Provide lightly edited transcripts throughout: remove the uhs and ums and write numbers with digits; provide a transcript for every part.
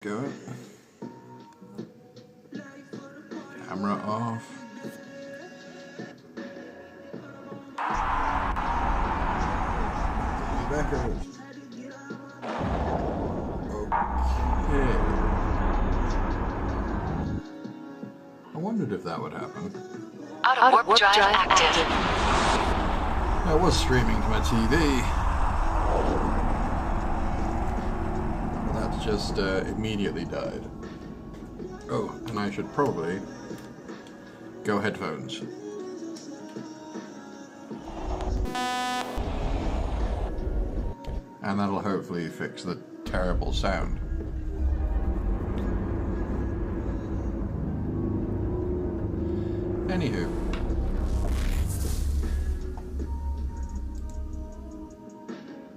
Go. Camera off. Backers. Okay. I wondered if that would happen. Auto warp drive active. I was streaming to my TV. That's just immediately died. Oh, and I should probably go headphones. And that'll hopefully fix the terrible sound. Anywho.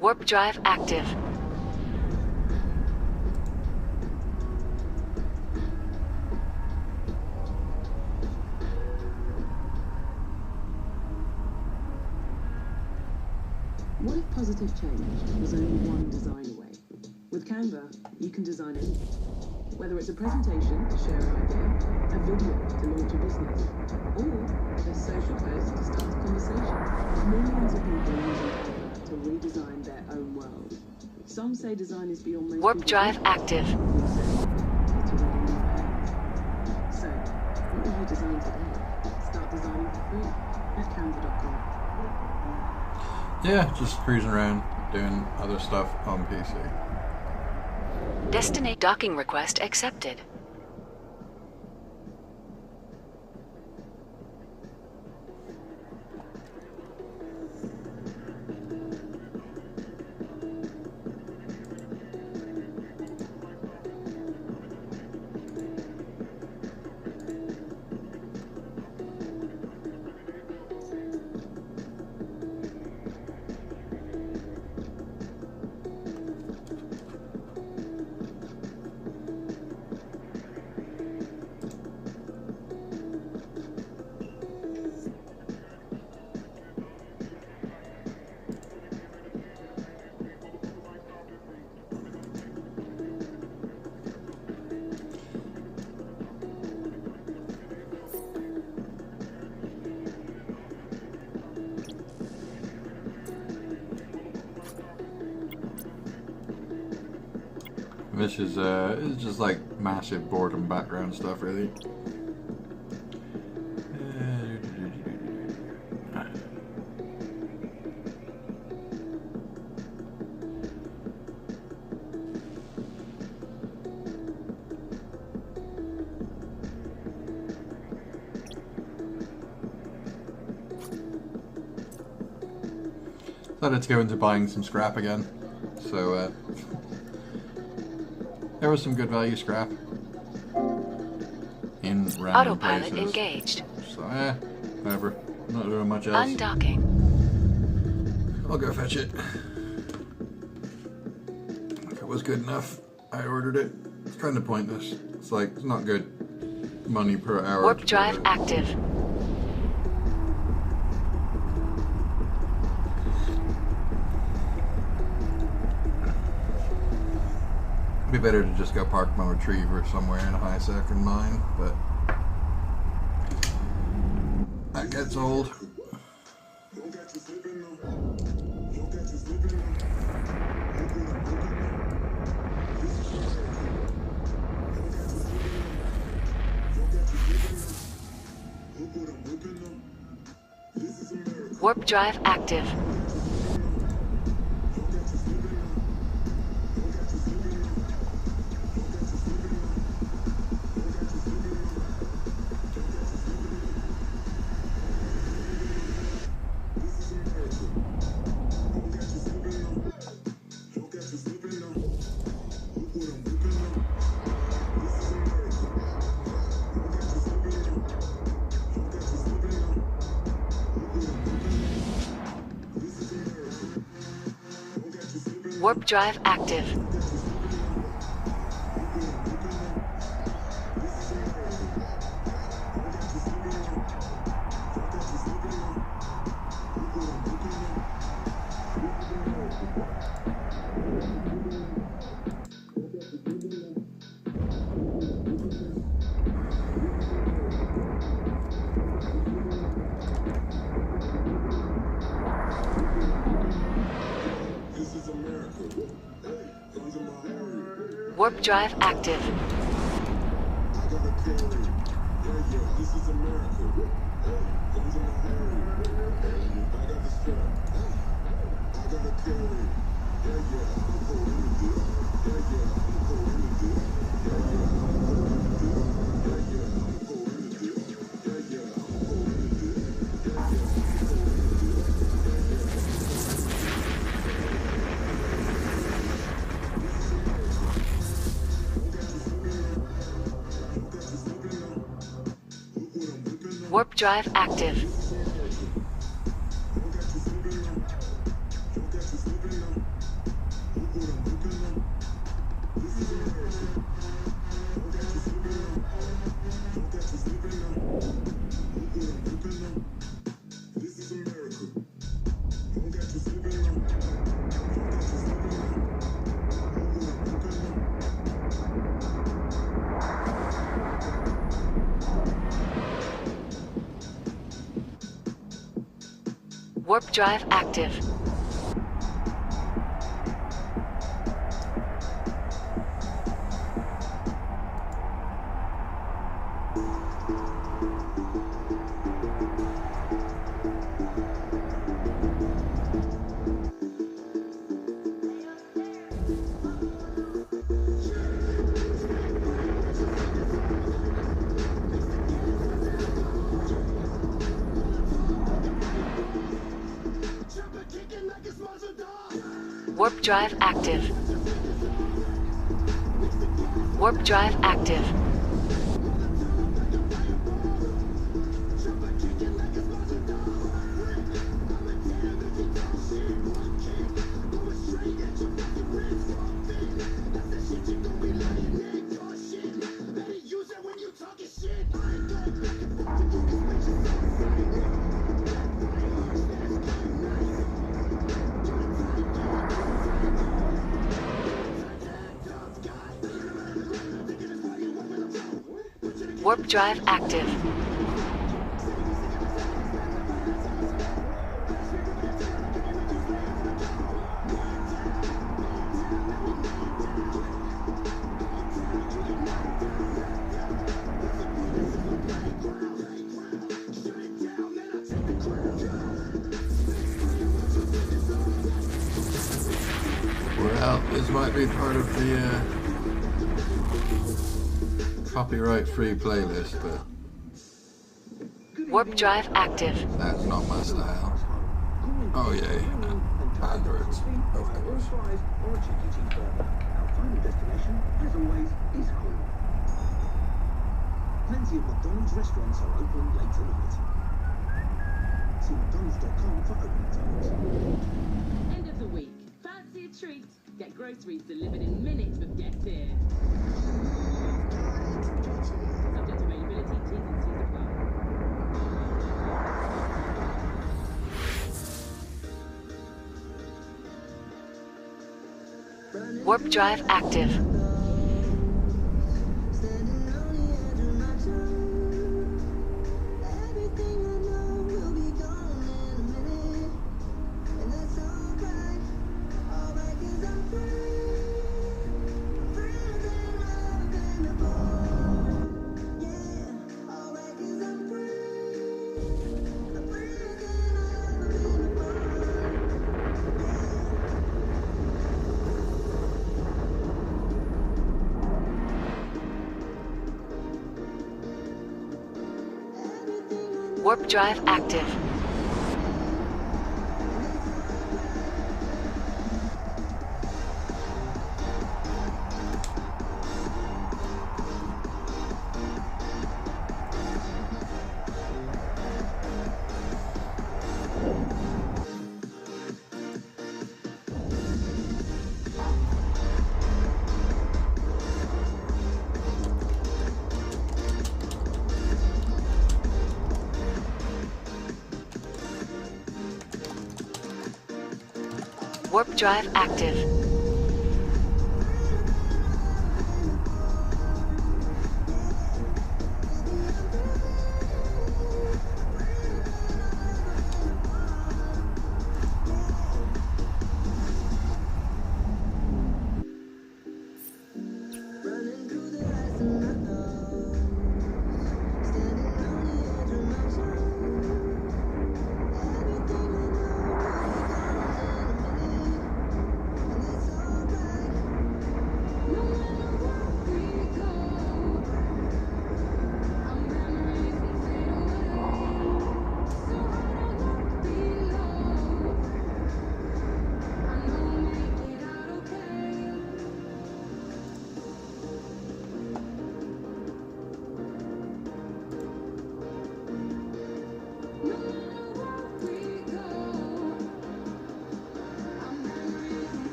Warp drive active. What if positive change was only one design away? With Canva, you can design anything. Whether it's a presentation to share an idea, a video to launch a business, or a social post to start a conversation. Millions of people are using Canva to redesign their own world. Some say design is beyond most Warp people's drive reach. active. Others say it's already in your hands. So, what will you design today? Start designing for free at canva.com. Yeah, just cruising around, doing other stuff on PC. Destinate docking request accepted. This is it's just like massive boredom background stuff, really. Decided to go into buying some scrap again, so there was some good value scrap in random Autopilot places. engaged. So whatever. Not doing much else. Undocking. I'll go fetch it. If it was good enough, I ordered it. It's kind of pointless. It's like, it's not good money per hour. Warp to drive put it. active. It'd be better to just go park my retriever somewhere in a high second mine, but that gets old. Warp drive active. Warp drive active. Warp drive active. Warp drive active. Warp drive active. Warp drive active. Warp drive active. Warp drive active. Well, this might be part of the copyright-free playlist, but Warp drive active. that's not my style. Oh yay, adverts, of course. Or a cheeky cheeseburger. Our final destination, as always, is home. Plenty of McDonald's restaurants are open late tonight. See mcdonalds.com for opening times. End of the week. Fancy a treat? Get groceries delivered in minutes with Get Here. Subject to availability, T's and C's apply. Warp drive active. Warp drive active. Warp drive active.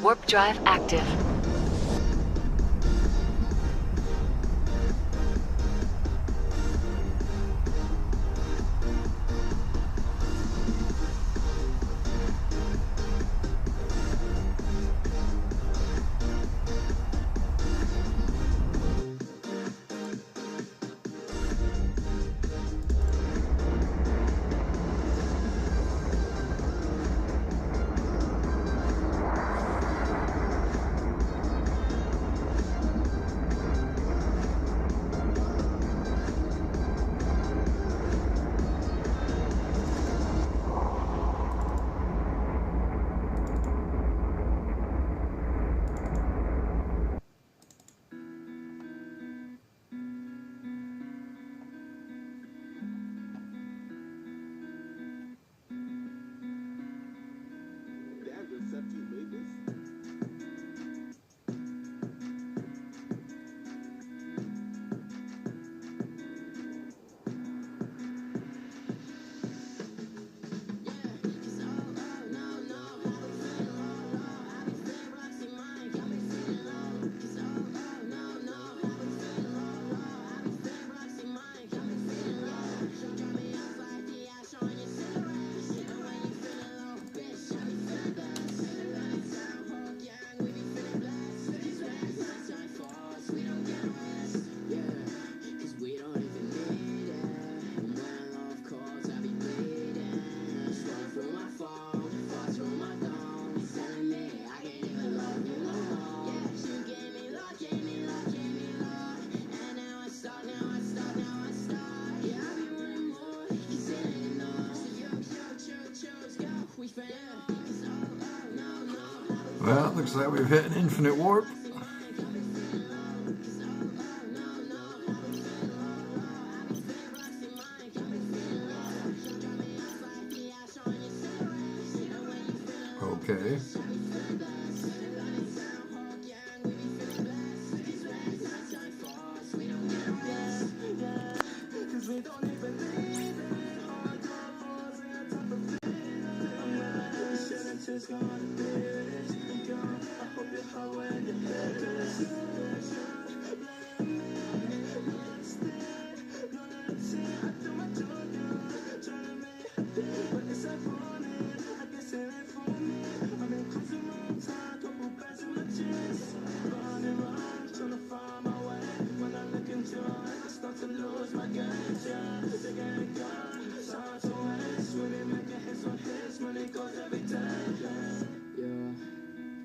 Warp drive active. Damn, Decepti made this? Well, it looks like we've hit an infinite warp. Okay.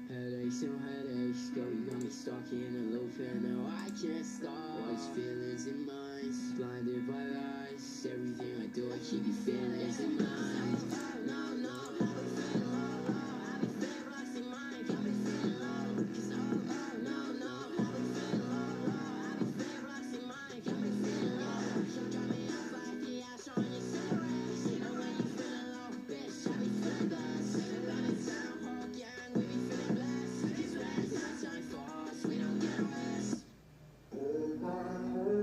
Headaches and headaches, girl, you got me stuck in a loop and now I can't stop. What's feelings in minds, blinded by lies. Everything I do, I keep your feelings in mind. No, no, Oh,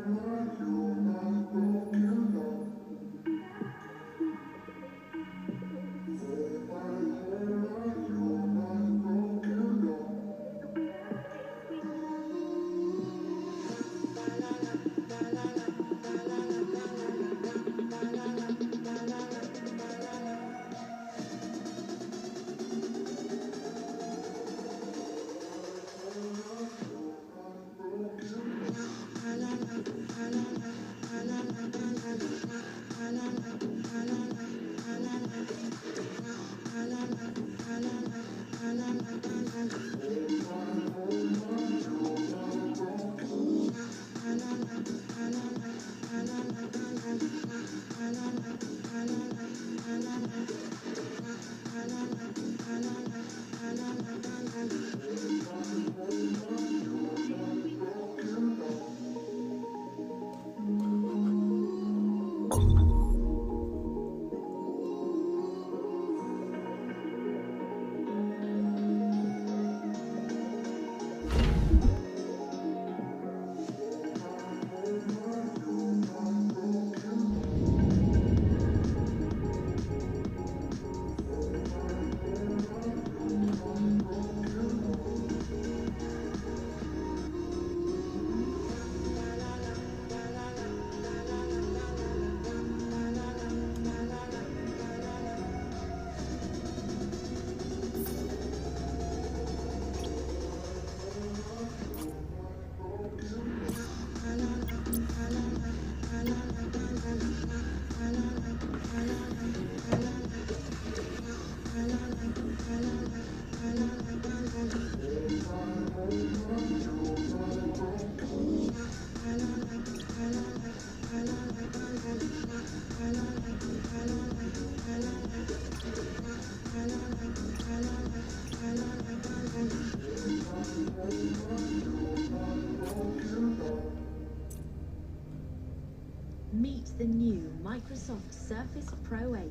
Meet the new Microsoft Surface Pro 8,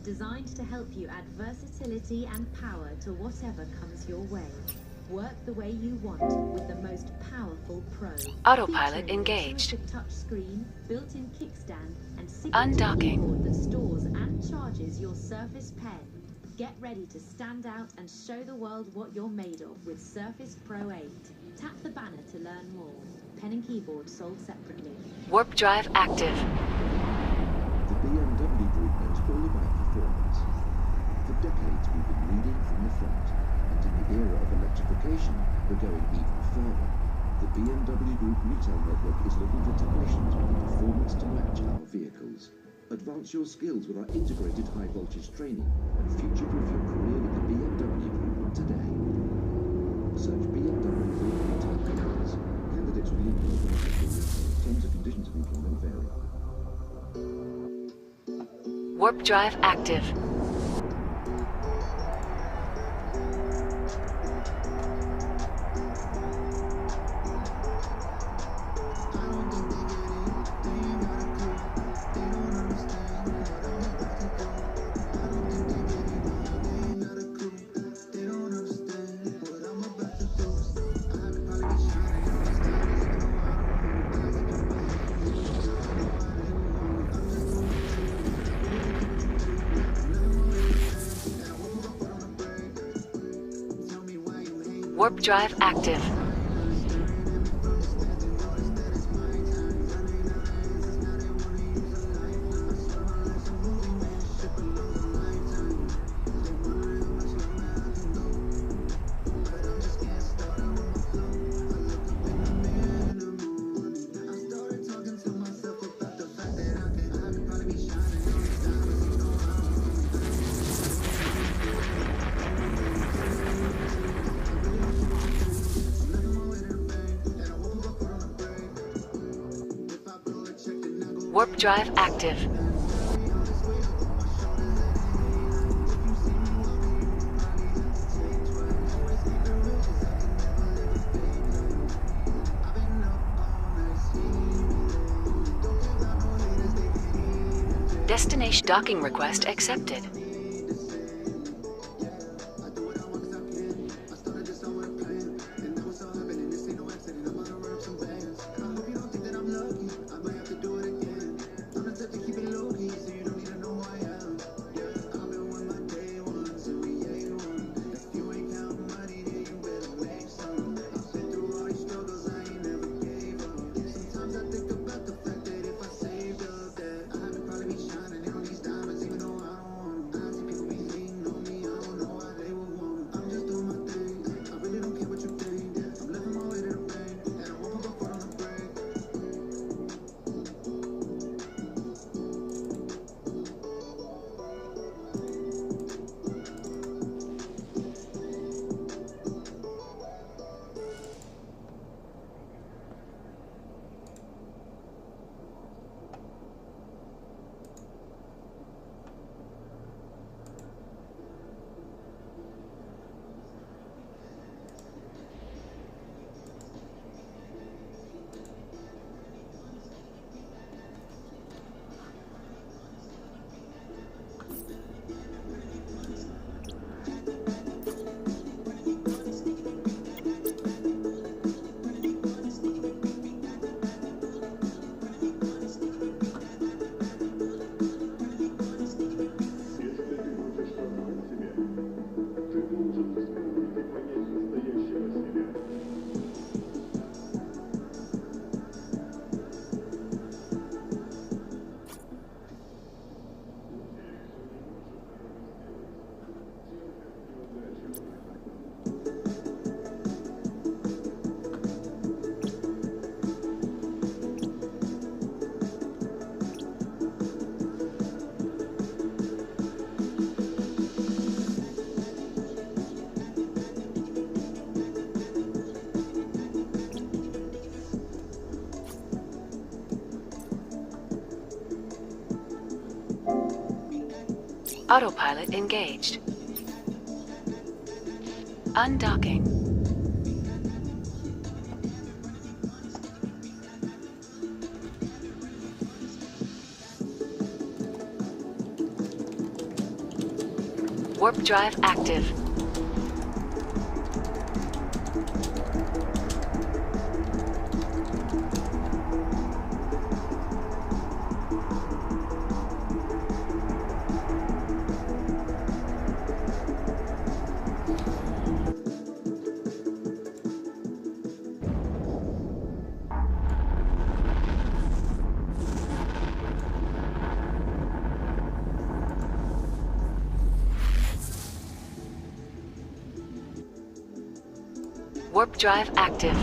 designed to help you add versatility and power to whatever comes your way. Work the way you want with the most powerful Pro. Autopilot Featuring a engaged. terrific touch screen, built-in kickstand, and Undocking. keyboard that stores and charges your Surface Pen. Get ready to stand out and show the world what you're made of with Surface Pro 8. Tap the banner to learn more. Pen and keyboard sold separately. Warp drive active. The BMW Group knows all about performance. For decades we've been leading from the front, and in the era of electrification, we're going even further. The BMW Group retail network is looking for technicians with the performance to match our vehicles. Advance your skills with our integrated high-voltage training and future-proof your career with the BMW Group today. Search BMW Group retail careers. Candidates will be employed on a temporary basis. Terms and conditions of employment vary. Warp drive active. Warp drive active. Warp drive active. Destination docking request accepted. Autopilot engaged. Undocking. Warp drive active. Warp drive active.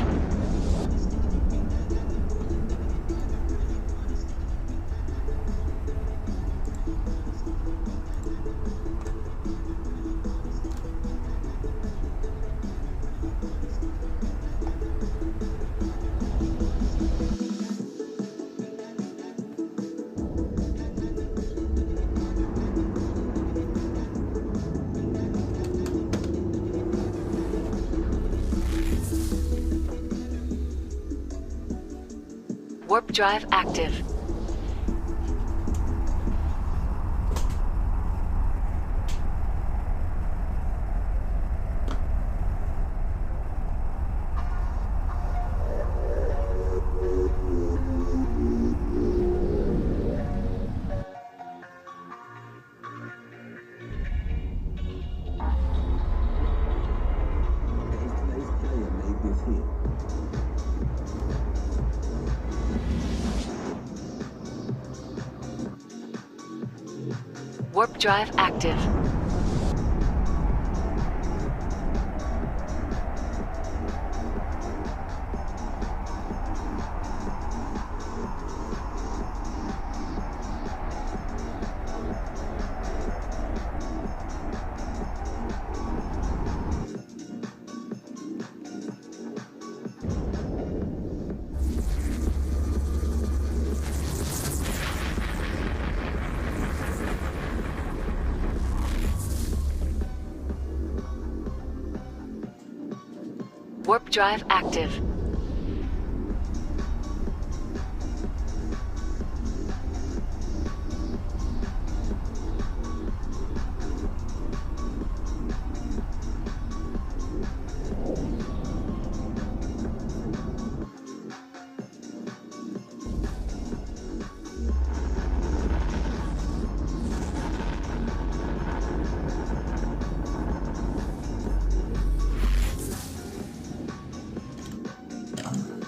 Warp drive active. Today's player made this here. Warp drive active. Warp drive active.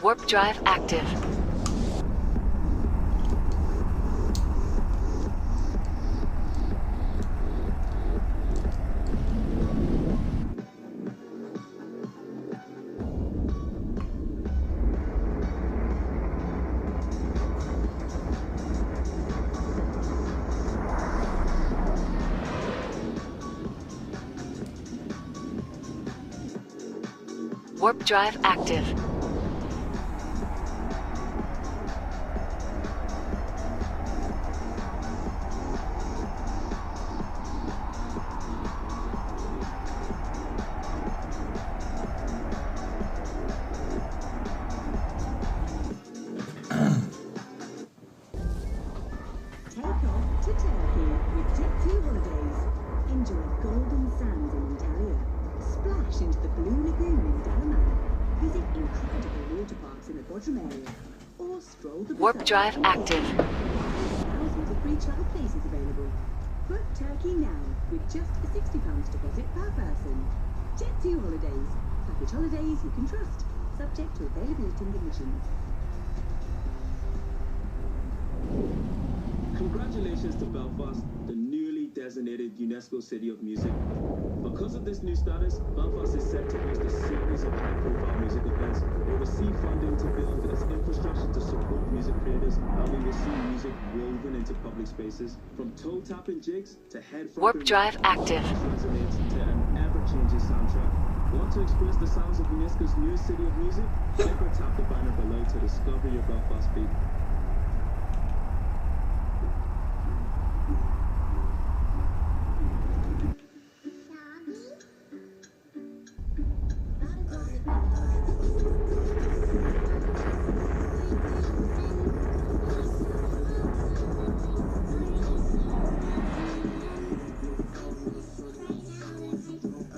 Warp drive active. Warp drive active. Take off to Turkey with Jet2 Holidays. Enjoy golden sands in Antalya. Splash into the Blue Lagoon in Dalaman. Visit incredible water parks in the Bodrum area. Or stroll the Warp bazaar. drive active. Thousands of free travel places available. Book Turkey now with just a £60 deposit per person. Jet2 Holidays. Package holidays you can trust. Subject to availability and conditions. Congratulations to Belfast, the newly designated UNESCO City of Music. Because of this new status, Belfast is set to host a series of high-profile music events. It will receive funding to build its infrastructure to support music creators, and we will see music woven into public spaces, from toe-tapping jigs to head-thumping Warp drive active. resonates to an ever-changing soundtrack. Want to experience the sounds of UNESCO's new City of Music? Click or tap the banner below to discover your Belfast beat.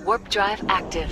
Warp drive active.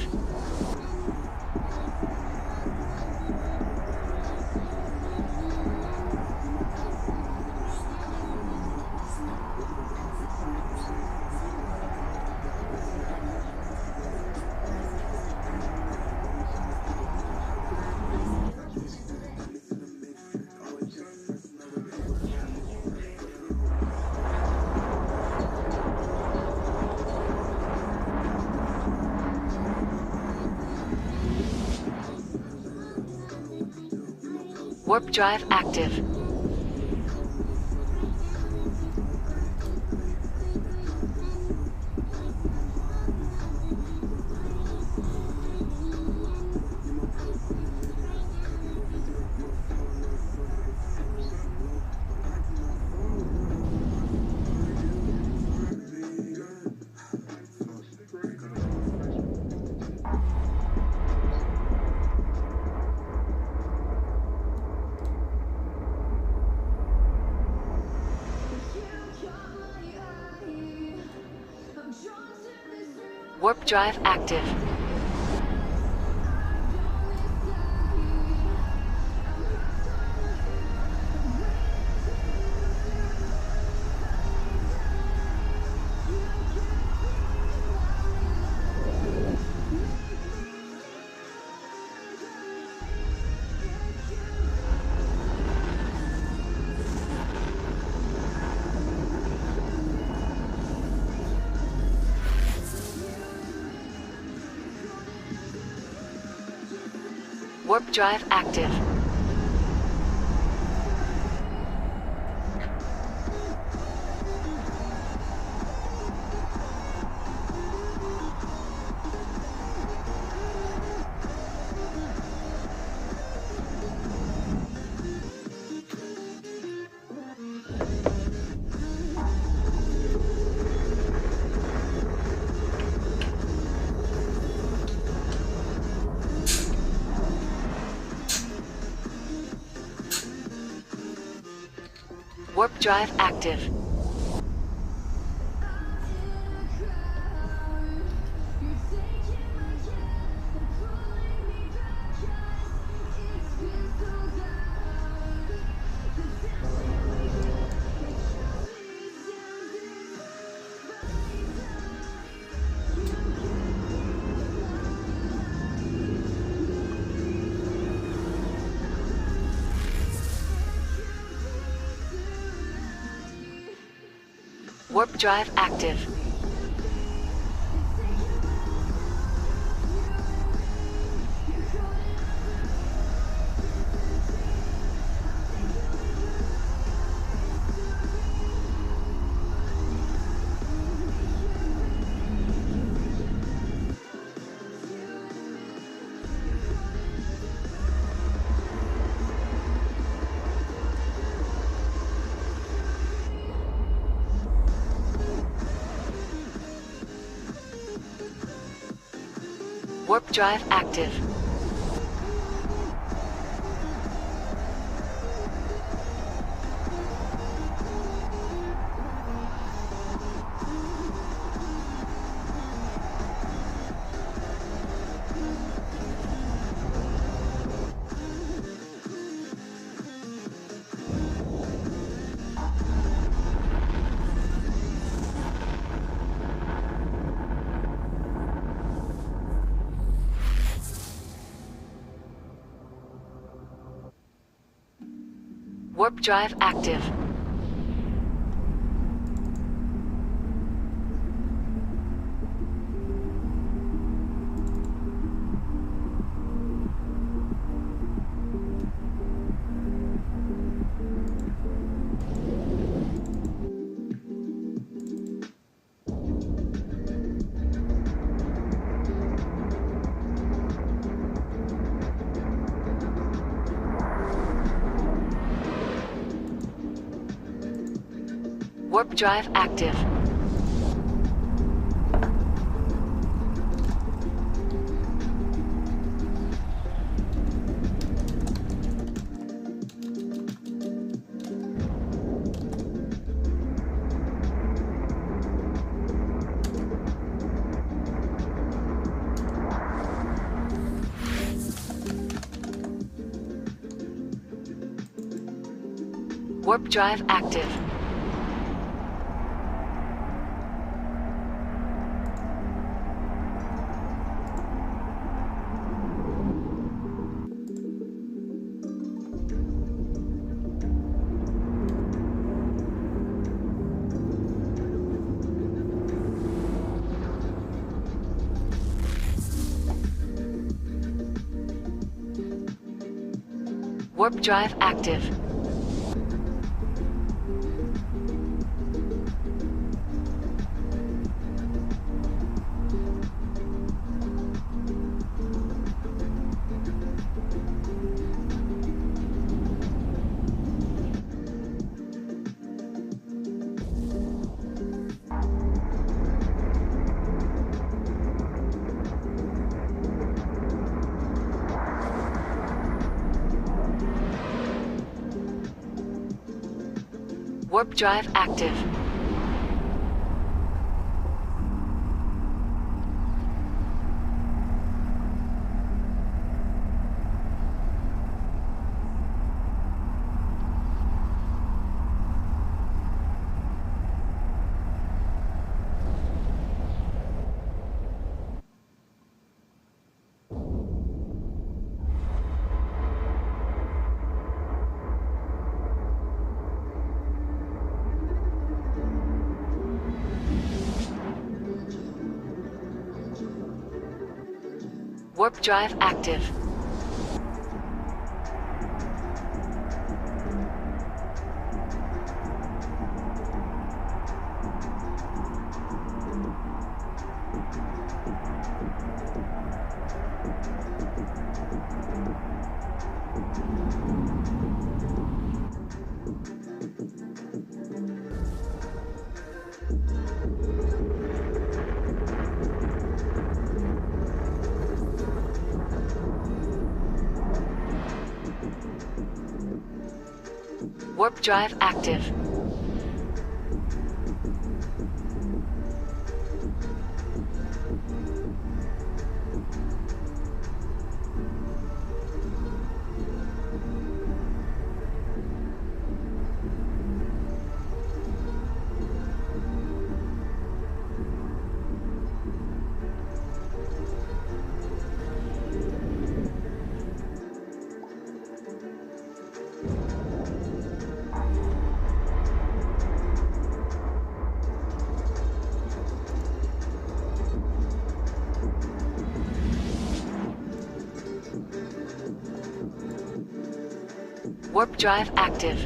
Warp drive active. Warp drive active. Warp drive active. Warp drive active. Warp drive active. Warp drive active. Warp drive active. Warp drive active. Warp drive active. Warp drive active. Warp drive active. Warp drive active. Warp drive active. Warp drive active.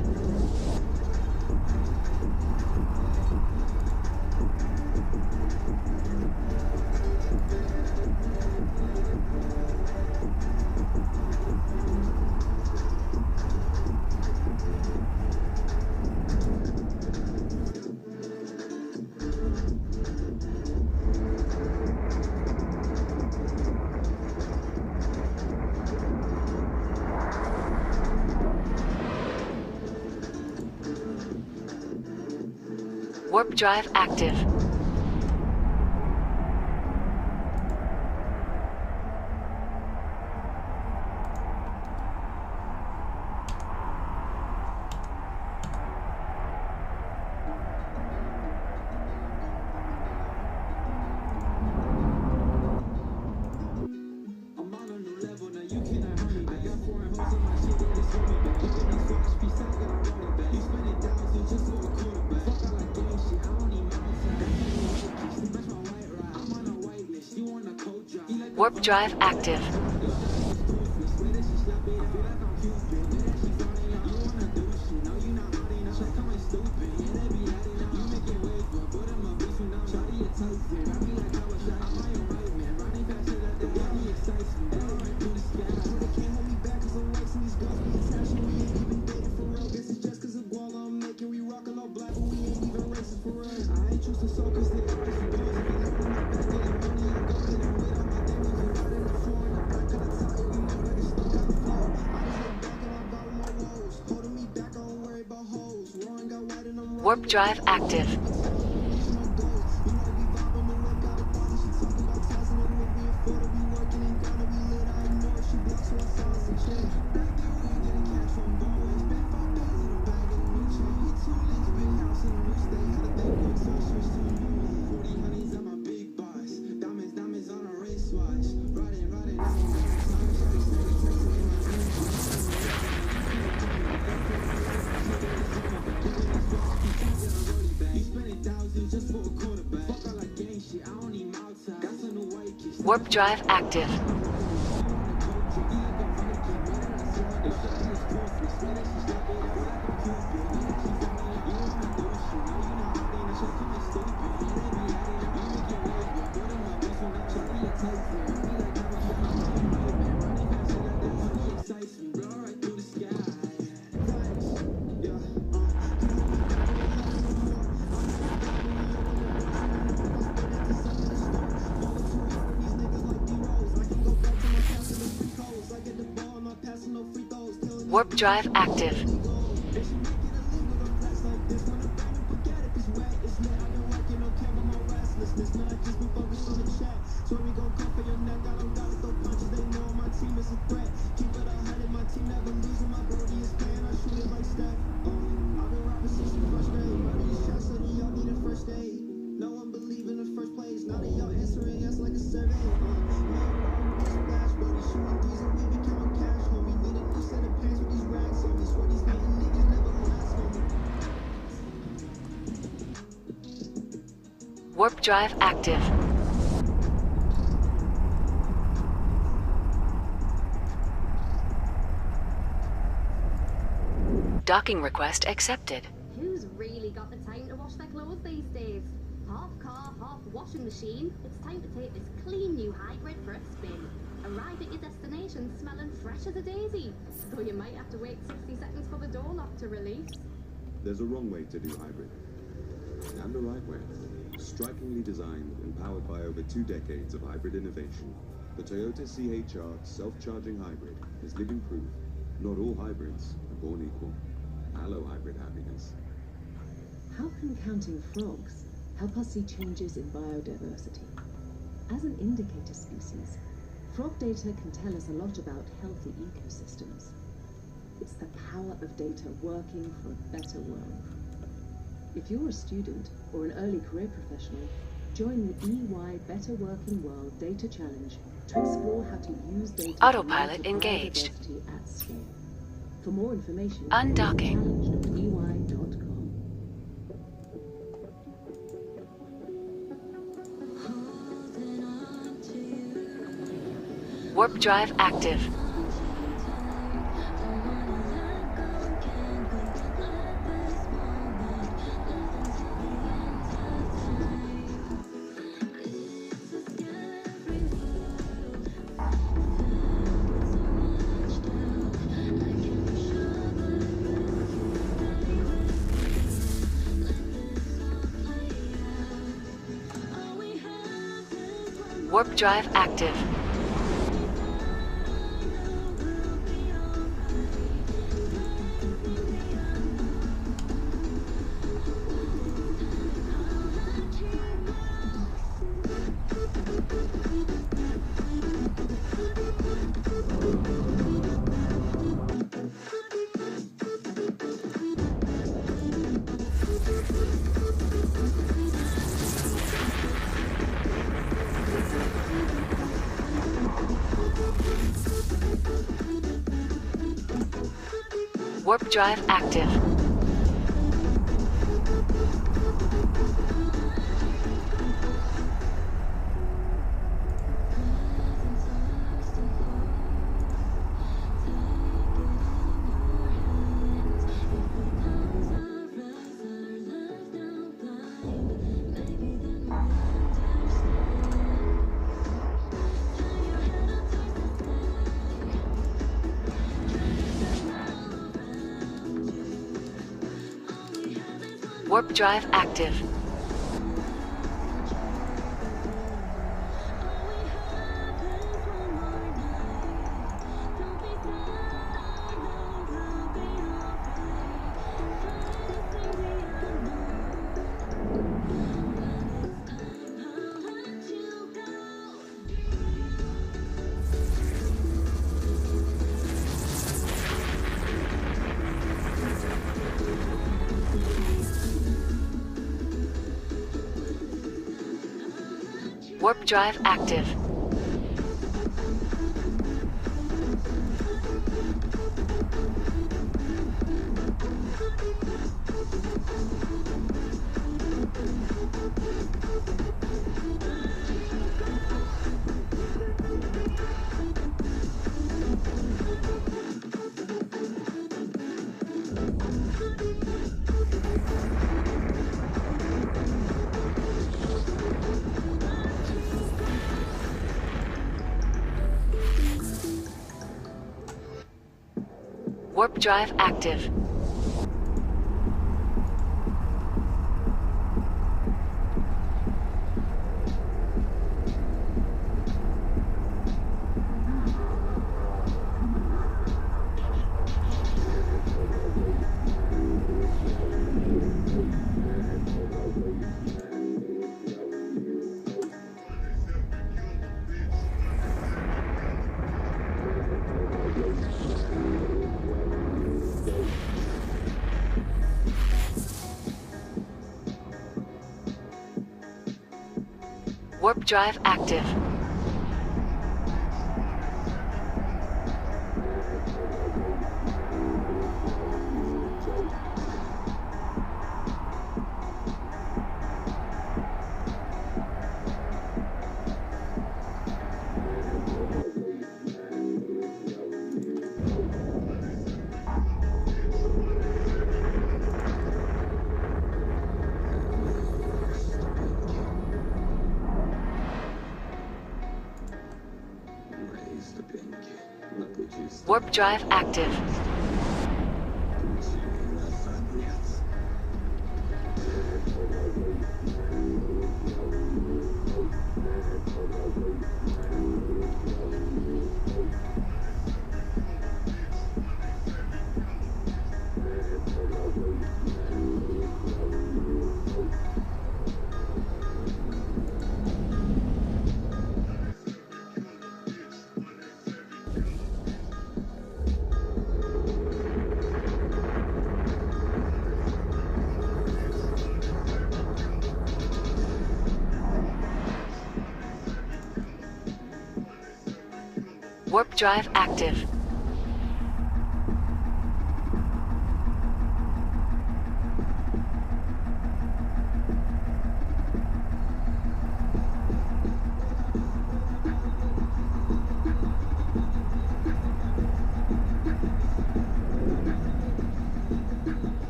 Warp drive active. Warp drive active. Warp drive active. Warp drive active. Warp drive active. Warp drive active. Docking request accepted. Who's really got the time to wash their clothes these days? Half car, half washing machine. It's time to take this clean new hybrid for a spin. Arrive at your destination smelling fresh as a daisy. Though you might have to wait 60 seconds for the door lock to release. There's a wrong way to do hybrid. And a right way. Strikingly designed and powered by over 2 decades of hybrid innovation, the Toyota CHR self-charging hybrid is living proof. Not all hybrids are born equal. Hello, hybrid happiness. How can counting frogs help us see changes in biodiversity? As an indicator species, frog data can tell us a lot about healthy ecosystems. It's the power of data working for a better world. If you're a student or an early career professional, join the EY Better Working World Data Challenge to explore how to use data Autopilot to engaged. biodiversity at scale. For more information, Undocking. challenge.ey.com. Warp drive active. Warp drive active. Warp drive active. Warp drive active. Warp drive active. Warp drive active. Warp drive active. Warp drive active. Warp drive active.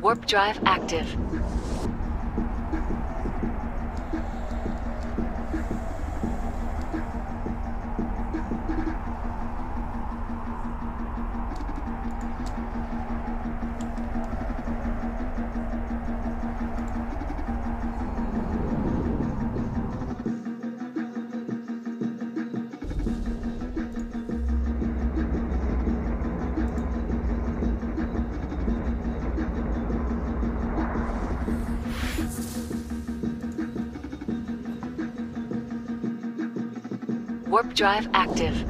Warp drive active. Warp drive active.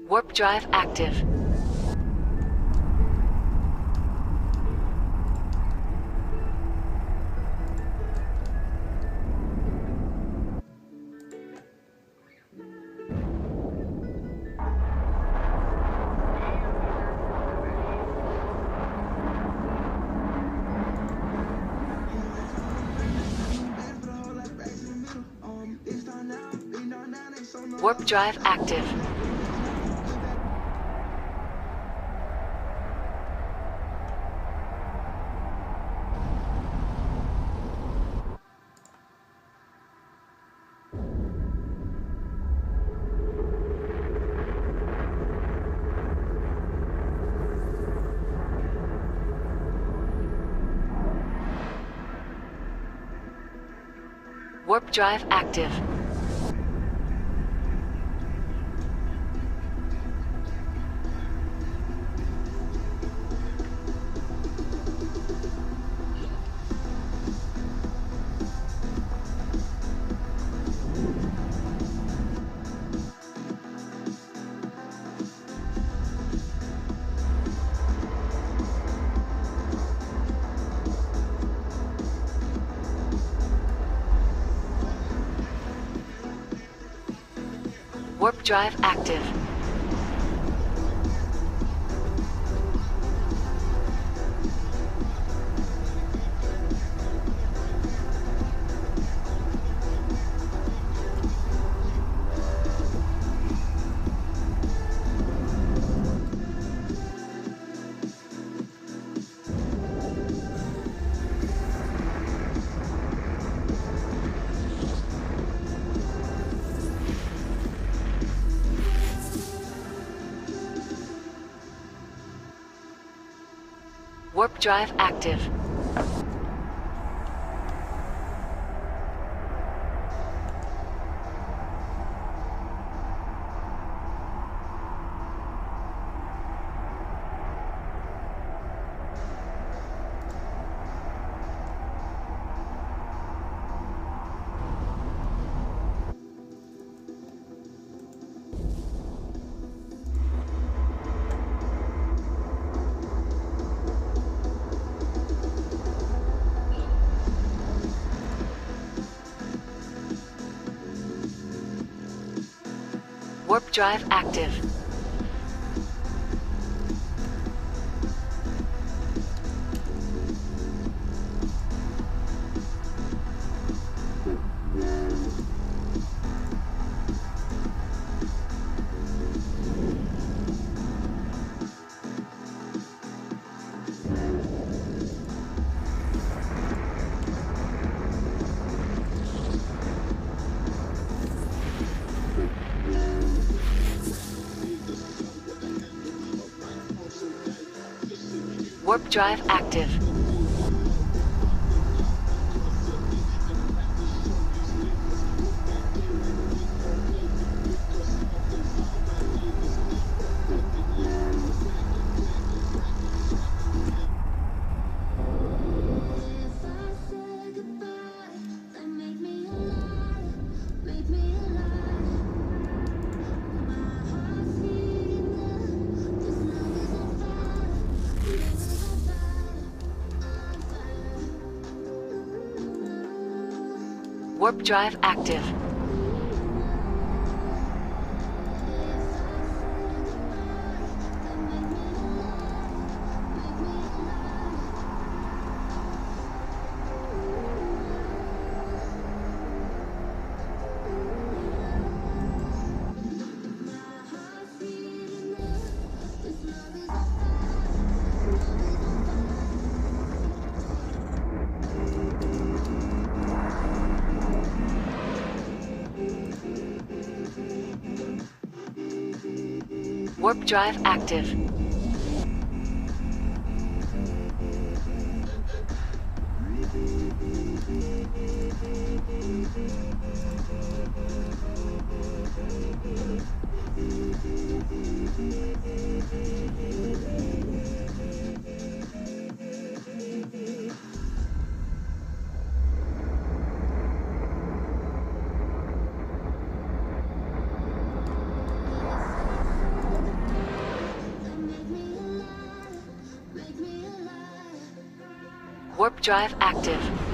Warp drive active. Warp drive active. Warp drive active. Warp drive active. Warp drive active. Warp drive active. Warp drive active. Warp drive active. Warp drive active. Warp drive active.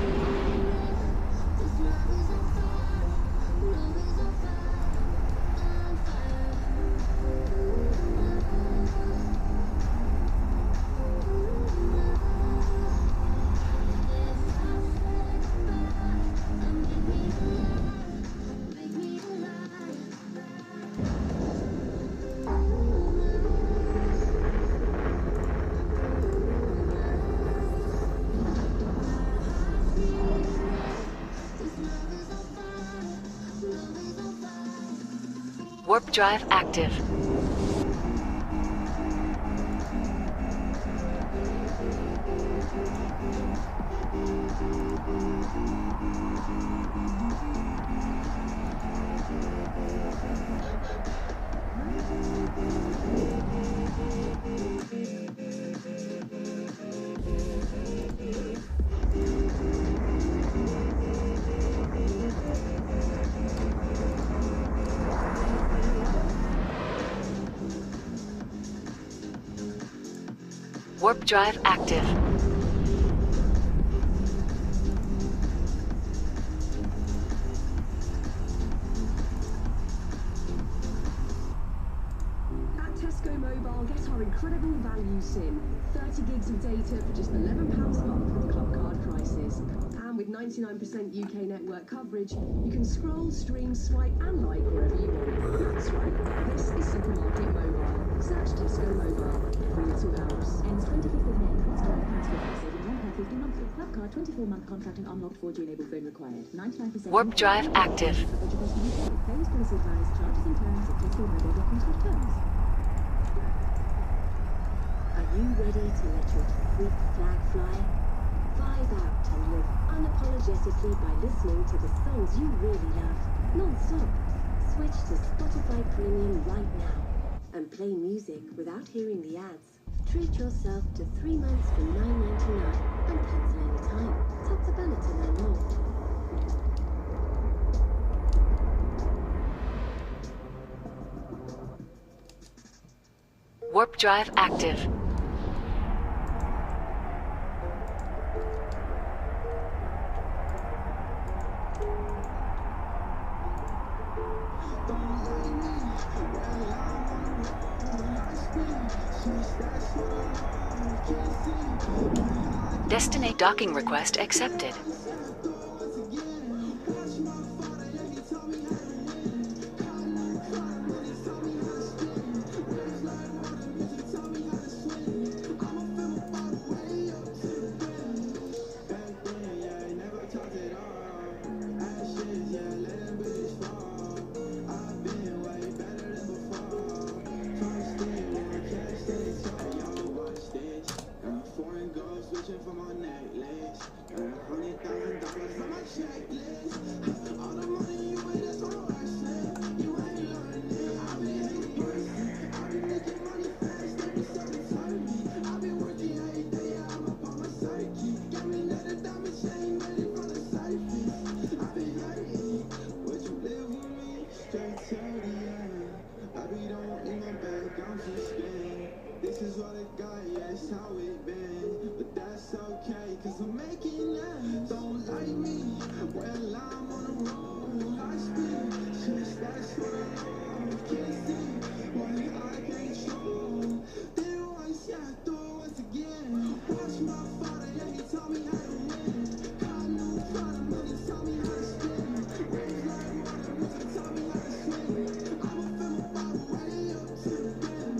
Warp drive active. Warp drive active. Mobile, get our incredible value SIM. 30 gigs of data for just £11 a month with club card prices. And with 99% UK network coverage, you can scroll, stream, swipe and like wherever you want. That's right, this is Supermarket Mobile. Search Tesco Mobile for little helps. Ends 25th of May. Cost £12.50. Saving £1.50 monthly. Club card 24-month contract and unlocked 4G enabled phone required. 99%. Warp drive active. Coverage across the UK. Claims policy advised. Charges and terms at tescomobile.com/terms. Are you ready to let your freak flag fly? Vibe out and live unapologetically by listening to the songs you really love, non-stop. Switch to Spotify Premium right now and play music without hearing the ads. Treat yourself to 3 months for $9.99 and cancel anytime. Tap the banner to learn more. Warp drive active. Destinate docking request accepted. This is what I got, yeah, it's how it been. But that's okay, cause I'm making it. Don't like me, well, I'm on the road. I spin, just that's what I love. Can't see what I control. Then once, yeah, do it once again. Watch my father, yeah, he taught me how to win. Got no problem, but he taught me how to spin. Waves like water, but he taught me how to swim. I'ma fill my bottle way up to the brim.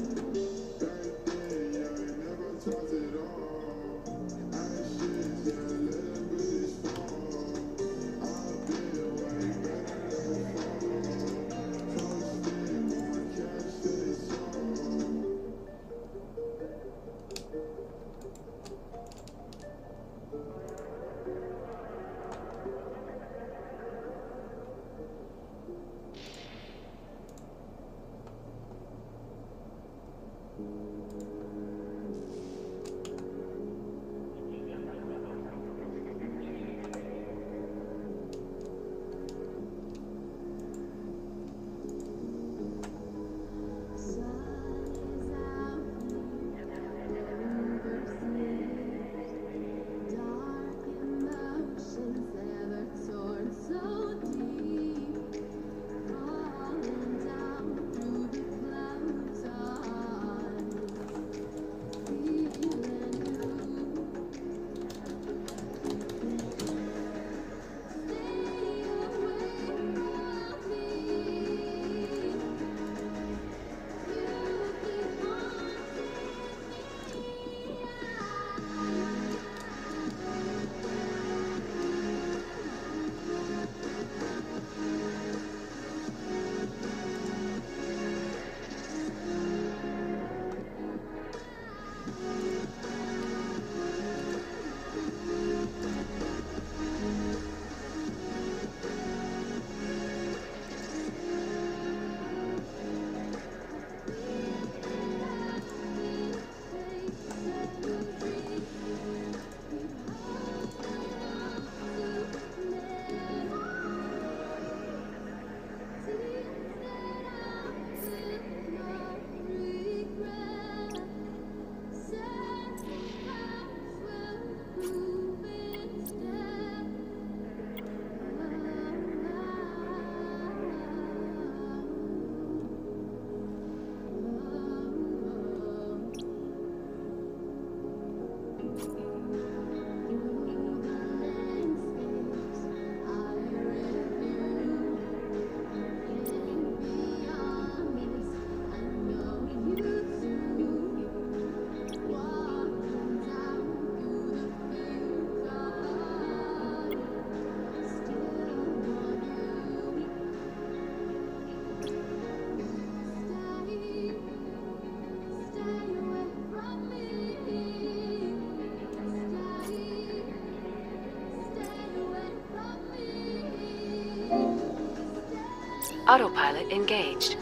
Autopilot engaged.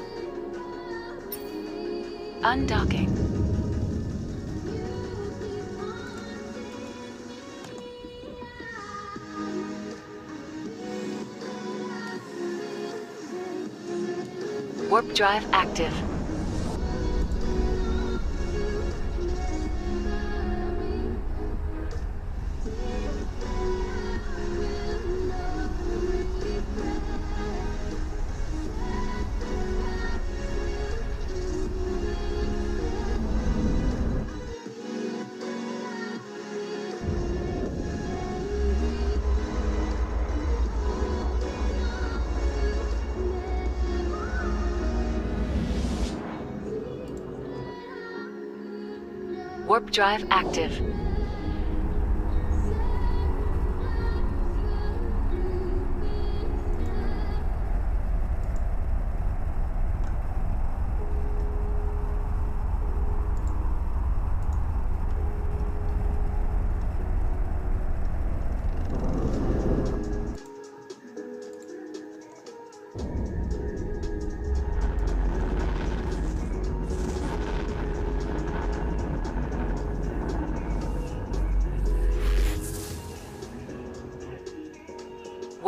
Undocking. Warp drive active. Warp drive active.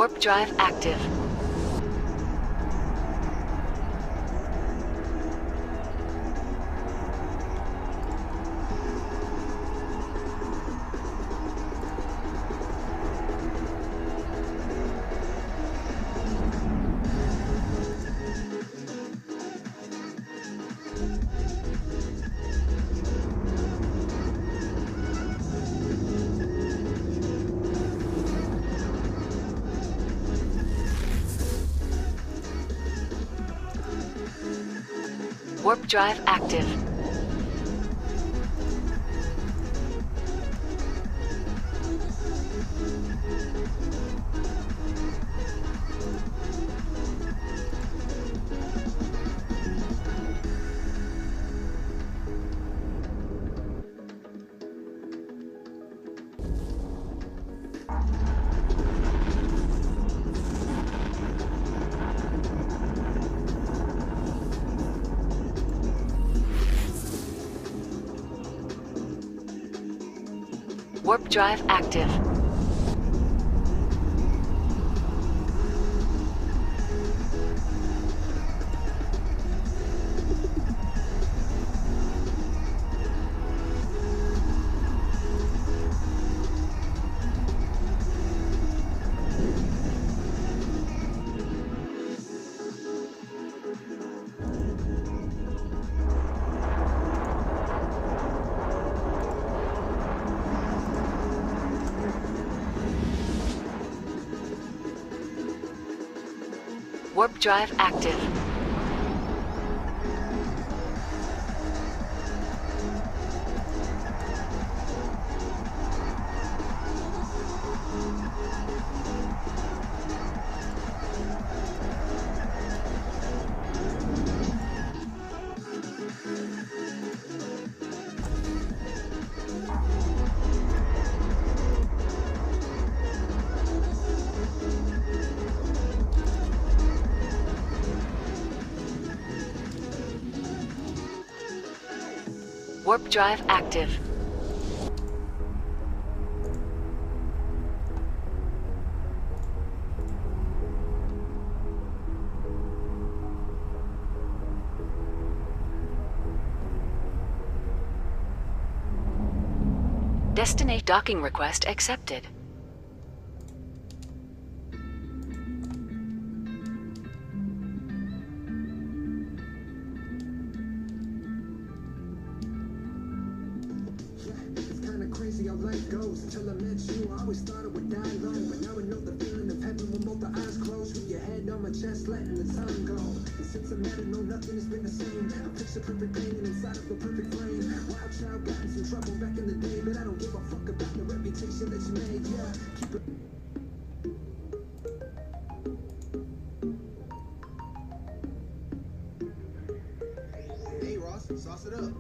Warp drive active. Warp drive active. Warp drive active. Warp drive active. Warp drive active. Destination docking request accepted. Crazy how life goes. Until I met you, I always thought I would die alone. But now I know the feeling of heaven when both the eyes close. With your head on my chest, letting the time go. And since I met her, no, nothing has been the same. I picture perfect pain inside of a perfect flame. Wild child got in some trouble back in the day, but I don't give a fuck about the reputation that you made. Yeah, keep it. Hey Ross, sauce it up.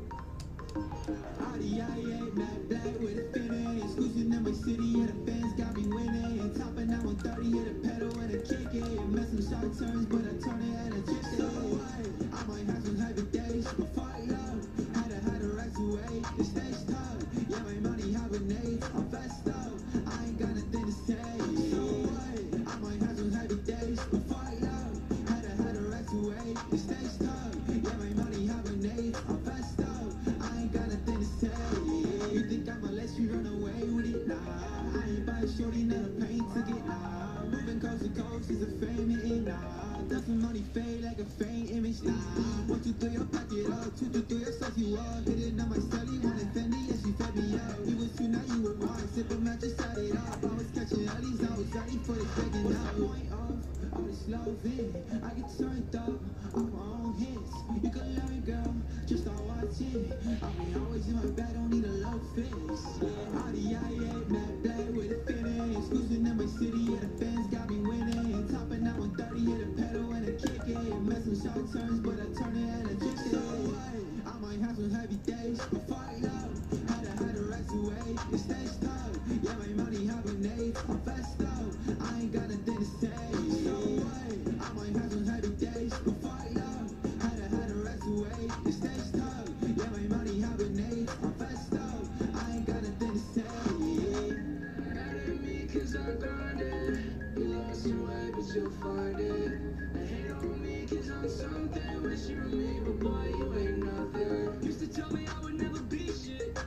RDIA, Matt Black with a finish. Cruising in my city, and the fans got me winning. Topping out 130, hit a pedal and a kick it. Mess some short turns, but I turn it and I kick it. So what? I might have some heavy days, but fuck love. Had a right to wait. The stage tough. Yeah, my money hibernates. I'm fast up. I ain't got nothing to say. So what? I might have some heavy days, but fuck love. Had a right to wait. The stage tough. Yeah, my money hibernates. I'm fast up. I ain't got nothing to say. You think I'ma let you run away with it? Nah, I ain't buy a shorty, not a paint ticket. Nah, moving coast to coast is a fame hitting. Nah, does some money fade like a faint image. Nah, 1, 2, 3, I'll pack it up. 2, 2, 3, I'll suck you up. Hit it on my celly, wanted Fendi, and she fed me up. We was two, now you were mine. Sip a match, just set it up. I was catching Ellies, I was ready for the second. What's the point of all this loving? I get turned up on my own hits. You can learn, girl, just start watching. I mean, always in my bed, don't need a low fix. RDIA, Matt Black with a finish. Cruising in my city, and the fans got me winning. Topping out 130, hit a pedal and a kick it. Mess some short turns, but I turn it and I kick it. So what? I might have some heavy days, but fuck love. Had a right to wait. The stage tough. Yeah, my money hibernates. I'm fast up. I ain't got nothing to say. So what? I might have some heavy days, but fuck love. Had a right to wait. The stage tough. Yeah, my money hibernates. I'm fast up. I ain't got nothing to say. Mad at me 'cause I grinded. You lost your way, but you'll find it. And hate on me 'cause I'm something. Wish you were me, but boy, you ain't nothing. Used to tell me I would never be shit.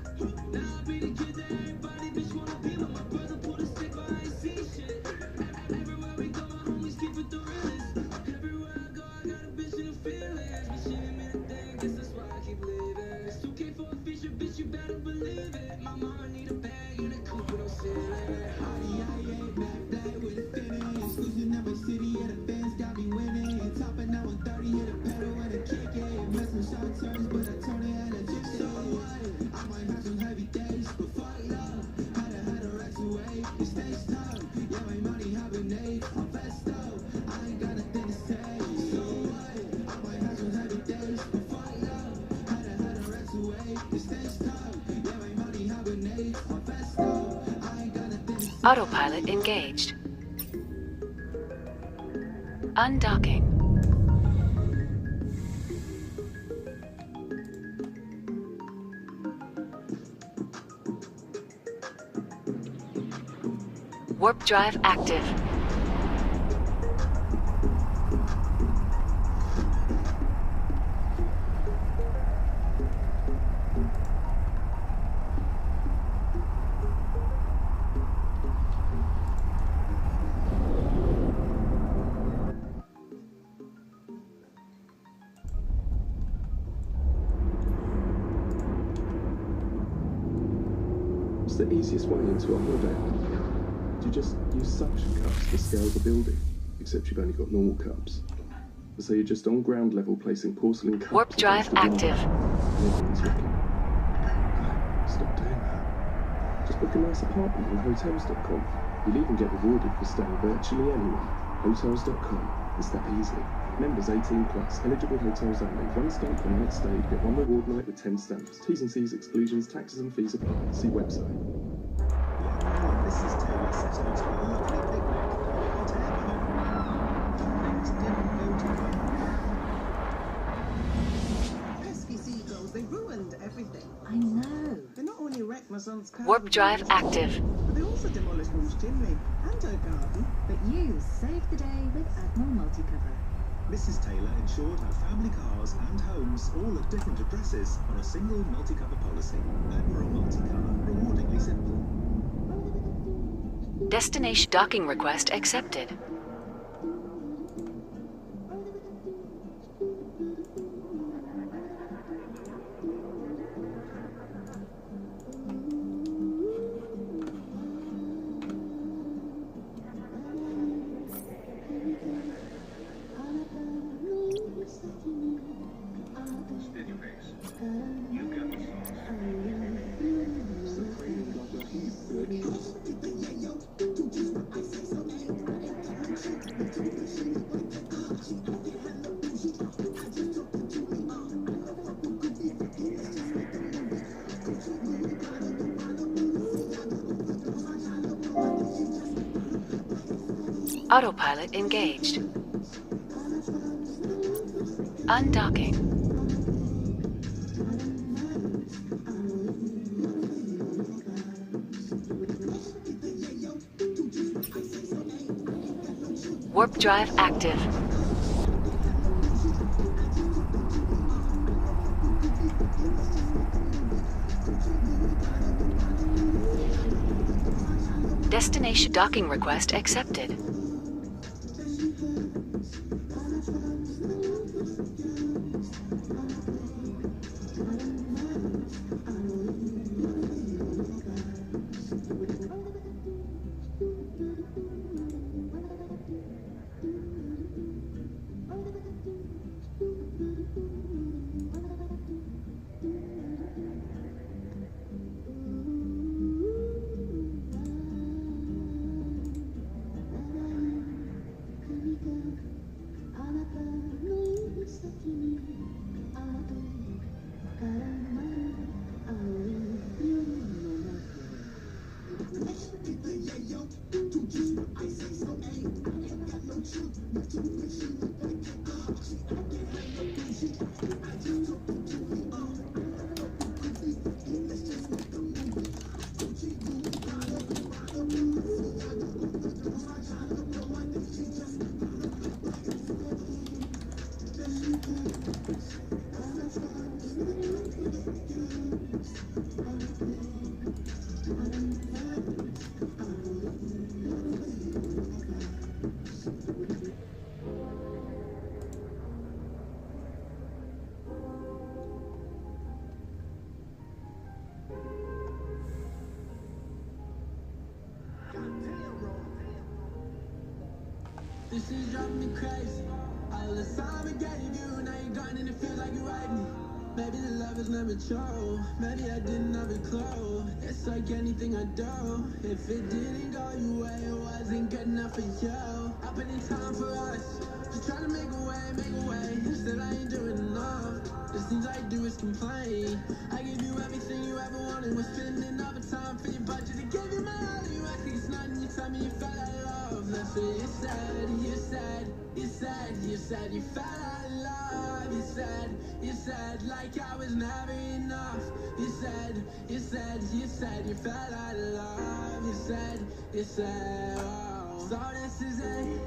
Now I be the kid that everybody bitch wanna be. But my brother pulled a stick, but I ain't see shit. Everywhere we go, my homies keep it the realest. Everywhere I go, I got a bitch in the feelings. But she ain't me the thing, guess that's why I keep living. It's 2K for a feature, bitch, you better believe it. My mama need a bag and a coupe with no ceiling. RDIA, Matt Black with a finish. Cruising in my city, and the fans got me winning. Topping out 130, hit a pedal and a kick it. Mess some short turns, but I turn it and I kick it. So what? I might have some heavy days, but fuck love. Had a right to wait. The stage tough. Yeah, my money hibernates. I'm fast up. I ain't got nothing to say. So what? I might have some heavy days, but fuck love. Had a right to wait. The stage tough. Yeah, my money hibernates. I'm fast up. I ain't got nothing to say. Autopilot engaged. Undocking. Warp drive active. What's the easiest way into a holiday home? Do you just use suction cups to scale the building? Except you've only got normal cups. So you're just on ground level placing porcelain cups. Warp drive active. Everyone's looking. Stop doing that. Just book a nice apartment on Hotels.com. You'll even get rewarded for staying virtually anywhere. Hotels.com. It's that easy. Members 18 plus. Eligible hotels only. 1 star per night stay. Get 1 reward night with 10 stamps. T's and C's, exclusions, taxes and fees apply. See website. Mrs. Taylor set out on a lovely picnic at hot air balloon. Things didn't go to plan. Pesky seagulls, they ruined everything. I know. They not only wrecked my son's car, Warp drive active. but they also demolished Mom's chimney and her garden. But you saved the day with Admiral Multicover. Mrs. Taylor insured her family cars and homes, all at different addresses, on a single multi-cover policy. Admiral Multicover, rewardingly simple. Destination docking request accepted. Steady pace. You got the sauce. Autopilot engaged. Undocking. Warp drive active. Destination docking request accepted. This is driving me crazy. All the time I gave you, now you're gone and it feels like you raped me. Maybe the love is never true. Maybe I didn't have a clue. It's like anything I do. If it didn't go your way, it wasn't good enough for you. I put in time for us. Just trying to make a way. Still I ain't doing enough. The things I do is complain. I give you everything you ever wanted. Was spending overtime for your budget. I gave you my all and you asked me it's nothing. You tell me you fell out of love. That's what you said. You said you fell out of love. You said like I was never enough. You said you fell out of love. You said, oh. So this is it.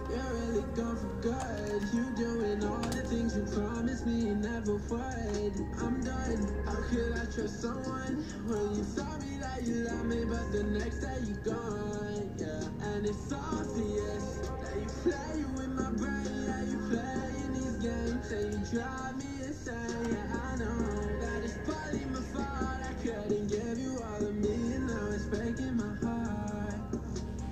You're really gone for good. You doing all the things you promised me you never would. I'm done. How could I trust someone when you told me that you love me, but the next day you gone? Yeah, and it's obvious that you play with my brain. Yeah, you playing these games, and you drive me insane. Yeah, I know that it's partly my fault. I couldn't give you all of me, and now it's breaking my heart.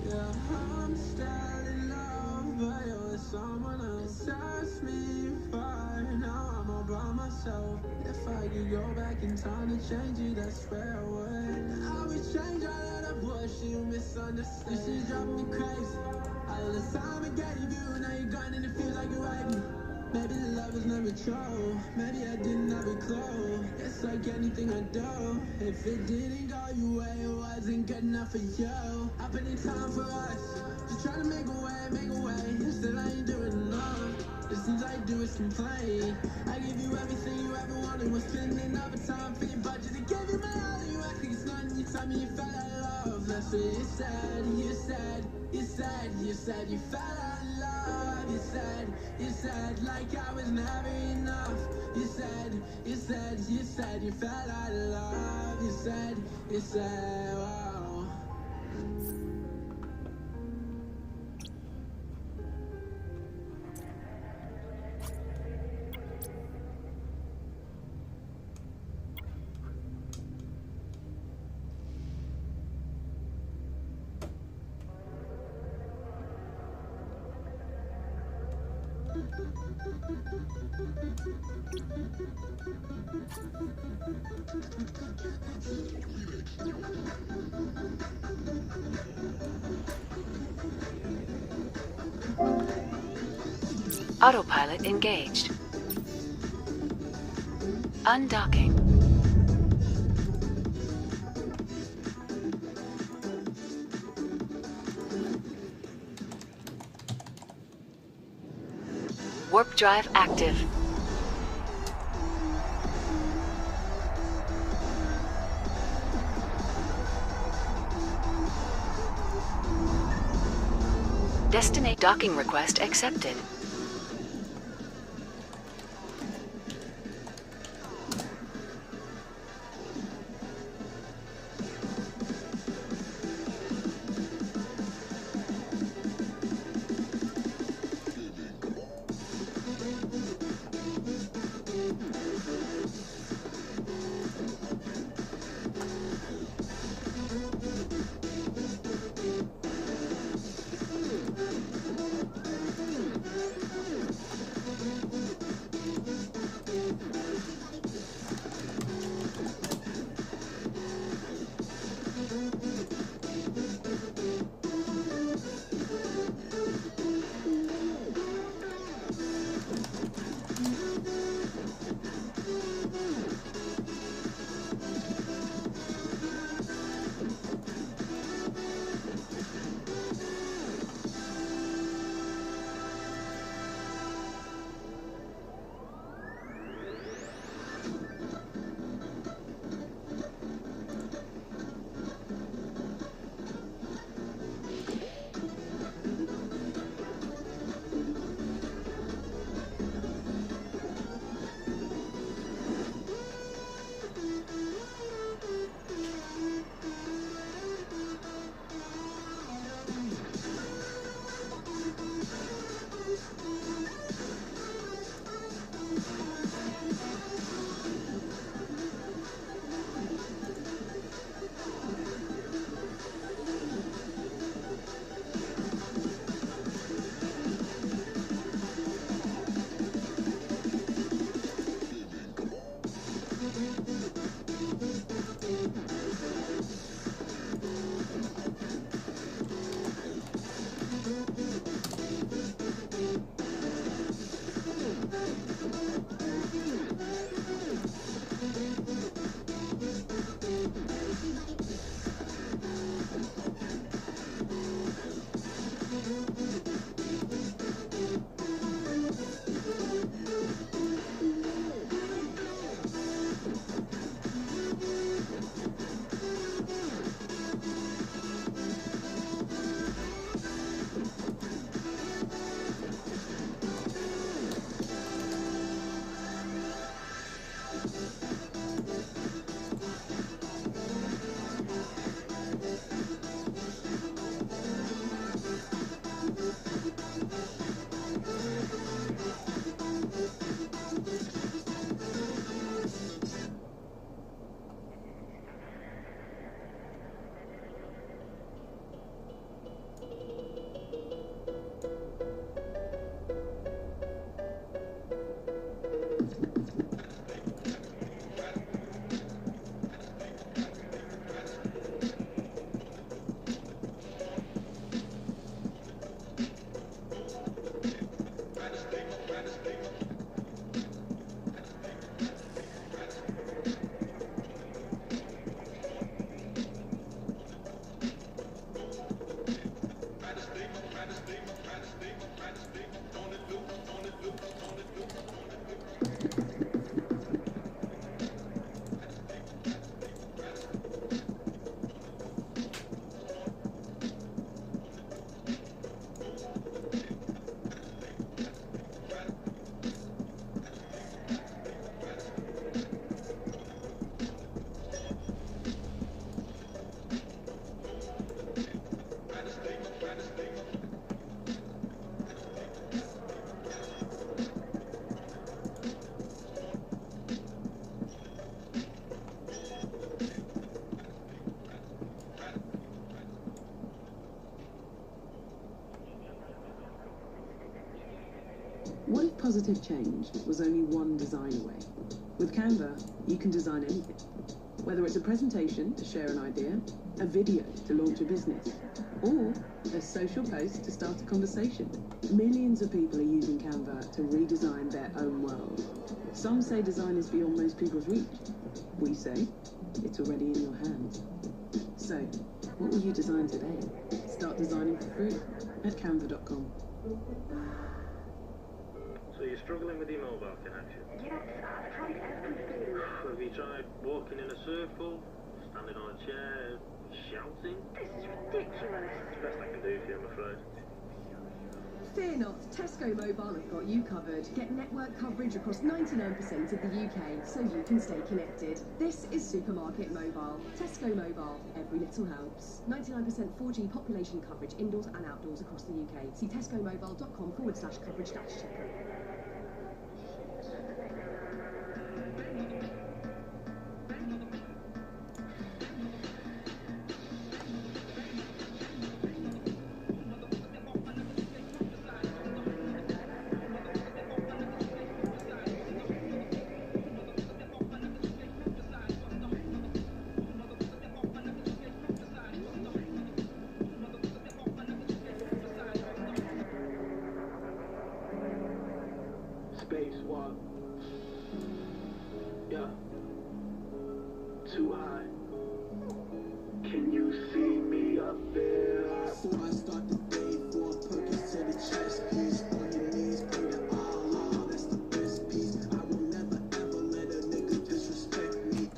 Yeah, I'm still in love, but you're with someone else. Ask me far, now I'm all by myself. If I could go back in time to change it, I swear I would. I would change all of the bullshit you misunderstood. This is driving me crazy. All the time I gave you, now you're gone and it feels like you raped me. Maybe the love was never true. Maybe I didn't have a clue. It's like anything I do. If it didn't go your way, it wasn't good enough for you. I put in time for us. Just trying to make a way. Still I ain't doing enough. The things I do is complain. I give you everything you ever wanted. Was spending overtime for your budget. I gave you my all and you asked me it's nothing. You tell me you fell out of love. That's what you said. You said you fell out of love. You said like I was never enough. You said you fell out of love. You said, wow. Autopilot engaged. Undocking. Warp drive active. Destination docking request accepted. What if positive change was only one design away? With Canva, you can design anything. Whether it's a presentation to share an idea, a video to launch a business, or a social post to start a conversation. Millions of people are using Canva to redesign their own world. Some say design is beyond most people's reach. We say it's already in your hands. So, what will you design today? Start designing for free at canva.com. So you're struggling with your mobile connection? Yes, I've tried everything. Have you tried walking in a circle, standing on a chair, shouting? This is ridiculous. It's the best I can do for you, I'm afraid. Fear not, Tesco Mobile have got you covered. Get network coverage across 99% of the UK so you can stay connected. This is Supermarket Mobile. Tesco Mobile, every little helps. 99% 4G population coverage indoors and outdoors across the UK. See tescomobile.com/coverage-checker. Spacewalk. Yeah. Too high. Can you see me up there? Before I start the day, 4 Perkins to the chest piece. On your knees, pray to Allah, that's the best piece. I will never ever let a nigga disrespect me.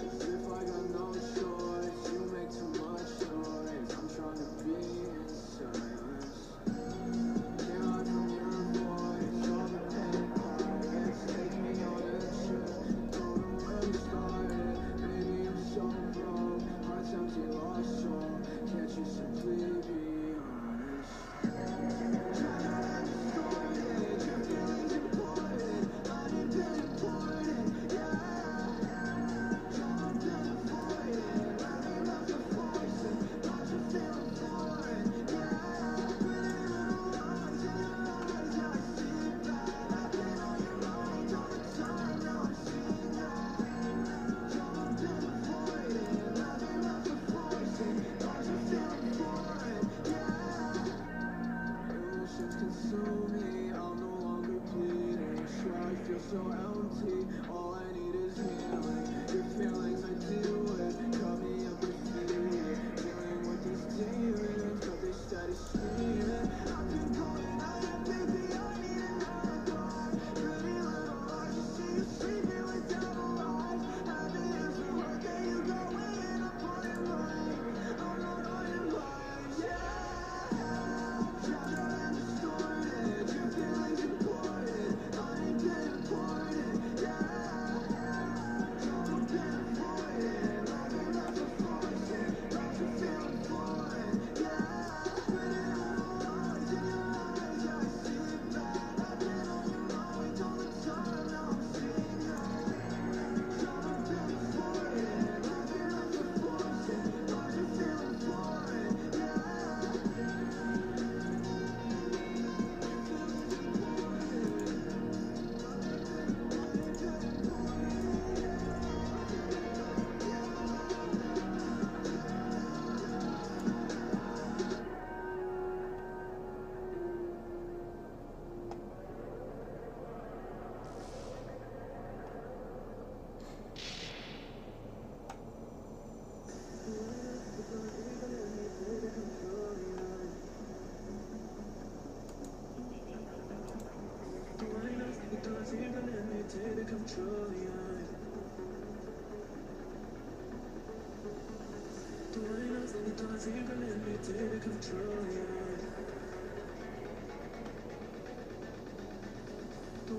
As if I got no choice, you make too much noise. I'm trying to be in silence. Can't hide from your voice, all the pain pirates. Take me on a trip, go to where we started. Baby, I'm so broke, heart's empty, lost soul. Can't you simply be honest? Try not to destroy it, your feelings important. I need to report it, yeah. Consume me, I'm no longer bleeding. Swear I feel so empty. All I need is healing. Your feelings I deal with, cut me up with fear. Dealing with these demons, but they steady screaming. I've been calling out, baby, I need another God. Pretty little lies, you see you sleeping without a life. I've been here for work, and you go in upon your mind. I'm not on your mind, yeah. Take control, yeah. The windows and the doors, you can let me take control, yeah. The windows and the doors, you can let me take control, yeah. The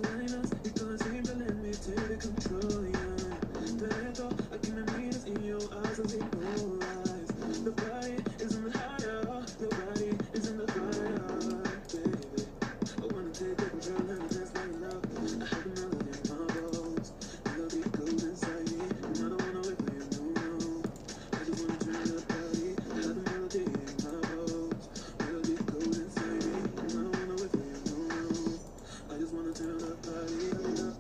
windows and the doors, you can let me take control, yeah. The echo, I can read it in your eyes as they polarize. The body is in the higher, your body is in the fire, baby. I wanna take control and dance like love. I have the melody in my bones, melody goes inside me, and I don't wanna wait for you, no, no. I just wanna turn the party. I have the melody in my bones, melody goes inside me, and I don't wanna wait for you, no, no. I just wanna turn the party up.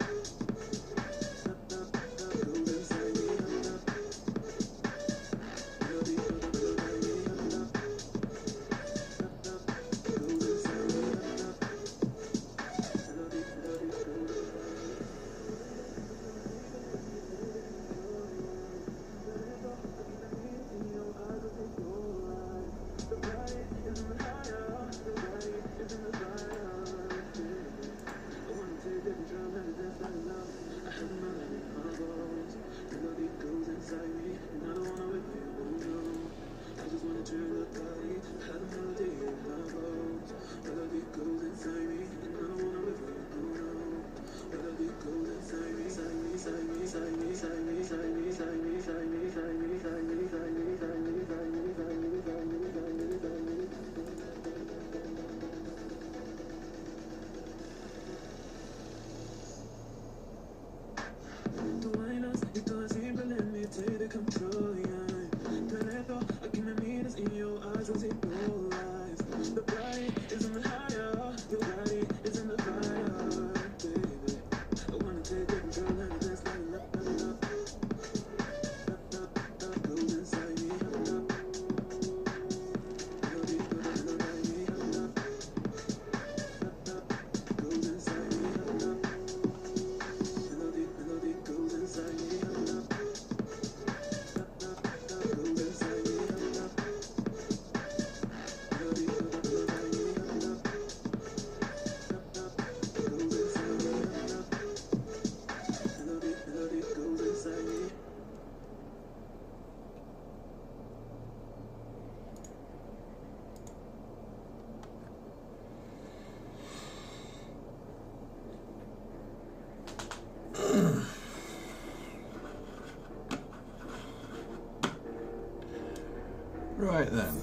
Right then.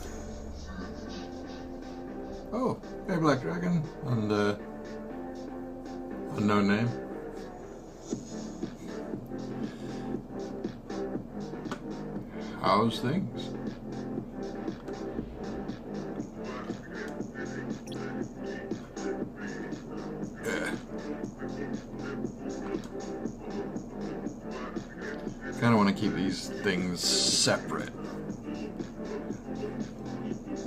Oh, hey Black Dragon, and unknown name. How's things? Yeah. Kind of want to keep these things separate,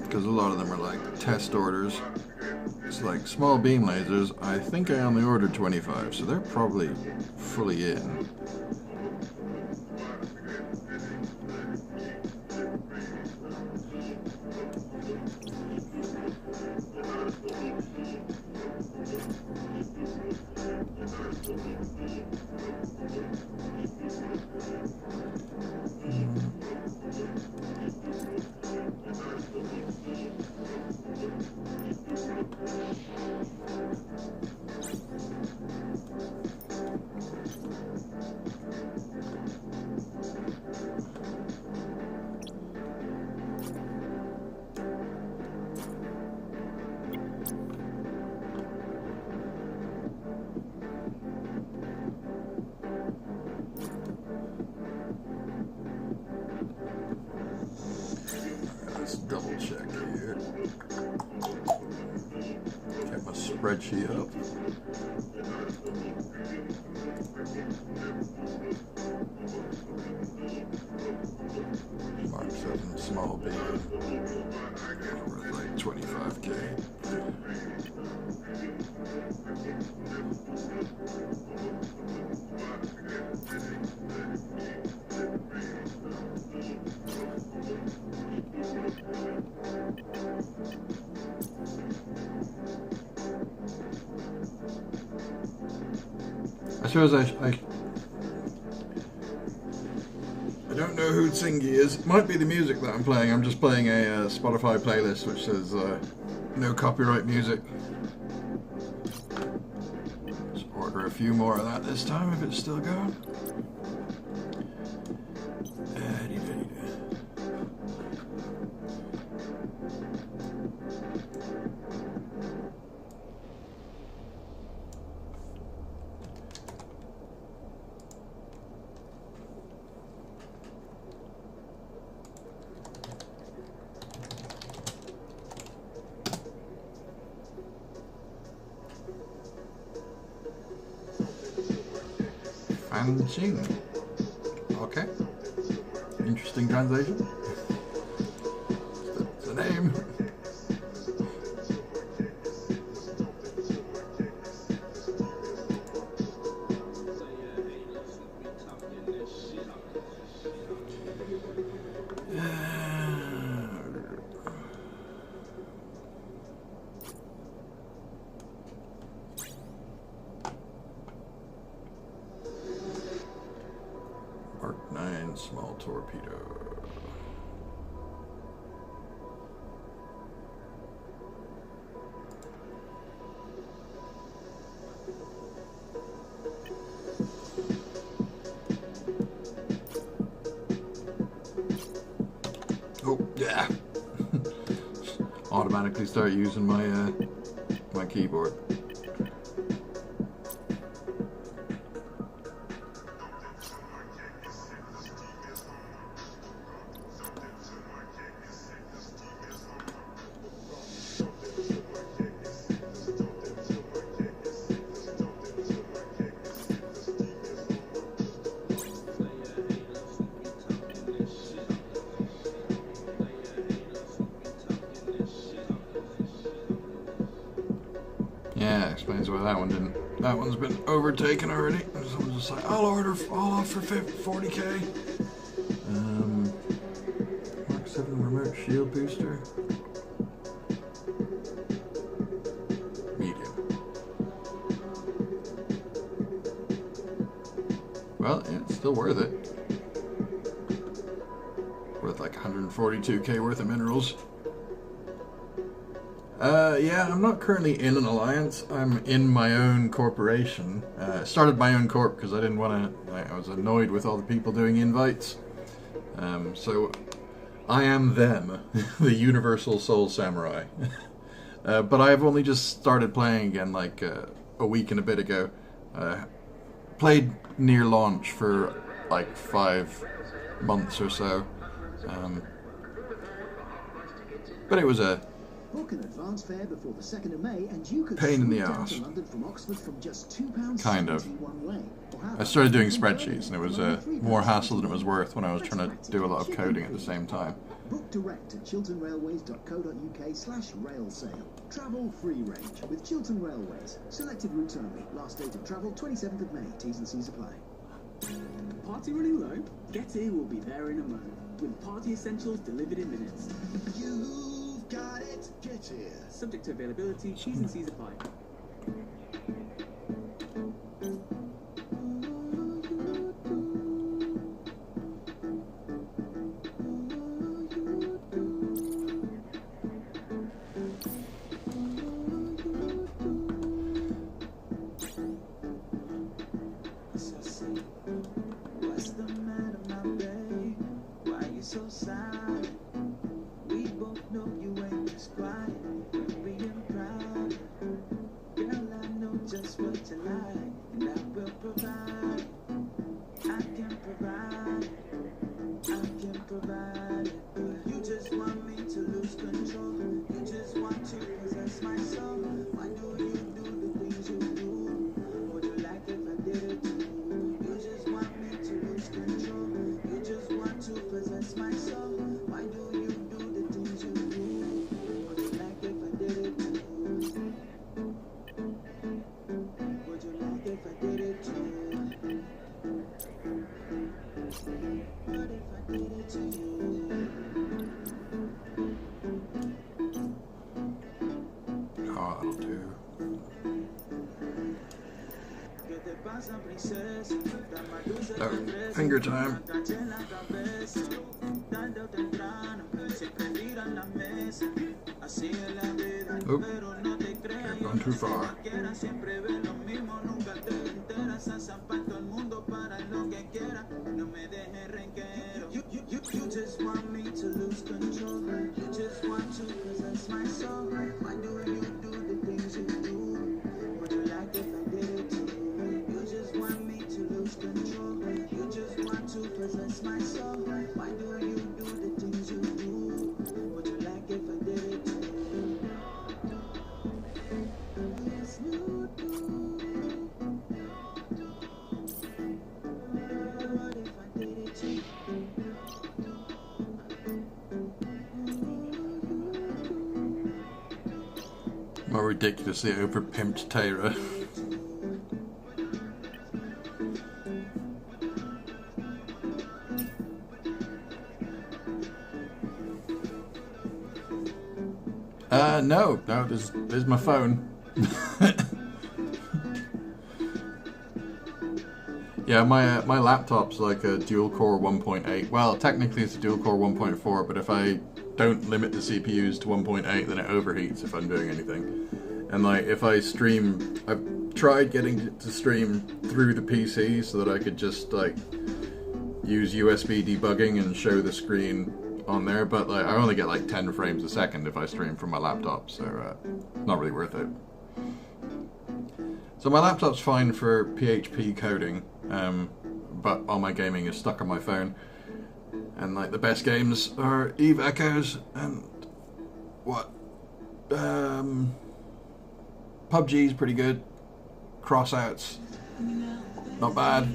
because a lot of them are like test orders. It's like small beam lasers. I think I only ordered 25, so they're probably fully in. Let's double check here. Get my spreadsheet up. Mark 7 small beam. Worth like 25K. I suppose I don't know who Tsingy is. It might be the music that I'm playing. I'm just playing a Spotify playlist which says no copyright music. Let's order a few more of that this time if it's still going. Fanching. Okay. Interesting translation. That's the name. Mark 9 small torpedo. Oh yeah. Automatically start using my my keyboard. Yeah, explains why that one didn't. That one's been overtaken already. Someone's just like, I'll offer 40K. Mark 7 remote shield booster. Medium. Well, yeah, it's still worth it. Worth like 142K worth of minerals. Yeah, I'm not currently in an alliance. I'm in my own corporation. Started my own corp because I didn't want to. I was annoyed with all the people doing invites. So I am them, the Universal Soul Samurai. But I've only just started playing again like a week and a bit ago. Played near launch for like 5 months or so. But it was a Book an advance fare before the 2nd of May and you could pain in the down arse. to London from Oxford from just £2 Kind of. one way. Or how I about started doing spreadsheets and it was more hassle than it was worth when I was trying to do a lot of coding at the same time. Book direct at chilternrailways.co.uk/rail sale. Travel free range with Chiltern Railways. Selected routes only. Last date of travel 27th of May. T's and C's apply. Party running low? Get Here will be there in a moment, with party essentials delivered in minutes. You've got it, Get Here. Subject to availability, T's and C's apply. What's the matter, my babe? Why you so silent? We both know you ain't just quiet. You're being proud. Girl, I know just what you like, and I will provide. I can provide it. You just want me to lose control. You just want to possess my soul. Why do you do the things you do? Would you like if I did it too? You just want me to lose control. You just want to possess my soul. Why do you do the things you do? Would you like if I did it too? Would you like if I did it too? What if I did it to you? Oh, that'll do. Oh, finger time. Oh, I've gone too far. You just want me to lose control. You just want to possess my soul. Why do you do the things you do? Would you like if I did it too? You just want me to lose control. You just want to possess my soul. Why do you do the things you do? Would you like if I did it too? Yes, you do. What if I did it too? More ridiculously over-pimped Tyra. No, there's my phone. Yeah, my laptop's like a dual-core 1.8. Well, technically it's a dual-core 1.4, but if I don't limit the CPUs to 1.8, then it overheats if I'm doing anything. And like, if I stream, I've tried getting it to stream through the PC so that I could just like use USB debugging and show the screen on there, but like I only get like 10 frames a second if I stream from my laptop, so not really worth it. So my laptop's fine for PHP coding, but all my gaming is stuck on my phone. And like the best games are Eve Echoes and what? PUBG's pretty good. Crossouts, not bad.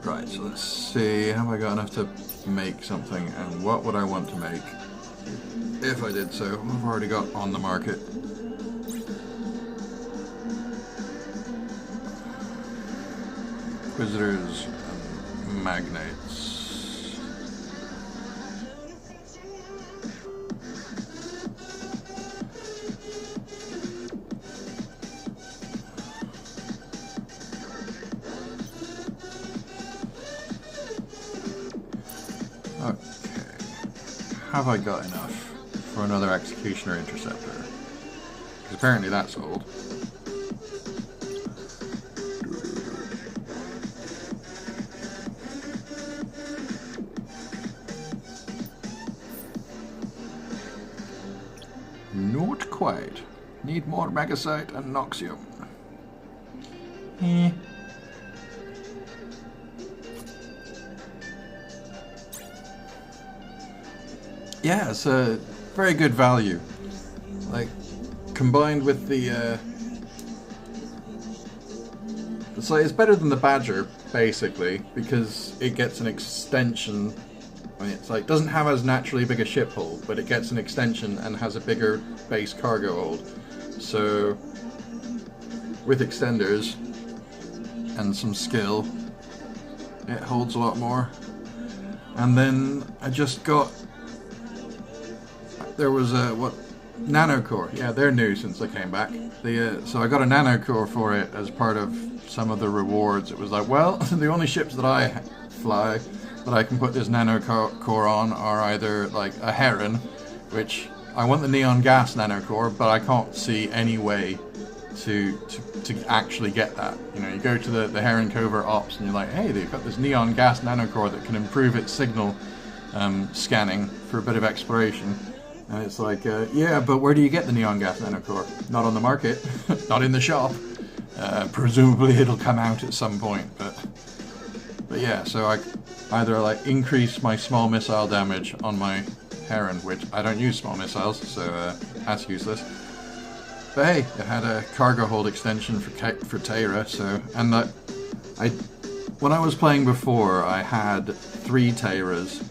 Right, so let's see, have I got enough to make something, and what would I want to make if I did so? I've already got on the market. Inquisitors and magnates. Okay, have I got enough for another Executioner Interceptor? Because apparently that's old. Not quite. Need more Magacite and Noxium. Eh. Yeah, it's a very good value. Like, combined with the it's better than the Badger, basically, because it gets an extension. I mean, it's like, doesn't have as naturally big a ship hold, but it gets an extension and has a bigger base cargo hold. So, with extenders and some skill, it holds a lot more. And then I just got, there was a, Nanocore. Yeah, they're new since I came back. So I got a Nanocore for it as part of some of the rewards. It was like, well, the only ships that I fly that I can put this Nanocore on are either like a Heron, which I want the Neon Gas Nanocore, but I can't see any way to actually get that. You know, you go to the Heron Covert Ops and you're like, hey, they've got this Neon Gas Nanocore that can improve its signal scanning for a bit of exploration. And it's like, yeah, but where do you get the Neon Gas Nanocore? Not on the market, not in the shop. Presumably it'll come out at some point, but yeah, so I either like increase my small missile damage on my Heron, which I don't use small missiles, so that's useless. But hey, it had a cargo hold extension for Terra, so, and when I was playing before, I had 3 Terras.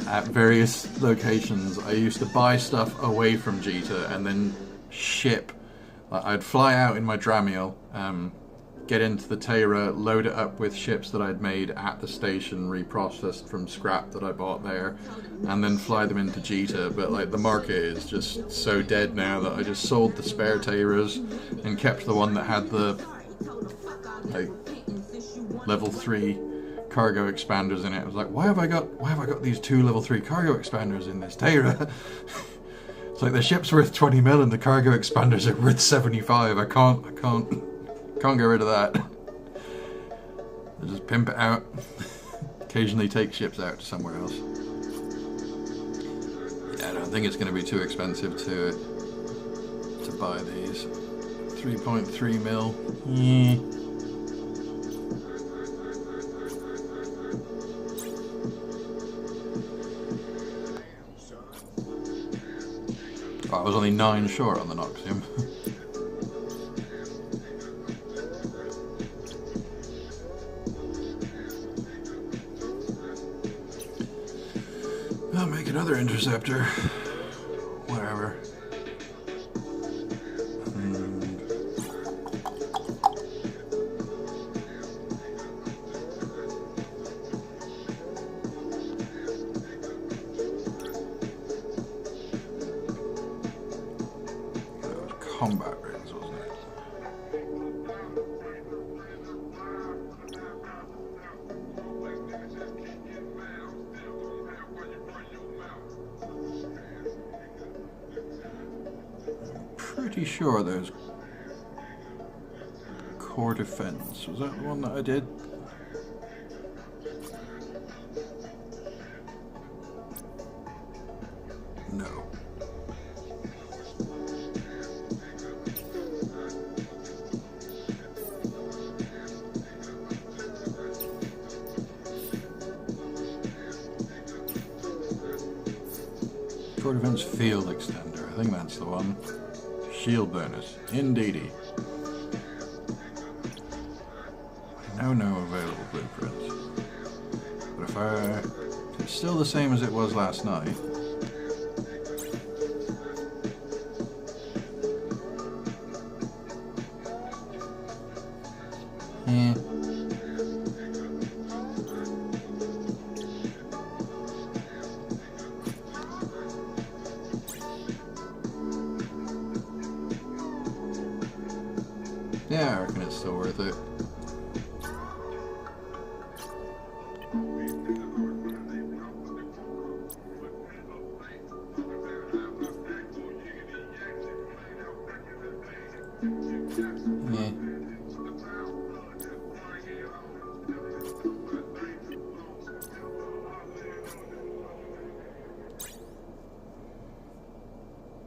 At various locations. I used to buy stuff away from Jita and then ship. I'd fly out in my Dramiel, get into the Terra, load it up with ships that I'd made at the station, reprocessed from scrap that I bought there, and then fly them into Jita. But like, the market is just so dead now that I just sold the spare Terras and kept the one that had the like level 3 cargo expanders in it. I was like, why have I got these 2 level 3 cargo expanders in this Terra? It's like the ship's worth 20 mil and the cargo expanders are worth 75. I can't get rid of that. I just pimp it out. Occasionally take ships out to somewhere else. Yeah, I don't think it's going to be too expensive to buy these. 3.3 mil. I was only 9 short on the Noxium. I'll make another interceptor. Whatever. Combat rings, wasn't it? Pretty sure there's core defense. Was that the one that I did? No. Core defense field extender. I think that's the one. Shield bonus. Indeedy. Now no available blueprints. But if it's still the same as it was last night. Yeah. Yeah, I reckon it's still worth it. Yeah.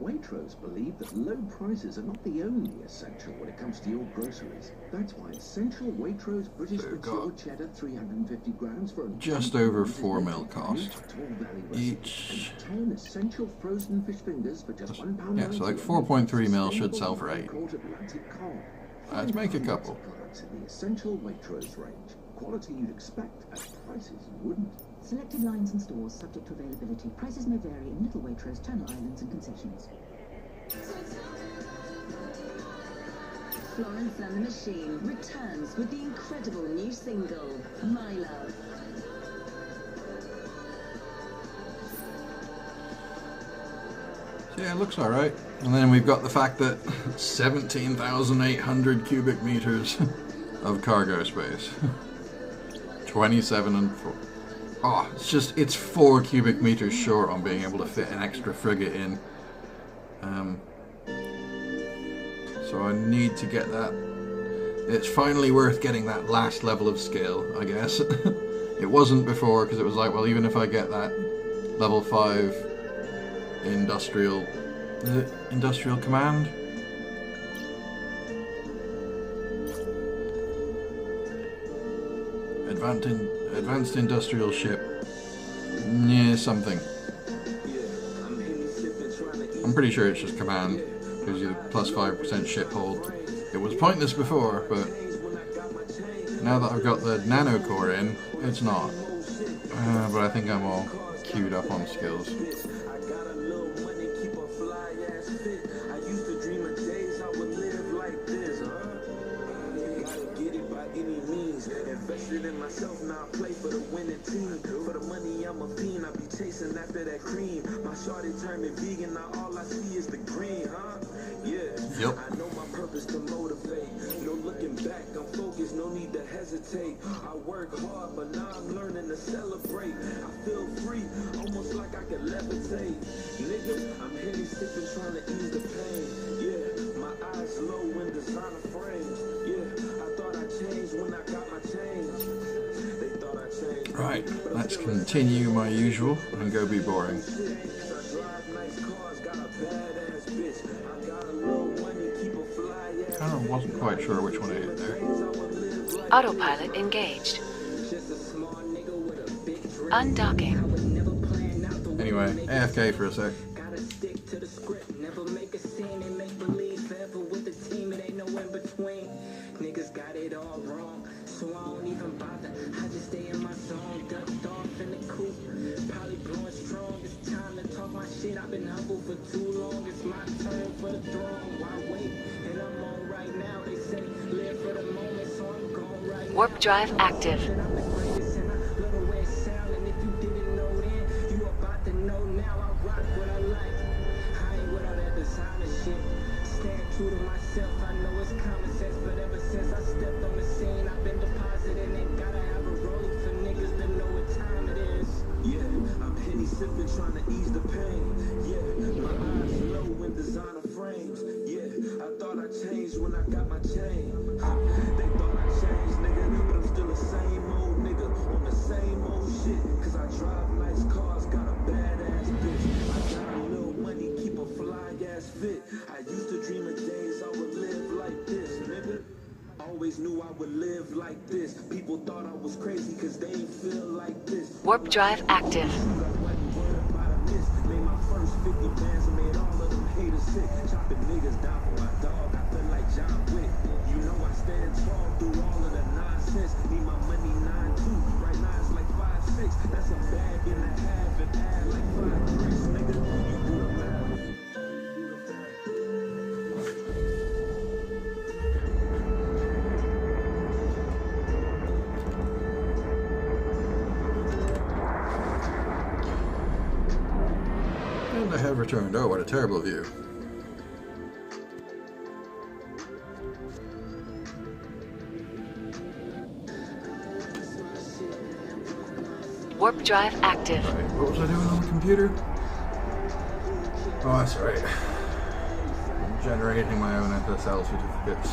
Waitrose believe that low prices are not the only essential when it comes to your groceries. That's why Essential Waitrose British Mature Cheddar 350 grams for just over 4 mil cost each. And 10 Essential frozen fish fingers for just £1. Yeah, so like 4.3 mil should sell for 8. Let's make a couple. In the Essential Waitrose range. Quality you'd expect at prices you wouldn't. Selected lines and stores subject to availability. Prices may vary in Little Waitrose, Channel Islands and concessions. Florence and the Machine returns with the incredible new single, My Love. So yeah, it looks alright. And then we've got the fact that 17,800 cubic meters of cargo space. 27 and 4. Oh, it's 4 cubic meters short on being able to fit an extra frigate in. So I need to get that. It's finally worth getting that last level of skill, I guess. It wasn't before, because it was like, well, even if I get that level 5 industrial... Is it industrial command? Advanced industrial ship. Yeah, something. I'm pretty sure it's just command. Gives you plus 5% ship hold. It was pointless before, but now that I've got the nano core in, it's not. But I think I'm all queued up on skills. Invested in myself, now I play for the winning team. For the money, I'm a fiend, I be chasing after that cream. My shorty turned me vegan, now all I see is the green, huh? Yeah, yep. I know my purpose to motivate. No looking back, I'm focused, no need to hesitate. I work hard, but now I'm learning to celebrate. I feel free, almost like I can levitate. Nigga, I'm Henny sipping, trying to ease the pain. Yeah, my eyes low in designer frames. Yeah, I thought I changed when I got my change. They thought I changed. Right, let's continue my usual and go be boring. I wasn't quite sure which one I did there. Autopilot engaged. Undocking. Anyway, AFK for a sec. Gotta stick to the script, never make a scene and make believe forever with the team, it ain't no in between. Niggas got it all wrong, so I don't even bother. I just stay in my zone, ducked off in the coop. Probably blowing strong, it's time to talk my shit. I've been humble for too long, it's my turn for the throne. Why wait? And I'm on right now, they say live for the moment, so I'm gone right now. Warp drive active. Stand true to myself, I know it's common sense, but ever since I stepped on the scene, I've been deposited and gotta have a role for niggas that know what time it is. Yeah, I'm Henny sipping, trying to ease the pain. Yeah, my eyes low in designer frames. Yeah, I thought I changed when I got my chain. They thought I changed, nigga, but I'm still the same old nigga on the same old shit. Cause I drive nice cars, got a badass bitch. I got a little money, keep a fly ass fit. I used to dream of days I would live like this, nigga. Always knew I would live like this. People thought I was crazy cause they ain't feel like this. Warp drive active. Made my first 50 bands and made all of them haters sick. Chopping niggas down for my dog, I feel like John Wick. You know I stand tall through all of the nonsense. Need my money 9-2, right now it's like 5-6. That's a bag and a half and add like 5 bricks, nigga. You do the math. And I have returned. Oh, what a terrible view. Warp drive active. Right, what was I doing on the computer? Oh, that's right. I'm generating my own SSL certificates.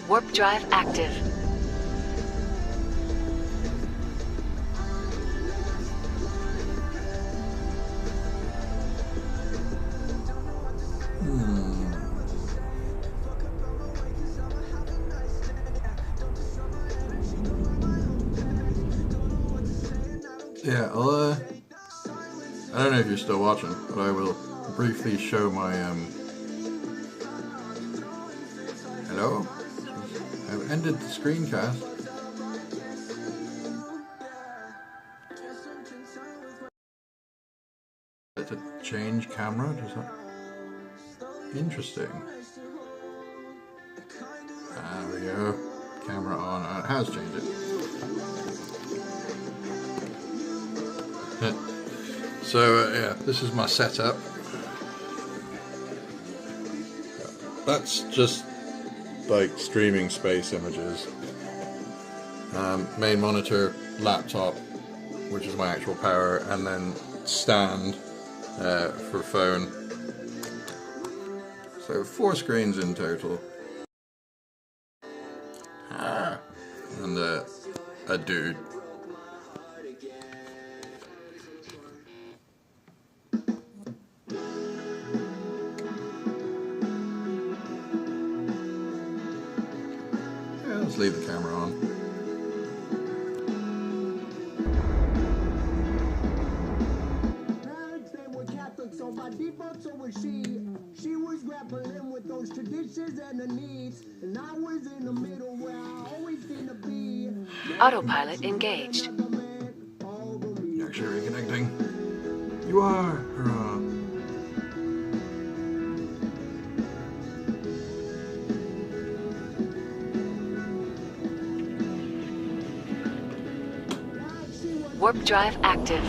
Warp drive active. Yeah, I'll, I don't know if you're still watching, but I will briefly show my, hello? I've ended the screencast. To change camera, does that? Interesting. There we go. Camera on. It has changed it. So yeah, this is my setup. That's just like streaming space images. Main monitor, laptop, which is my actual power, and then stand for phone. So 4 screens in total. And a dude. Yeah, let's leave the camera on. So by default, so was she. She was grappling with those traditions and the needs, and I was in the middle where I always seem to be. Autopilot engaged. You're actually reconnecting. You are. Hurrah. Warp drive active.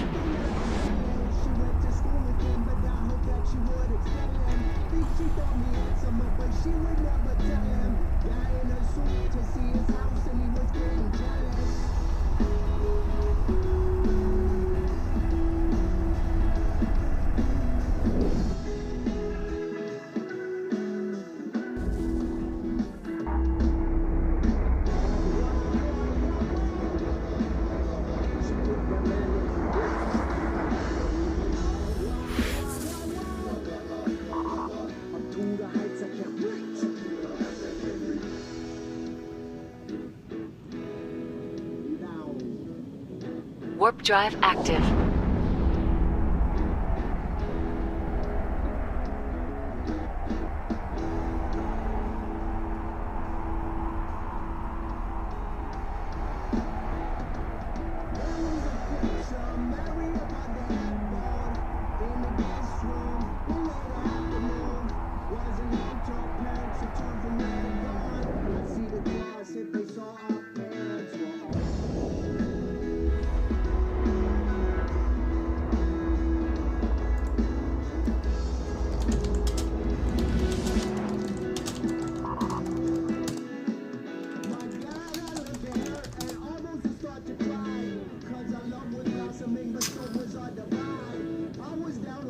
Warp drive active.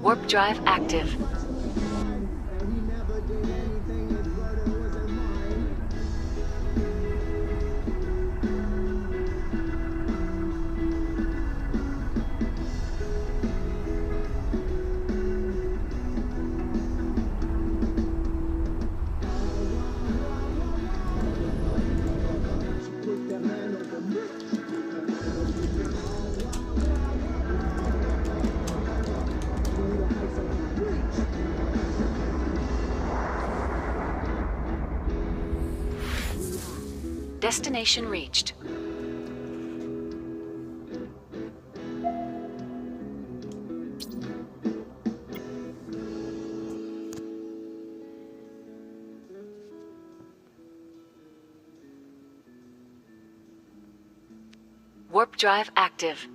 Warp drive active. Destination reached. Warp drive active.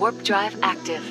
Warp drive active.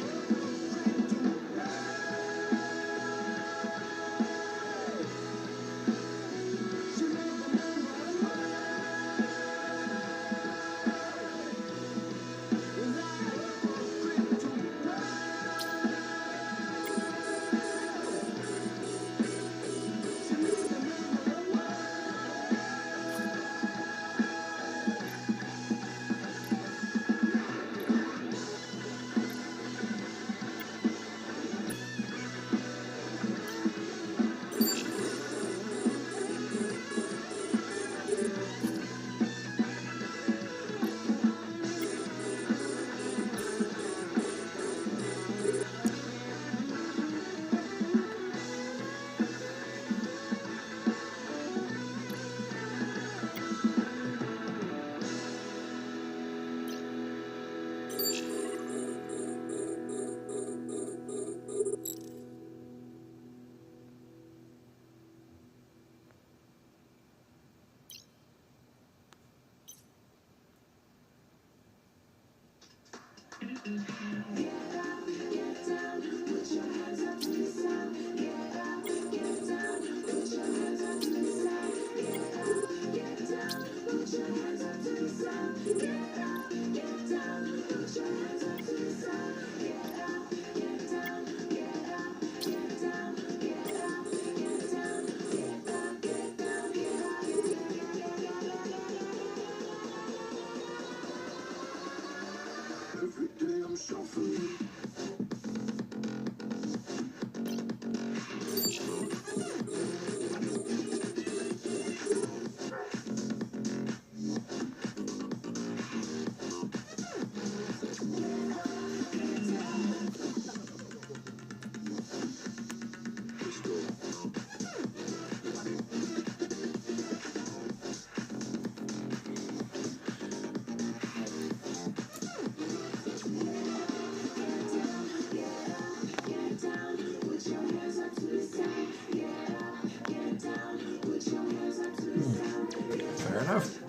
Fair enough.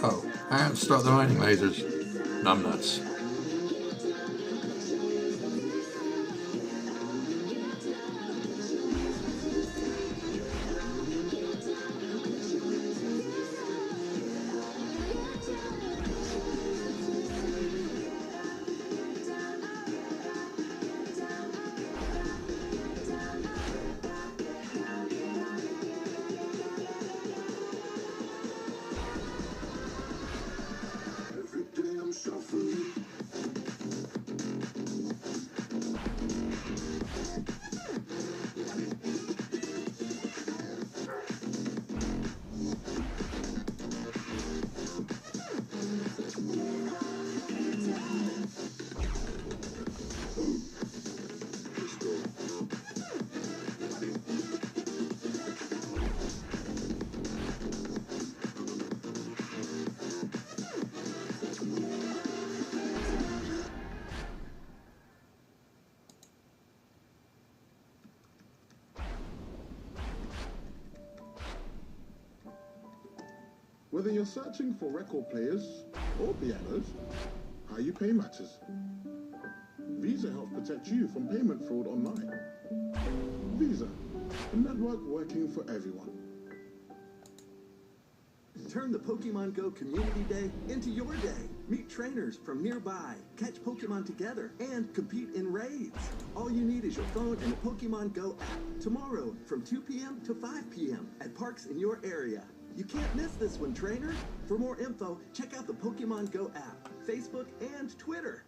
Oh, and start the mining lasers. Numbnuts. Whether you're searching for record players or pianos, how you pay matters. Visa helps protect you from payment fraud online. Visa, a network working for everyone. Turn the Pokemon Go Community Day into your day. Meet trainers from nearby, catch Pokemon together, and compete in raids. All you need is your phone and the Pokemon Go app. Tomorrow from 2 p.m. to 5 p.m. at parks in your area. You can't miss this one, trainer. For more info, check out the Pokemon Go app, Facebook, and Twitter.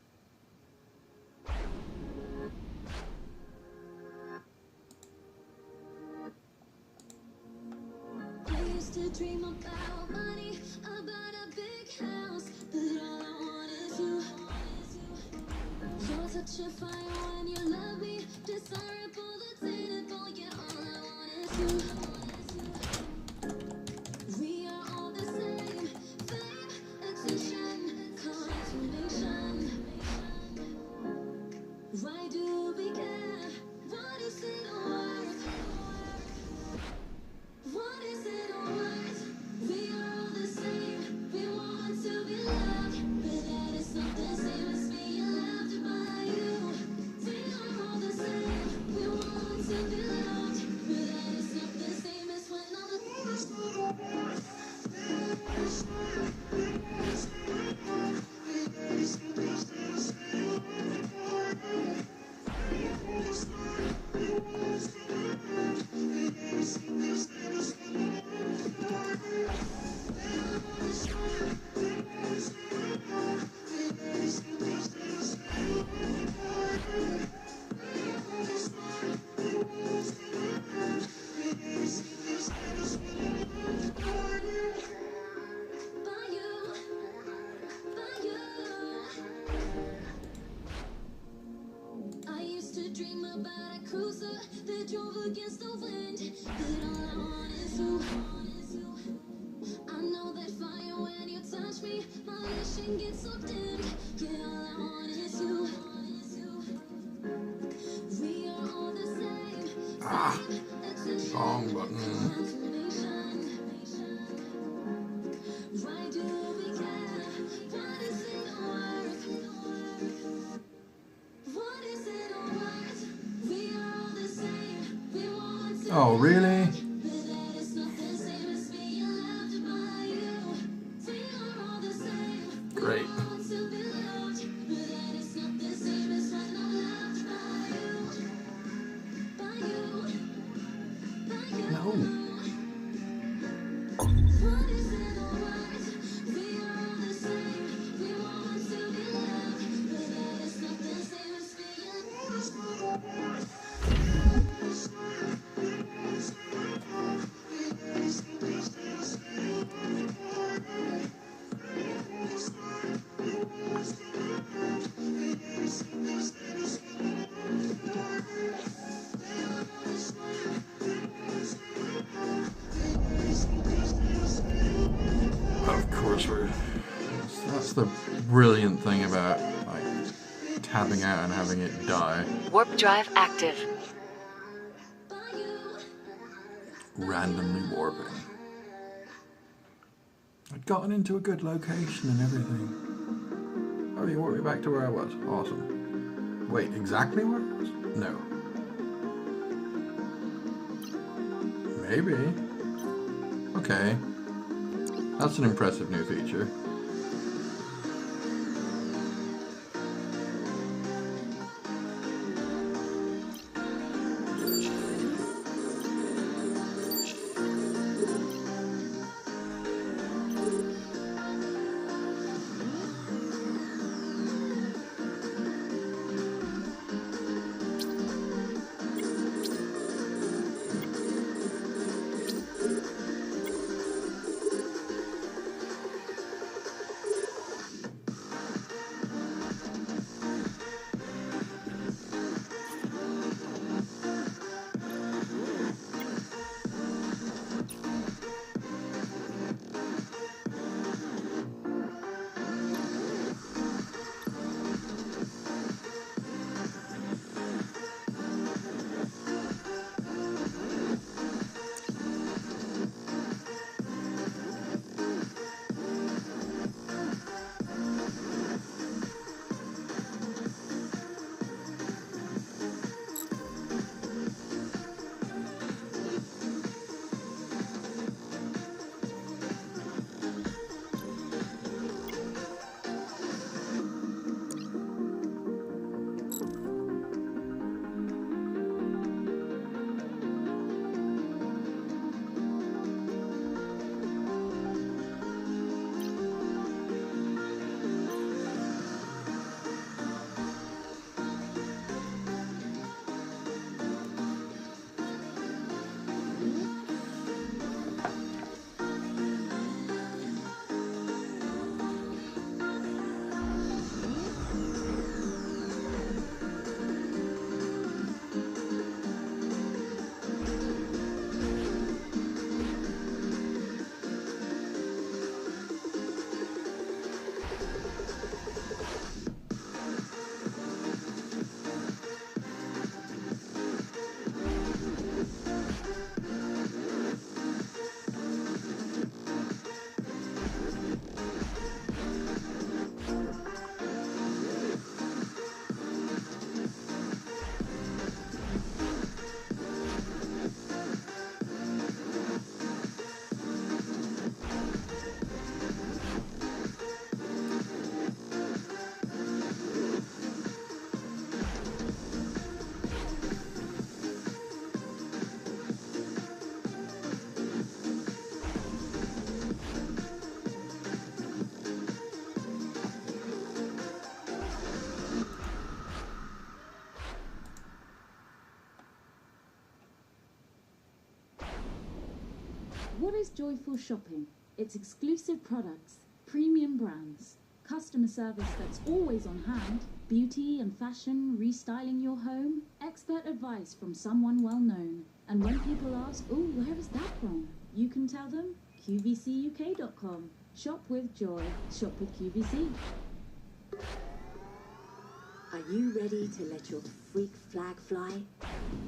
I used to dream about money, about a big house, but all I want is you. You're such a fire when you love me, desirable, attainable, yeah, all I want is you. We are all the same, fame, extinction, consummation. Why do we care? What is it worth? What is it worth? We are all the same. We want to be loved. dream about a cruiser that drove against the wind. But all I want is you. I know that fire when you touch me, my vision gets so dimmed. Yeah, all I want is you. We are all the same. Ah, wrong button. Why do we care? What is it worth? What is it worth? We are all the same. We want to. Oh, really? But that is not the same as being loved by you. We are all the same. Great. We want to be loved. But that is not the same as when I'm loved by you. By you. By you. No. What is it worth? We are all the same. We want to be loved. But that is not the same as being Of course we're... That's the brilliant thing about, like, tabbing out and having it die. Warp drive active. Randomly warping. I'd gotten into a good location and everything. Oh, you warped me back to where I was. Awesome. Wait, exactly where I was? No. Maybe. Okay. That's an impressive new feature. What is joyful shopping? It's exclusive products, premium brands, customer service that's always on hand, Beauty and fashion, restyling your home, expert advice from someone well known. And when people ask, oh, where is that from? You can tell them QVCUK.com. Shop with joy. Shop with QVC. Are you ready to let your freak flag fly?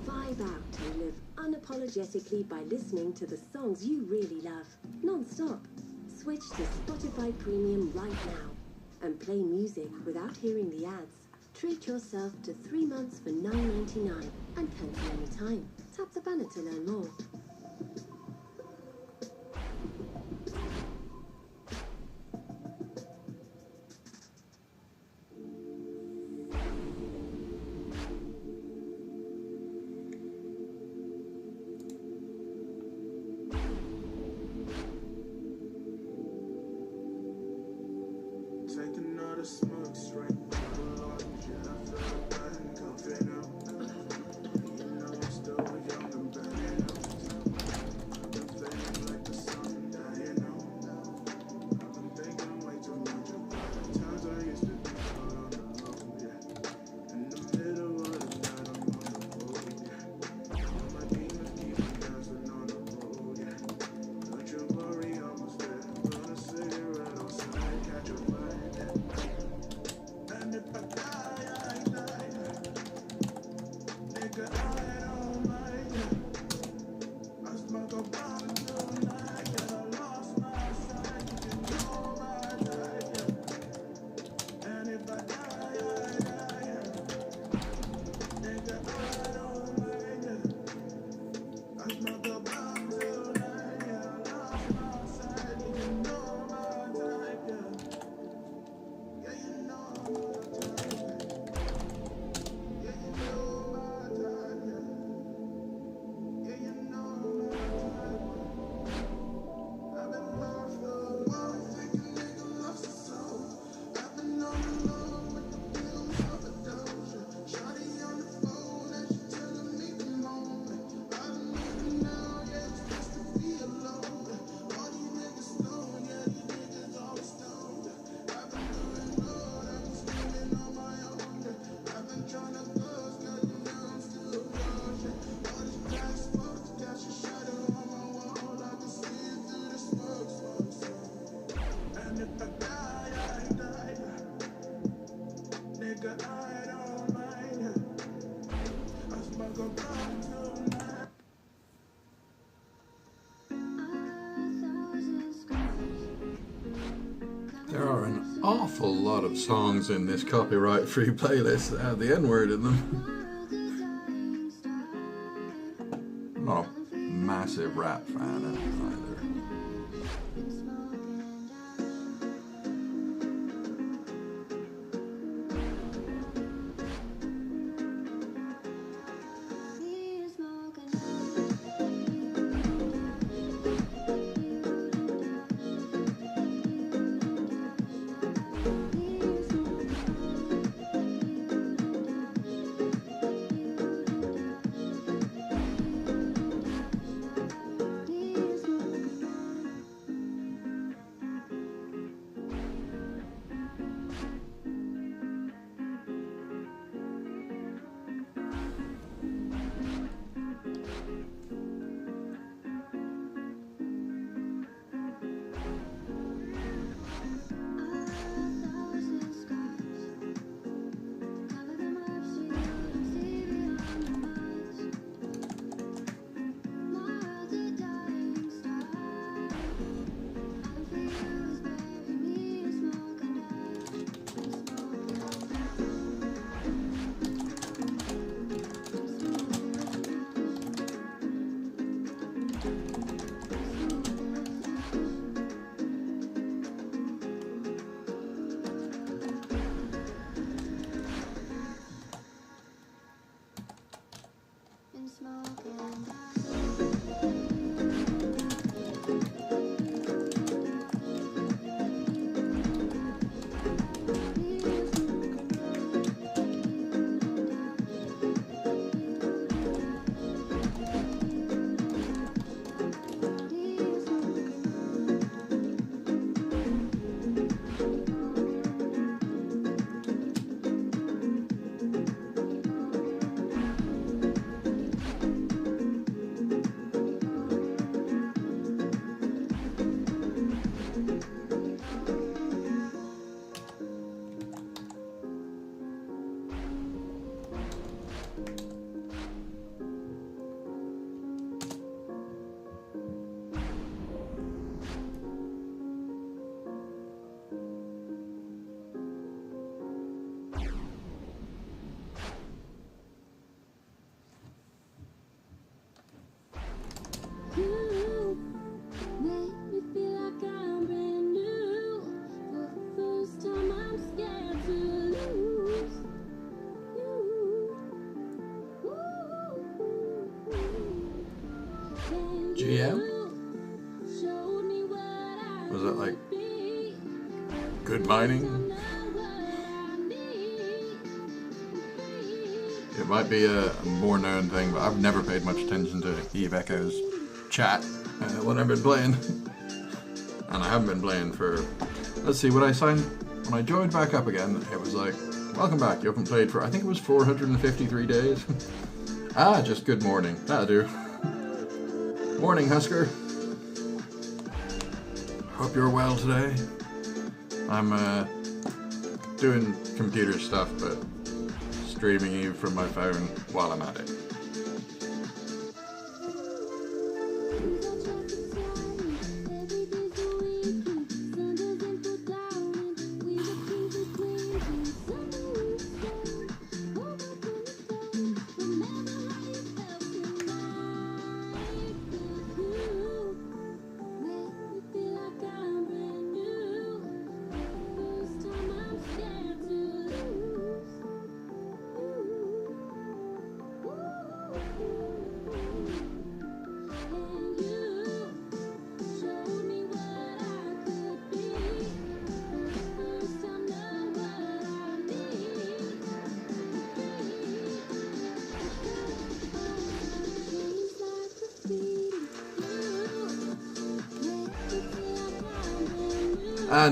Vibe out and live unapologetically by listening to the songs you really love, non-stop. Switch to Spotify Premium right now and play music without hearing the ads. Treat yourself to 3 months for $9.99 and cancel anytime. Tap the banner to learn more. Take another smoke straight from the lungs. Yeah, I feel bad and coughing out. You know I'm still young and burning out. I've been feeling like the sun dying out. I've been thinking way too much about the times I used to be out on the road, yeah. In the middle of the night, I'm on the road, yeah. All my demons keep on dancing on the road, yeah. Don't you worry, almost there. Burn a cigarette outside, catch a fire. And if I die, I die. Nigga, I don't mind. I smoke a blunt tonight. Yeah, I lost my sight. You know I died. Yeah. And if I die, I die. Nigga, I don't mind. I smoke a blunt tonight. Yeah, I lost my sight. You know I died. Yeah. Yeah, you know my time. Yeah, you know my time. Yeah, you know my time. I've been lost for a while. Think a nigga lost his soul. I've been on the road with the pills of a doja. Shawty on the phone and she telling me come home. I don't even know, yeah, it's just to be alone. All these niggas stoned, yeah, these niggas always stoned. I've been doing good, I've been screaming on my own. I've been trying to close, cause you know I'm still young. All this black smoke, got your shadow on my wall. I can see it through the smoke, smoke, smoke. And if I die, I die. Nigga, I don't mind. I smoke a blunt tonight. There are an awful lot of songs in this copyright-free playlist that have the N-word in them. I'm not a massive rap fan either. GM? Was it like good mining? It might be a more known thing, but I've never paid much attention to Eve Echo's chat when I've been playing. And I haven't been playing for, let's see, when I joined back up again, it was like, welcome back, you haven't played for, I think it was 453 days. Ah, just good morning, that'll do. Morning, Husker. Hope you're well today. I'm doing computer stuff, but streaming Eve from my phone while I'm at it.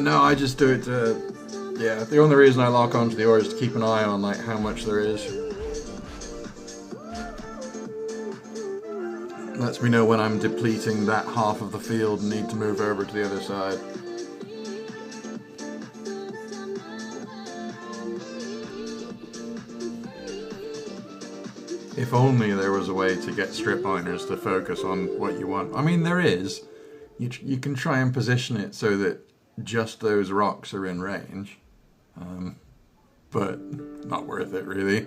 No, I just do it to, yeah, the only reason I lock onto the ore is to keep an eye on like how much there is. Lets me know when I'm depleting that half of the field and need to move over to the other side. If only there was a way to get strip miners to focus on what you want. I mean, there is. You can try and position it so that just those rocks are in range, but not worth it really.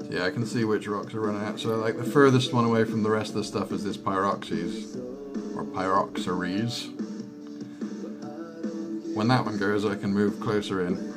Yeah, I can see which rocks are running out. So like the furthest one away from the rest of the stuff is this Pyroxes, or Pyroxeres. When that one goes, I can move closer in.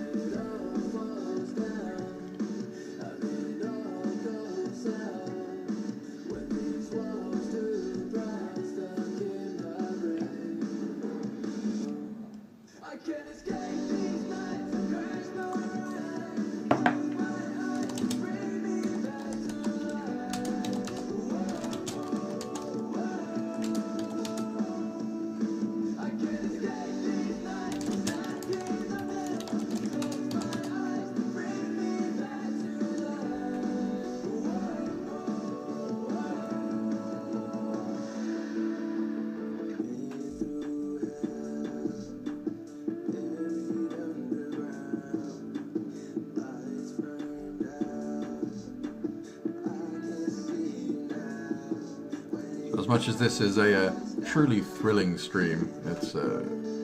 As much as this is a truly thrilling stream, it's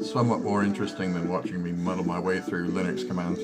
somewhat more interesting than watching me muddle my way through Linux commands.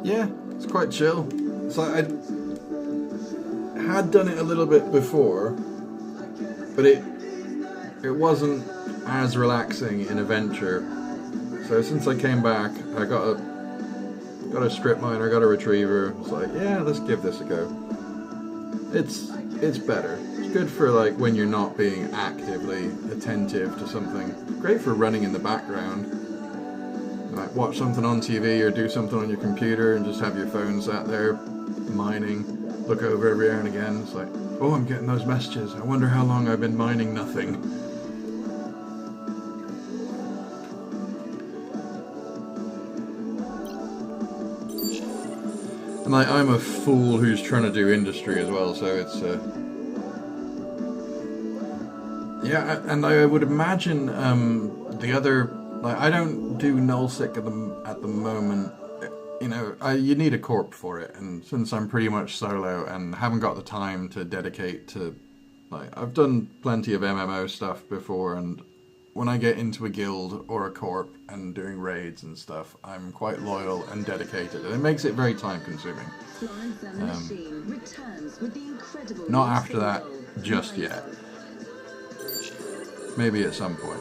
Yeah, it's quite chill. It's like I had done it a little bit before, but it wasn't as relaxing in Adventure. So since I came back, I got a strip miner, got a retriever. It's like, yeah, let's give this a go. It's better. It's good for like when you're not being actively attentive to something. Great for running in the background. Like watch something on TV or do something on your computer and just have your phone sat there mining. look over every now and again. It's like, oh, I'm getting those messages. I wonder how long I've been mining nothing. And like, I'm a fool who's trying to do industry as well, so it's yeah, and I would imagine the other, like, I don't do nullsec at the moment. You know, you need a corp for it, and since I'm pretty much solo and haven't got the time to dedicate to, like, I've done plenty of MMO stuff before, and when I get into a guild or a corp and doing raids and stuff, I'm quite loyal and dedicated, and it makes it very time consuming. Not after that just yet. Maybe at some point.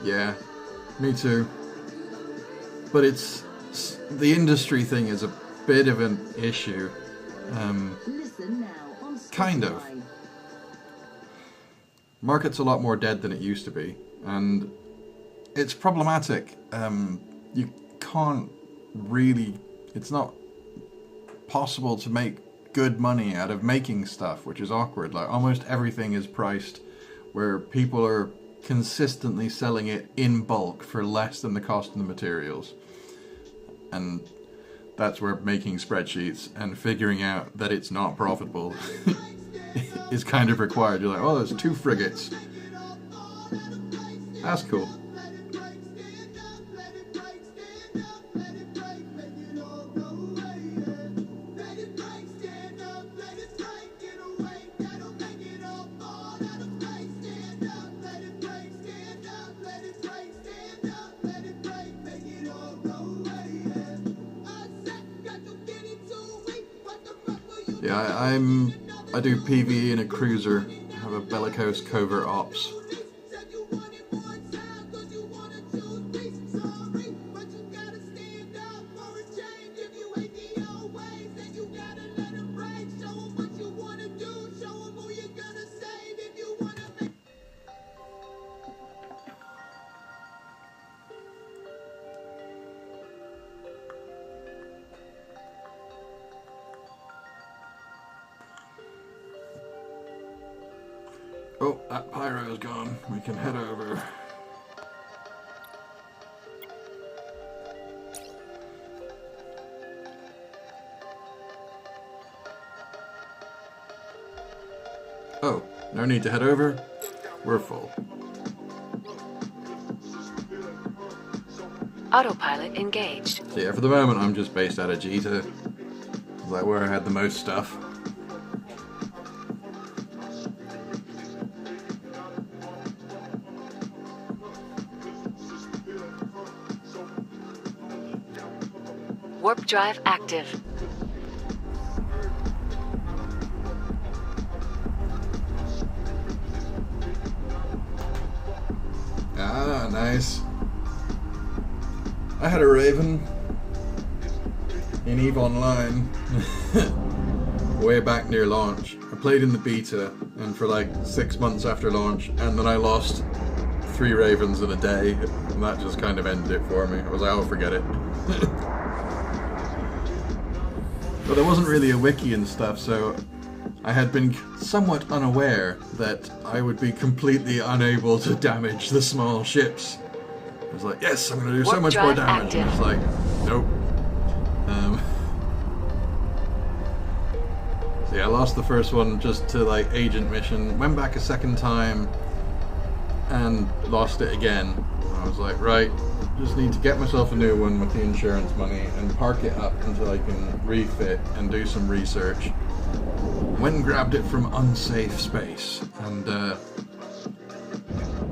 Yeah, me too. But it's the industry thing is a bit of an issue. Kind of. Market's a lot more dead than it used to be, and it's problematic. You can't really, it's not possible to make good money out of making stuff, which is awkward. Like, almost everything is priced where people are consistently selling it in bulk for less than the cost of the materials. And that's where making spreadsheets and figuring out that it's not profitable is kind of required. You're like, oh, there's 2 frigates. That's cool. Yeah, I do PvE in a cruiser. I have a bellicose covert ops. Oh, that pyro's gone. We can head over. Oh, no need to head over. We're full. Autopilot engaged. So yeah, for the moment I'm just based out of Jita. Like where I had the most stuff. Warp drive active. Ah, nice. I had a Raven in EVE Online way back near launch. I played in the beta and for like 6 months after launch, and then I lost 3 Ravens in a day, and that just kind of ended it for me. I was like, oh, forget it. But there wasn't really a wiki and stuff, so I had been somewhat unaware that I would be completely unable to damage the small ships. I was like, yes, I'm going to do so much more damage. And it's like, nope. So yeah, I lost the first one just to like agent mission, went back a second time, and lost it again. I was like, right, just need to get myself a new one with the insurance money and park it up until I can refit and do some research. Went and grabbed it from unsafe space, and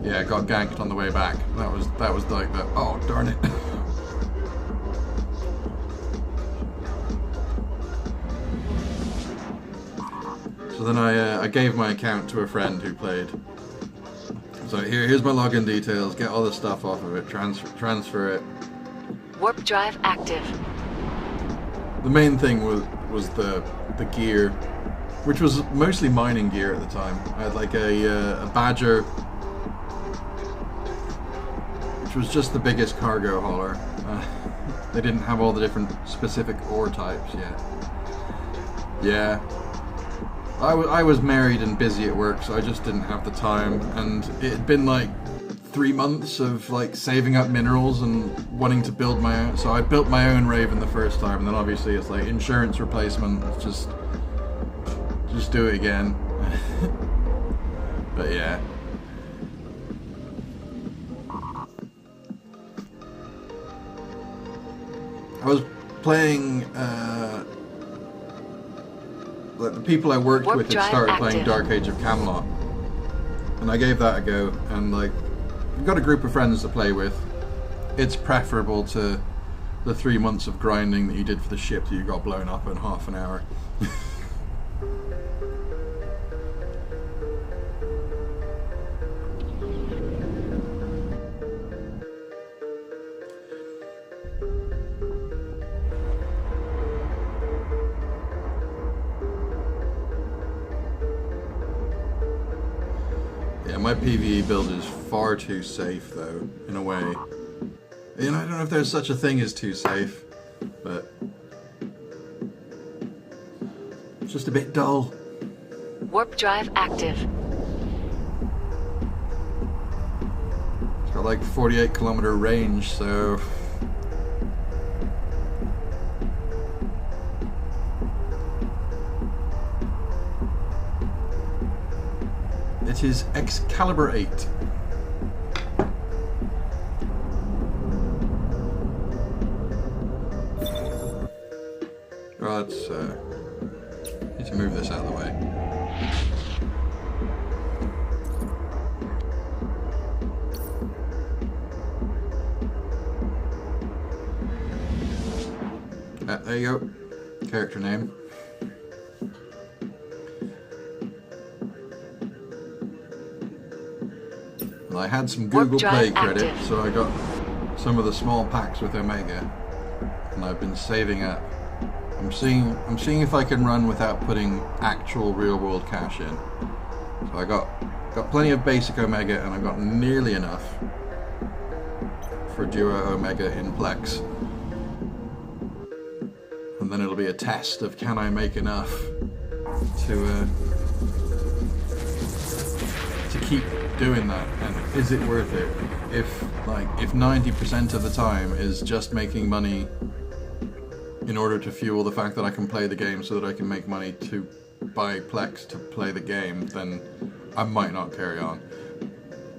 yeah, got ganked on the way back. That was like the, oh darn it. So then I gave my account to a friend who played. So here's my login details, get all the stuff off of it, transfer it. Warp drive active. The main thing was the gear, which was mostly mining gear at the time. I had like a Badger, which which was just the biggest cargo hauler. They didn't have all the different specific ore types yet. Yeah. I was married and busy at work, so I just didn't have the time, and it had been like 3 months of like saving up minerals and wanting to build my own. So I built my own Raven the first time, and then obviously it's like insurance replacement. It's just do it again. But yeah. I was playing, like the people I worked with had started playing Dark Age of Camelot, and I gave that a go, and like, you've got a group of friends to play with. It's preferable to the 3 months of grinding that you did for the ship that you got blown up in half an hour. My PvE build is far too safe, though, in a way. You know, I don't know if there's such a thing as too safe, but it's just a bit dull. Warp drive active. It's got like 48-kilometer range, so it is Excalibur 8. Right, need to move this out of the way. There you go. Character name. I had some Google Play credit, so I got some of the small packs with Omega, and I've been saving up. I'm seeing if I can run without putting actual real-world cash in. So I got plenty of basic Omega, and I got nearly enough for Duo Omega in Plex. And then it'll be a test of can I make enough to keep doing that, and is it worth it? If 90% of the time is just making money in order to fuel the fact that I can play the game so that I can make money to buy Plex to play the game, then I might not carry on.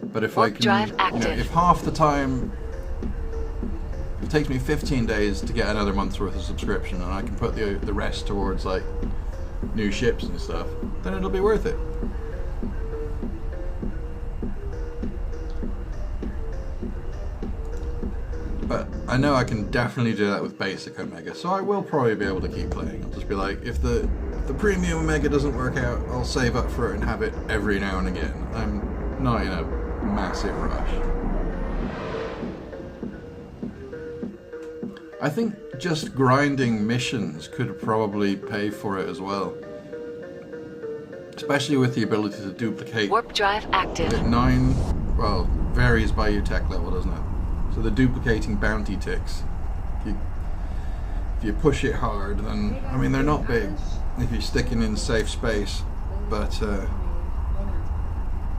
But if I can, if half the time it takes me 15 days to get another month's worth of subscription, and I can put the rest towards like new ships and stuff, then it'll be worth it. But I know I can definitely do that with basic Omega, so I will probably be able to keep playing. I'll just be like, if the premium Omega doesn't work out, I'll save up for it and have it every now and again. I'm not in a massive rush. I think just grinding missions could probably pay for it as well. Especially with the ability to duplicate. Warp drive active. At 9, well, varies by your tech level, doesn't it? So the duplicating bounty ticks, if you push it hard, then, I mean, they're not big if you're sticking in safe space, but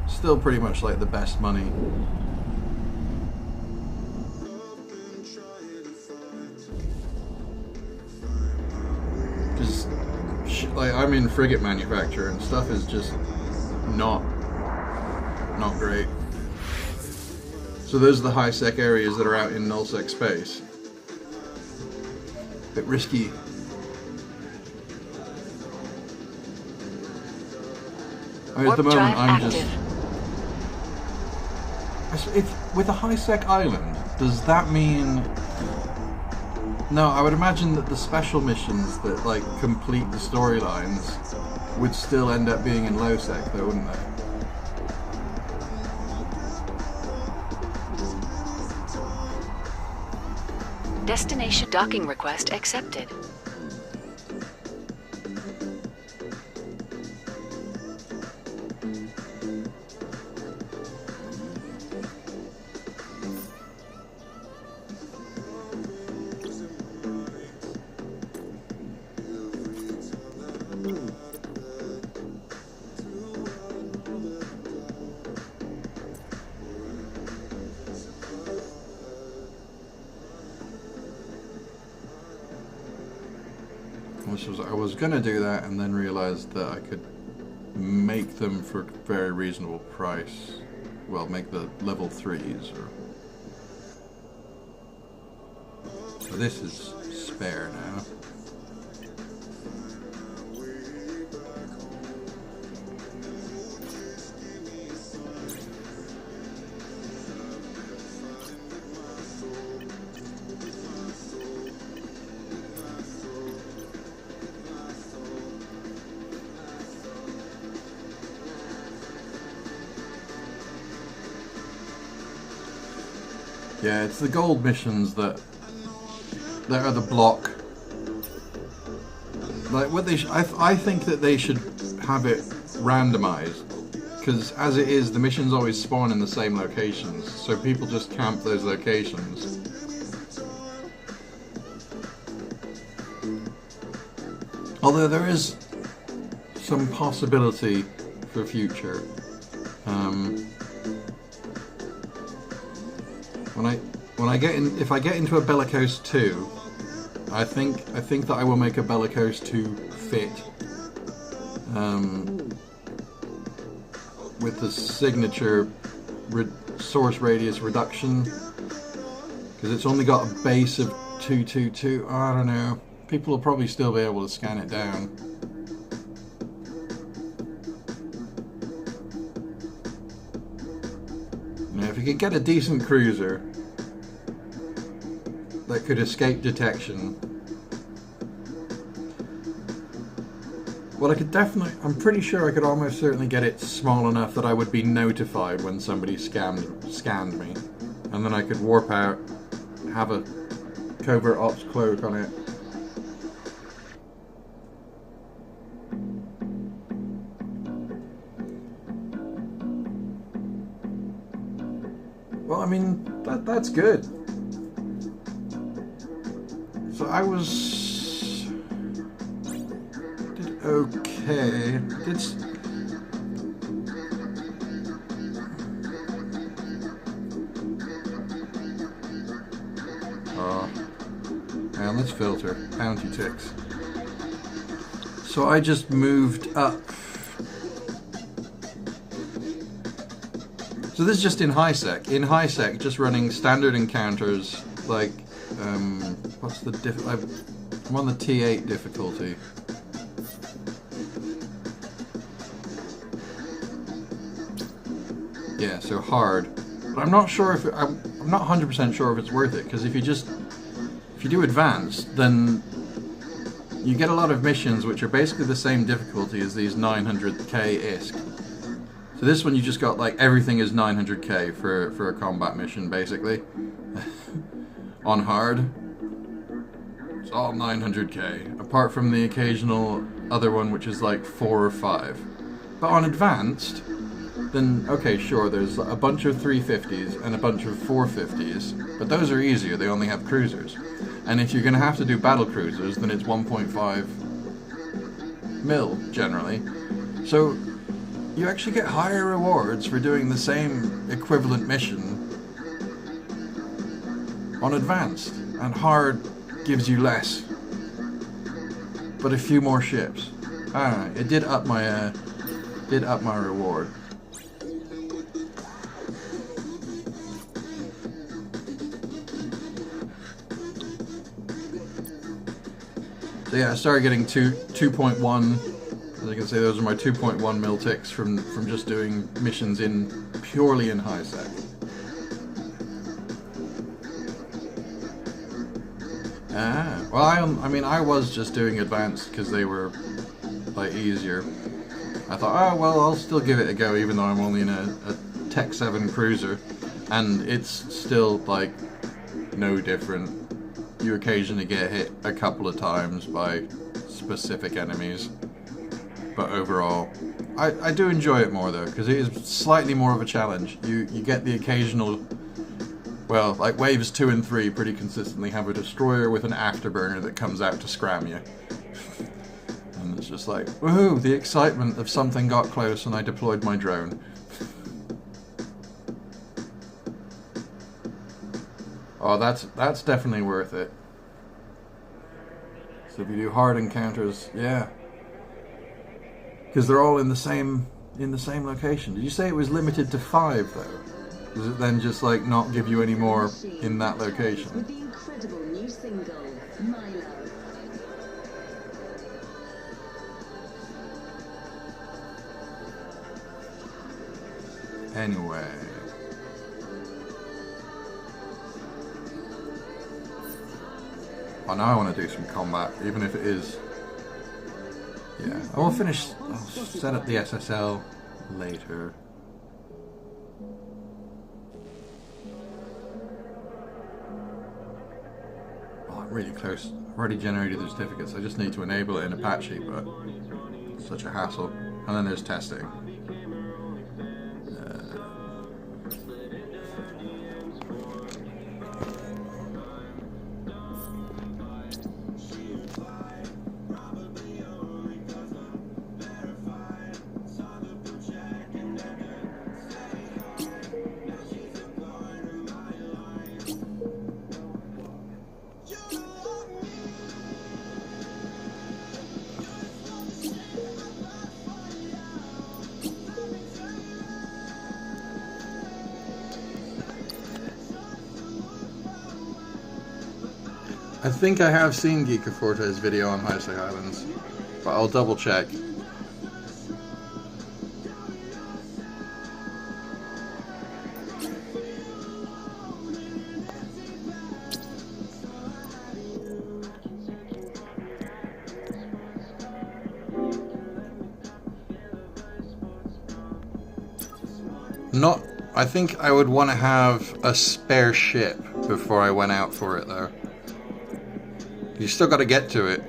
still pretty much like the best money. Because, like, I'm in frigate manufacture and stuff is just not great. So those are the high-sec areas that are out in null-sec space. Bit risky. I mean, at the moment, I'm just... with a high-sec island, does that mean... No, I would imagine that the special missions that, like, complete the storylines would still end up being in low-sec, though, wouldn't they? Destination docking request accepted. I was gonna do that and then realized that I could make them for a very reasonable price. Well, make the level 3s. So this is spare now. Yeah, it's the gold missions that are the block. Like what they, I think that they should have it randomized, because as it is, the missions always spawn in the same locations, so people just camp those locations. Although there is some possibility for future. When I get in, if I get into a Bellicose 2, I think that I will make a Bellicose 2 fit with the signature source radius reduction, because it's only got a base of 222. I don't know. People will probably still be able to scan it down. Now, if you could get a decent cruiser that could escape detection, well, I could definitely, I'm pretty sure I could almost certainly get it small enough that I would be notified when somebody scanned me, and then I could warp out, have a covert ops cloak on it. Well, I mean, that's good. So I did okay. And let's filter bounty ticks. So I just moved up. So this is just in high sec. In high sec, just running standard encounters like. What's the I'm on the T8 difficulty. Yeah, so hard. But I'm not sure if I'm not 100% sure if it's worth it, because if you do advanced, then you get a lot of missions which are basically the same difficulty as these 900k ISK. So this one you just got like everything is 900k for a combat mission basically. On hard. It's all 900k, apart from the occasional other one which is like 4 or 5. But on advanced, then okay, sure, there's a bunch of 350s and a bunch of 450s, but those are easier, they only have cruisers. And if you're going to have to do battle cruisers, then it's 1.5 mil generally. So you actually get higher rewards for doing the same equivalent mission on advanced, and hard gives you less, but a few more ships. I don't know, it did up my reward. So yeah, I started getting 2.1. As you can see, those are my 2.1 mil ticks from just doing missions purely in high sec. Well, I mean, I was just doing advanced because they were like easier. I thought, oh well, I'll still give it a go, even though I'm only in a Tech 7 cruiser, and it's still like no different. You occasionally get hit a couple of times by specific enemies, but overall, I do enjoy it more though, because it is slightly more of a challenge. You get the occasional. Well, like waves 2 and 3 pretty consistently have a destroyer with an afterburner that comes out to scram you. And it's just like, woohoo, the excitement of something got close and I deployed my drone. Oh, that's definitely worth it. So if you do hard encounters, yeah. Because they're all in the same location. Did you say it was limited to 5 though? Does it then just like not give you any more in that location? With the incredible new single, My Love. Anyway. Oh, now I want to do some combat, even if it is... Yeah, I'll set up the SSL later. Oh, I'm really close. I've already generated the certificates. I just need to enable it in Apache, but it's such a hassle. And then there's testing. I think I have seen Geeka Forte's video on Highsec Islands, but I'll double check. I think I would want to have a spare ship before I went out for it though. You still got to get to it.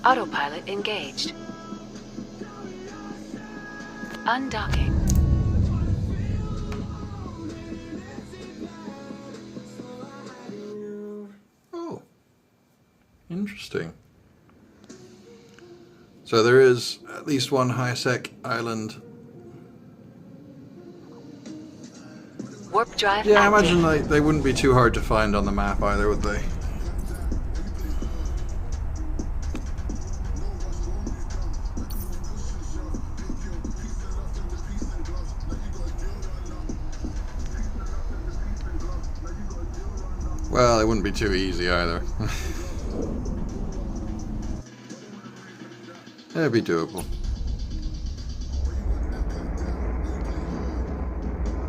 Autopilot engaged. Undocking. Oh, interesting. So there is at least one Highsec island. Warp drive Yeah, I active. imagine they wouldn't be too hard to find on the map either, would they? Well, it wouldn't be too easy either. It'd be doable.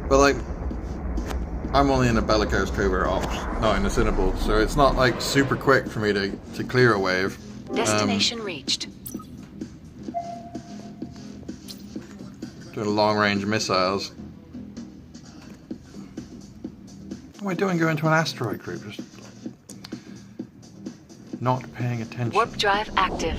But like, I'm only in a Bellicose Covert Ops, not in a Cinnabald, so it's not like super quick for me to clear a wave. Destination reached. Doing long range missiles. What am I doing going to an asteroid group? Just not paying attention. Warp drive active.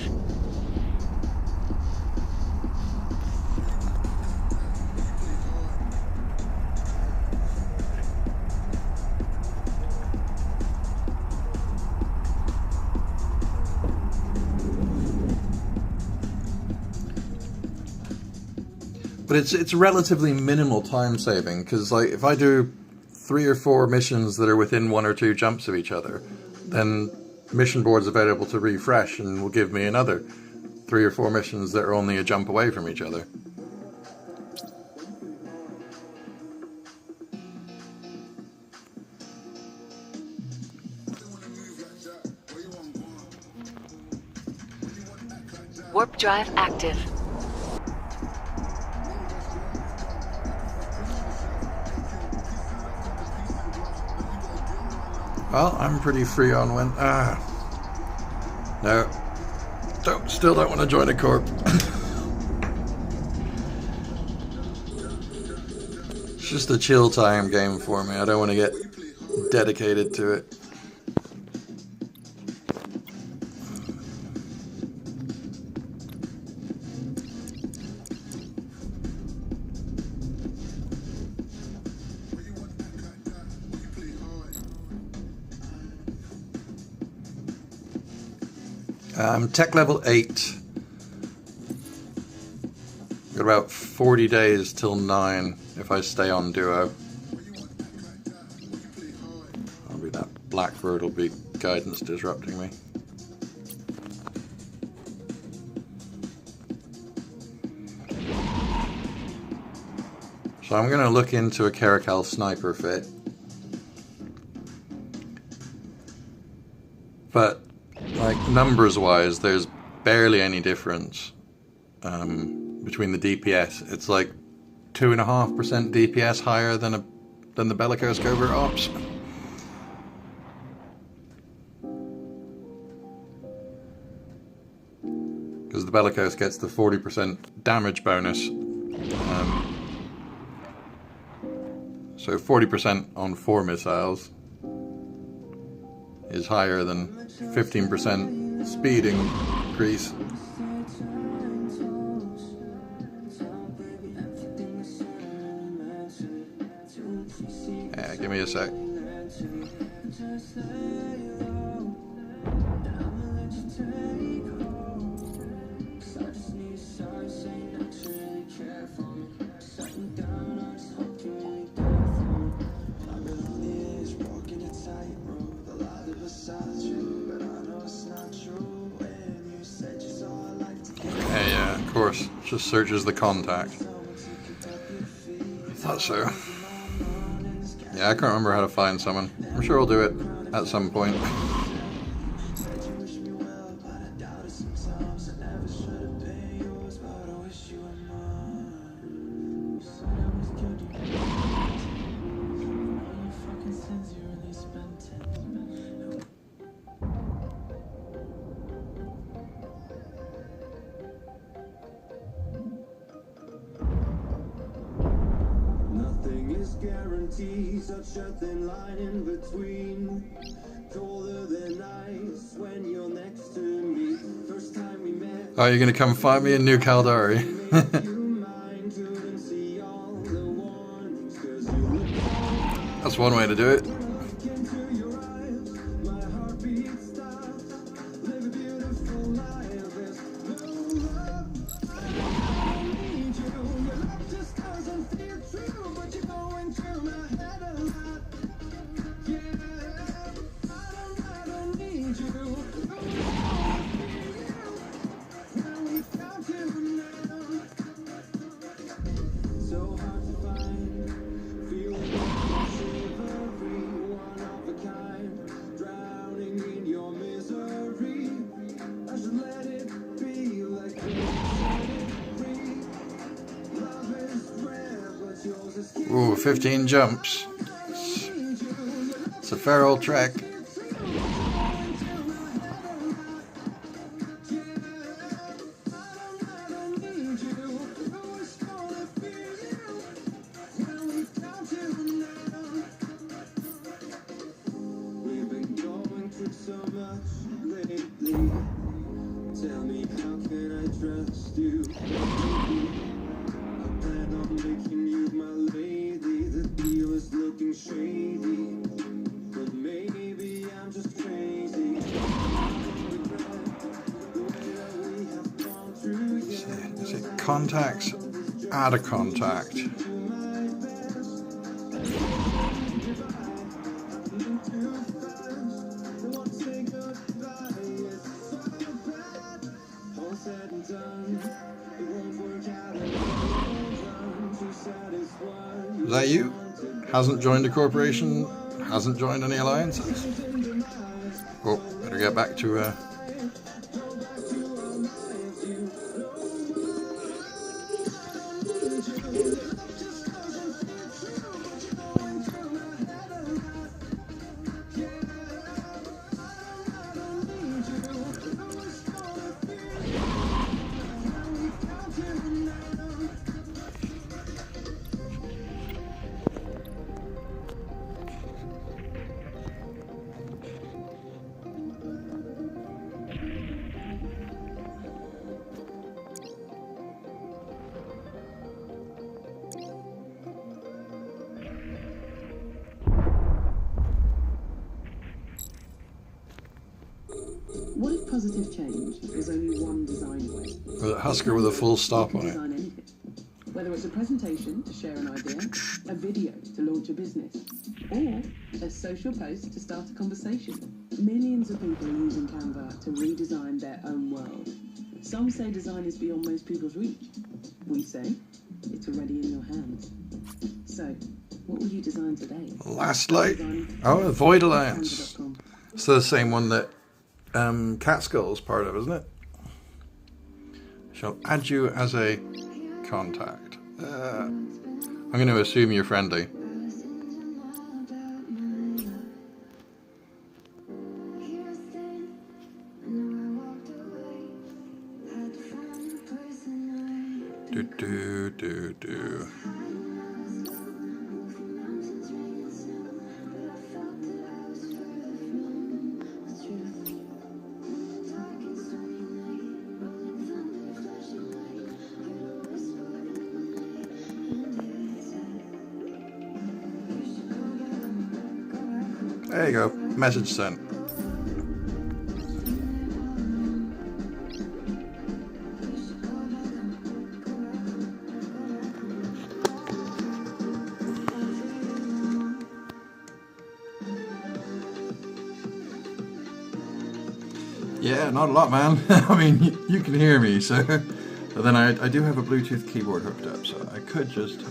But it's relatively minimal time saving, because like if I do 3 or 4 missions that are within 1 or 2 jumps of each other, then mission board's available to refresh and will give me another 3 or 4 missions that are only a jump away from each other. Warp drive active. Well, I'm pretty free on when... No. Still don't want to join a corp. It's just a chill time game for me. I don't want to get dedicated to it. Tech level 8. Got about 40 days till 9 if I stay on duo. I'll be that Blackbird will be guidance disrupting me. So I'm going to look into a Caracal sniper fit. But like numbers wise, there's barely any difference between the DPS. It's like 2.5% DPS higher than the Bellicose Covert Ops. Because the Bellicose gets the 40% damage bonus. So 40% on 4 missiles is higher than 15% speed increase. Yeah, give me a sec. Of course, just searches the contact. Thought so. Yeah, I can't remember how to find someone. I'm sure I'll do it at some point. Such a thin line in between, colder than ice when you're next to me. First time we met. Oh, you're gonna come find me in New Caldari? That's one way to do it. Ooh, 15 jumps. It's a fair old trek. Tell me, how can I trust you? I plan on making you my lady. The deal is looking shady, but maybe I'm just crazy. Is it contacts? Add a contact. Is that you? Hasn't joined a corporation? Hasn't joined any alliances? Oh, better get back to positive change is only one design away. Or the Husker with a full stop on it. Design anything. Whether it's a presentation to share an idea, a video to launch a business, or a social post to start a conversation. Millions of people are using Canva to redesign their own world. Some say design is beyond most people's reach. We say it's already in your hands. So, what will you design today? Last Light. Oh, Void Alliance. It's the same one that Catskull's part of, isn't it? Shall add you as a contact. I'm going to assume you're friendly. Do. There you go. Message sent. Yeah, not a lot, man. I mean, you can hear me, so... But then I do have a Bluetooth keyboard hooked up, so I could just...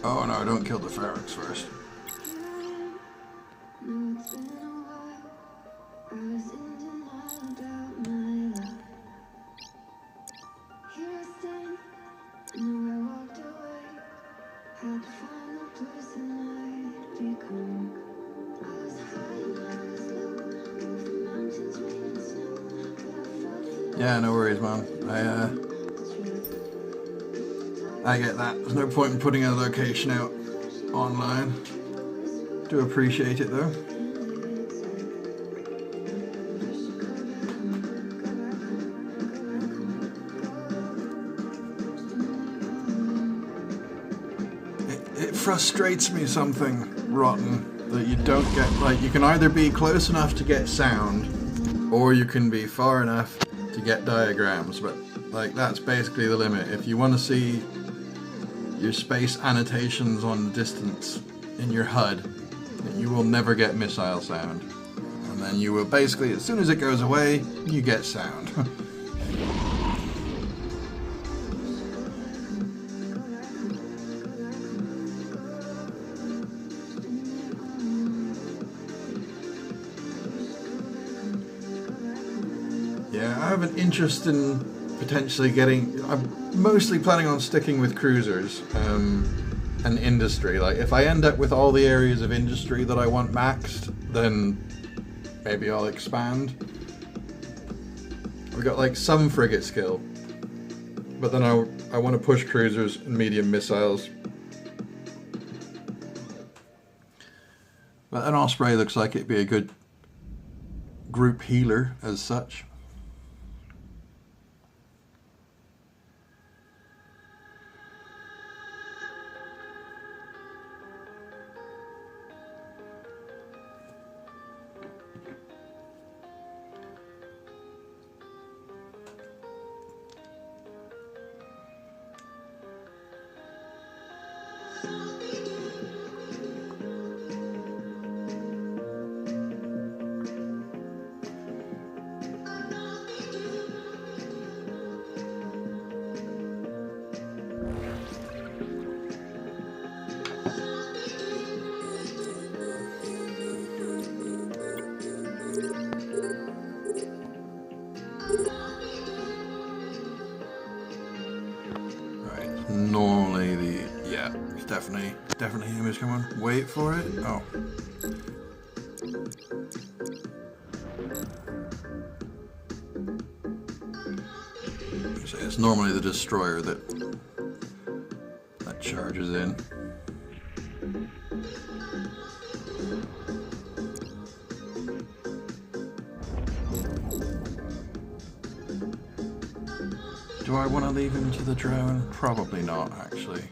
Oh no, don't kill the Ferox first. Yeah, no worries, man. I get that. There's no point in putting a location out online. Do appreciate it though. It frustrates me something rotten that you don't get, like, you can either be close enough to get sound or you can be far enough to get diagrams, but like that's basically the limit. If you want to see your space annotations on the distance in your HUD, you will never get missile sound. And then you will basically, as soon as it goes away, you get sound. Yeah, I have an interest in potentially getting... I'm mostly planning on sticking with cruisers and industry. Like, if I end up with all the areas of industry that I want maxed, then maybe I'll expand. We've got like some frigate skill, but then I want to push cruisers and medium missiles. But an Osprey looks like it'd be a good group healer as such. Normally the, yeah, it's definitely image, come on, wait for it, oh. So it's normally the destroyer that charges in. Do I want to leave him to the drone? Probably not, actually.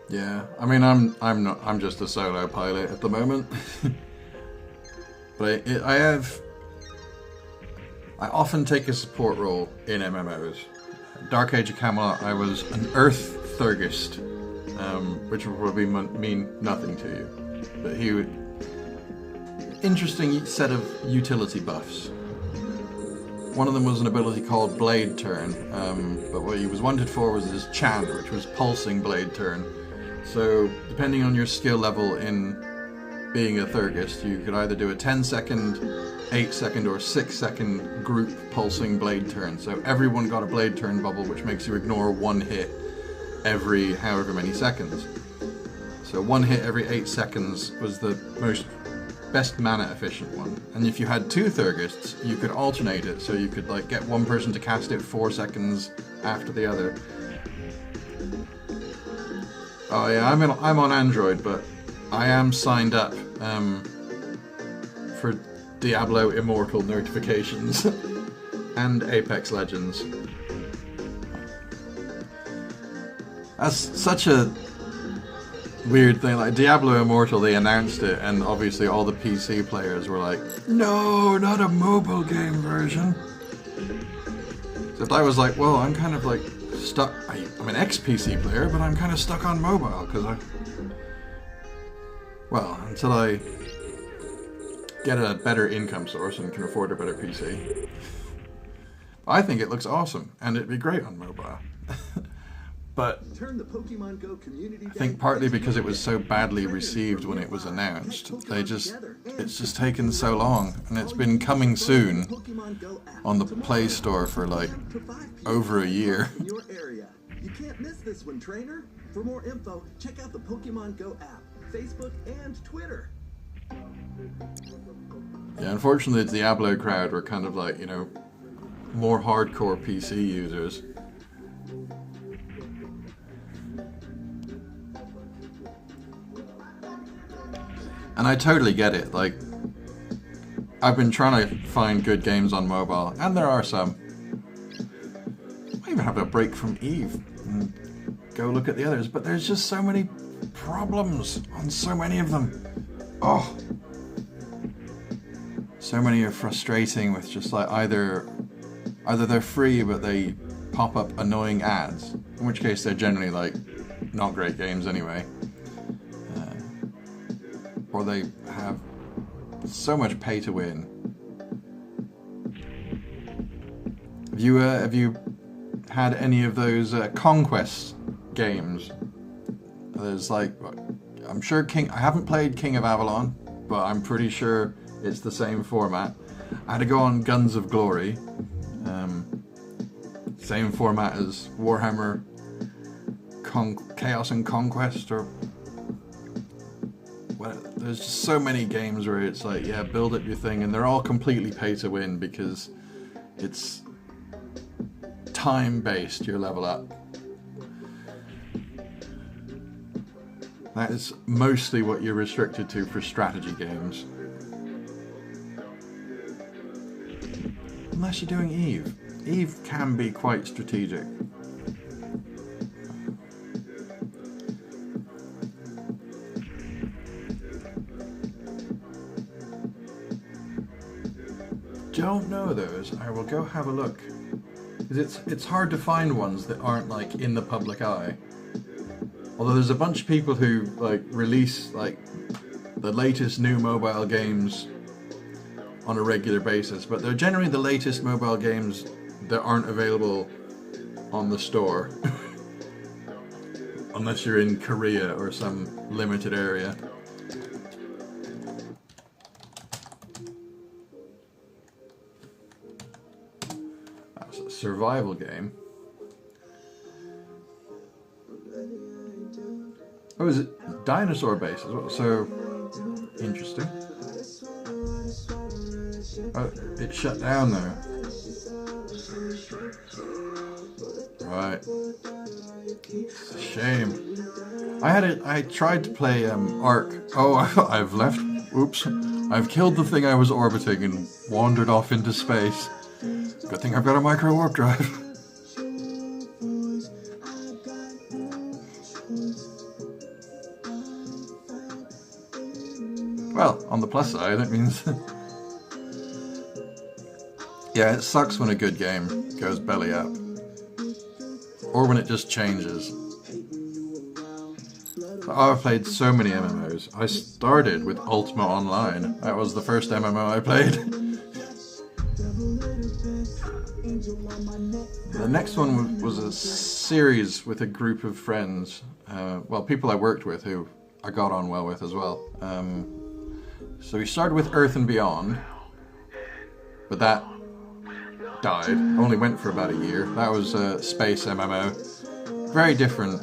Yeah, I mean, I'm just a solo pilot at the moment. But I often take a support role in MMOs. Dark Age of Camelot, I was an Earth Thurgist, which would probably mean nothing to you. But he would... Interesting set of utility buffs. One of them was an ability called Blade Turn, but what he was wanted for was his Chan, which was Pulsing Blade Turn. So, depending on your skill level in being a Thurgist, you could either do a 10-second, 8-second, or 6-second group Pulsing Blade Turn. So everyone got a Blade Turn bubble, which makes you ignore one hit every however many seconds. So one hit every 8 seconds was the best mana efficient one. And if you had two Thurgists, you could alternate it, so you could like get one person to cast it 4 seconds after the other. Oh yeah, I'm on Android, but I am signed up for Diablo Immortal notifications and Apex Legends. That's such a weird thing. Like Diablo Immortal, they announced it, and obviously all the PC players were like, "No, not a mobile game version." Except I was like, well, I'm kind of like stuck. I'm an ex-PC player, but I'm kind of stuck on mobile because until I get a better income source and can afford a better PC. I think it looks awesome, and it'd be great on mobile. But Turn the Pokemon Go community I think partly because it was so badly received when it was announced, it's just taken so long, and it's been coming soon on the Play Store for like over a year. in your area. You can't miss this one, trainer. For more info, check out the Pokemon Go app, Facebook and Twitter. Yeah, unfortunately the Diablo crowd were kind of like, you know, more hardcore PC users. And I totally get it, like, I've been trying to find good games on mobile, and there are some. I might even have a break from Eve and go look at the others, but there's just so many problems on so many of them. Oh! So many are frustrating with just like either they're free but they pop up annoying ads, in which case they're generally like not great games anyway. Or they have so much pay to win. Have you had any of those Conquest games? There's like, I'm sure I haven't played King of Avalon, but I'm pretty sure it's the same format. I had to go on Guns of Glory, same format as Warhammer Chaos and Conquest, or there's just so many games where it's like, yeah, build up your thing, and they're all completely pay to win because it's time based, your level up. That is mostly what you're restricted to for strategy games. Unless you're doing Eve. Eve can be quite strategic. Don't know those. I will go have a look. Because it's hard to find ones that aren't like in the public eye. Although there's a bunch of people who like release like the latest new mobile games on a regular basis, but they're generally the latest mobile games that aren't available on the store. Unless you're in Korea or some limited area. That's a survival game. Oh, is it dinosaur based as well? So Interesting. Oh, it shut down though. Right. It's a shame. I tried to play Ark. Oh, I've left. Oops. I've killed the thing I was orbiting and wandered off into space. Good thing I've got a micro warp drive. Well, on the plus side, it means... yeah, it sucks when a good game goes belly up. Or when it just changes. I've played so many MMOs. I started with Ultima Online. That was the first MMO I played. The next one was a series with a group of friends. Well, people I worked with who I got on well with as well. So we started with Earth and Beyond. But that died. Only went for about a year. That was a space MMO. Very different.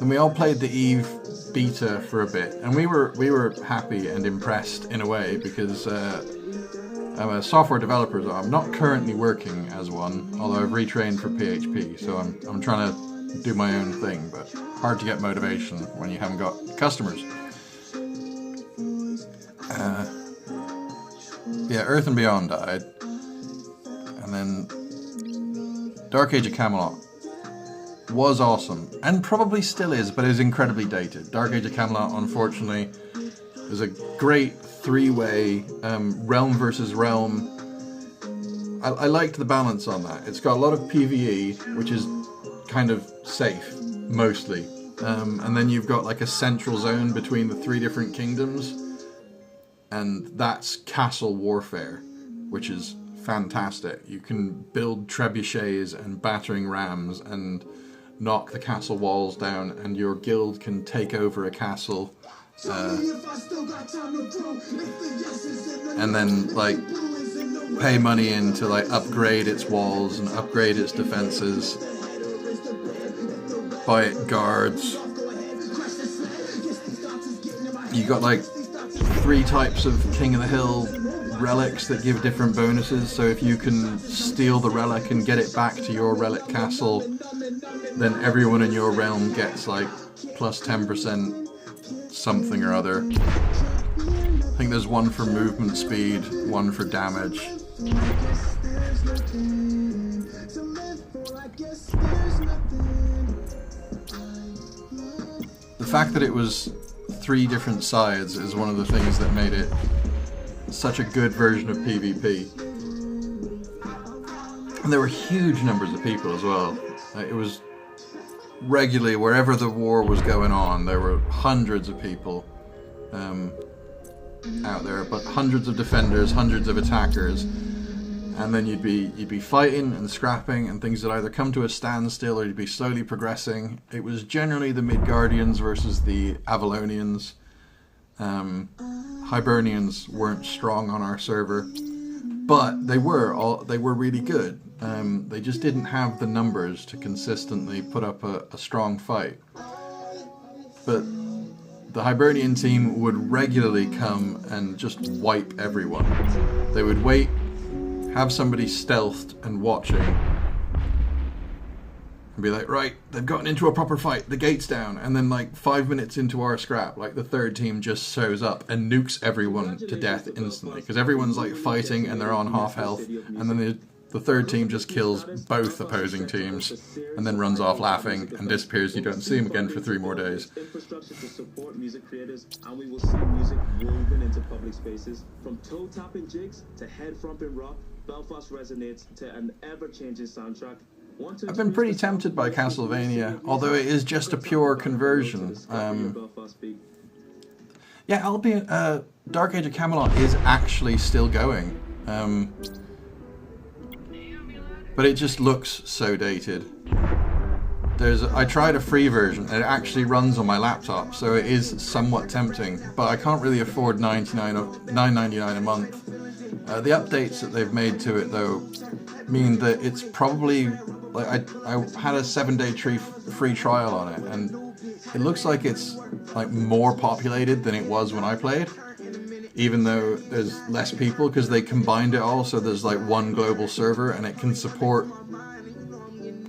And we all played the EVE beta for a bit, and we were happy and impressed in a way because I'm a software developer. So I'm not currently working as one, although I've retrained for PHP. So I'm trying to do my own thing, but hard to get motivation when you haven't got customers. Yeah, Earth and Beyond died, and then Dark Age of Camelot was awesome, and probably still is, but is incredibly dated. Dark Age of Camelot, unfortunately, is a great three-way realm versus realm. I liked the balance on that. It's got a lot of PvE, which is kind of safe, mostly. And then you've got like a central zone between the three different kingdoms, and that's castle warfare, which is fantastic. You can build trebuchets and battering rams and knock the castle walls down, and your guild can take over a castle and then like pay money in to like upgrade its walls and upgrade its defenses, buy it guards. You got like 3 types of King of the Hill relics that give different bonuses, so if you can steal the relic and get it back to your relic castle, then everyone in your realm gets like plus 10% something or other. I think there's one for movement speed, one for damage. The fact that it was 3 different sides is one of the things that made it such a good version of PvP. And there were huge numbers of people as well. It was regularly, wherever the war was going on, there were hundreds of people out there, but hundreds of defenders, hundreds of attackers, and then you'd be fighting and scrapping, and things would either come to a standstill or you'd be slowly progressing. It was generally the Midgardians versus the Avalonians. Hibernians weren't strong on our server, but they were really good. They just didn't have the numbers to consistently put up a strong fight. But the Hibernian team would regularly come and just wipe everyone. They would wait, have somebody stealthed and watching, and be like, right, they've gotten into a proper fight, the gate's down, and then like 5 minutes into our scrap, like the third team just shows up and nukes everyone to death instantly, because everyone's like fighting and they're on half health, and then the third team just kills both opposing teams and then runs off laughing and disappears. You don't see him again for 3 more days. Infrastructure to support music creators, and we will see music woven into public spaces, from toe-tapping jigs to head-thumping rock. Belfast resonates to an ever-changing soundtrack. I've been pretty tempted by Castlevania, although it is just a pure conversion. Yeah, albeit Dark Age of Camelot is actually still going. But it just looks so dated. I tried a free version, and it actually runs on my laptop, so it is somewhat tempting, but I can't really afford $9.99 a month. The updates that they've made to it, though, mean that it's probably... like I had a 7-day free trial on it, and it looks like it's like more populated than it was when I played, even though there's less people, because they combined it all, so there's like one global server and it can support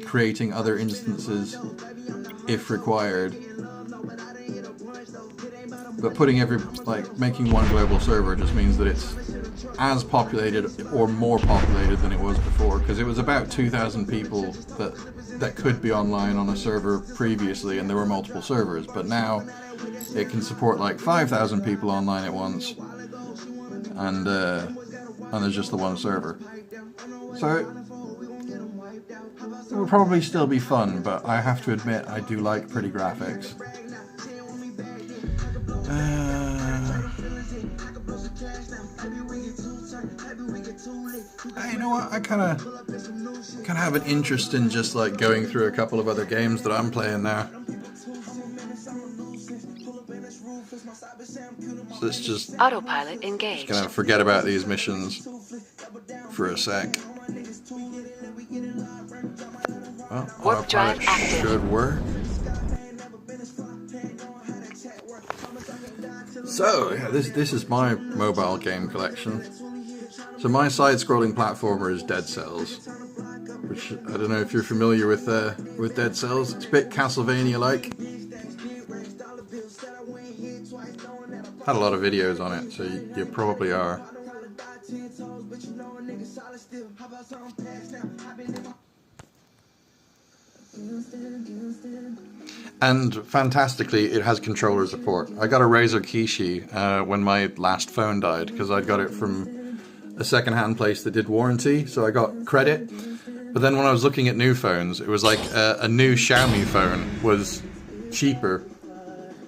creating other instances if required. But making one global server just means that it's as populated or more populated than it was before, because it was about 2,000 people that could be online on a server previously, and there were multiple servers, but now it can support like 5,000 people online at once, and there's just the one server. So it will probably still be fun, but I have to admit I do like pretty graphics. You know what? I kind of have an interest in just like going through a couple of other games that I'm playing now. So let's just autopilot engaged. Gonna forget about these missions for a sec. Well, warp drive active. Should work. So yeah, this is my mobile game collection. So my side-scrolling platformer is Dead Cells, which I don't know if you're familiar with Dead Cells. It's a bit Castlevania-like. Had a lot of videos on it, so you probably are. And fantastically, it has controller support. I got a Razer Kishi when my last phone died, because I'd got it from a second-hand place that did warranty, so I got credit. But then when I was looking at new phones, it was like a new Xiaomi phone was cheaper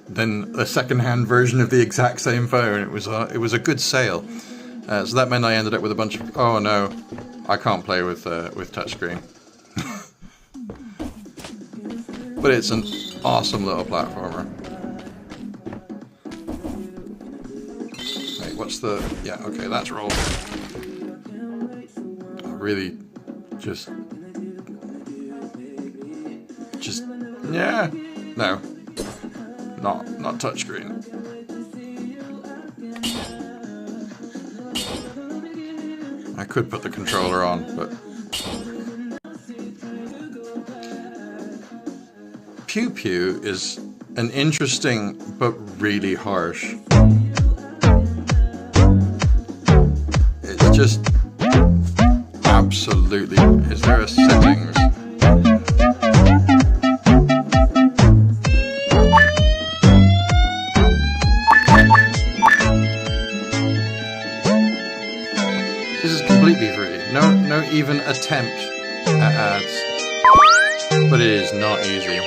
than a second-hand version of the exact same phone. It was a good sale. So that meant I ended up with a bunch of... Oh no, I can't play with touchscreen. But it's an awesome little platformer. Wait, what's the... Yeah, okay, that's roll. I really just... Yeah. No. Not touchscreen. I could put the controller on, but... Pew Pew is an interesting but really harsh. It's just absolutely... Is there a settings? This is completely free. No even attempt at ads. But it is not easy.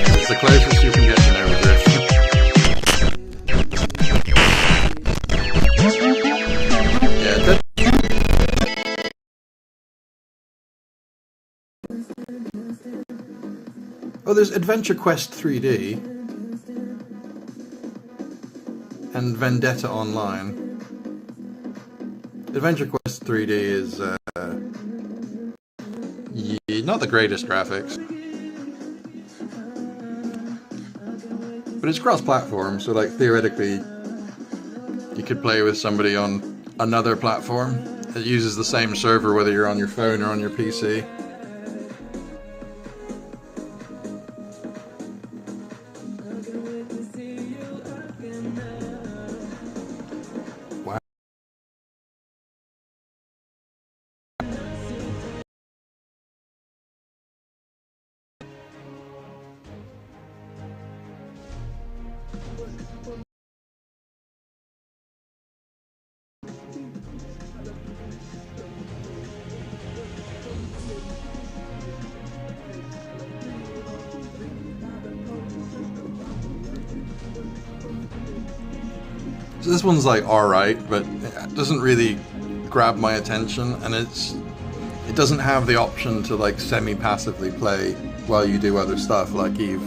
It's the closest you can get to no drift. Yeah, oh, there's Adventure Quest 3D and Vendetta Online. Adventure Quest 3D is not the greatest graphics, but it's cross-platform, so like theoretically you could play with somebody on another platform. It uses the same server whether you're on your phone or on your PC. So this one's like alright, but it doesn't really grab my attention, and it doesn't have the option to like semi-passively play while you do other stuff like Eve.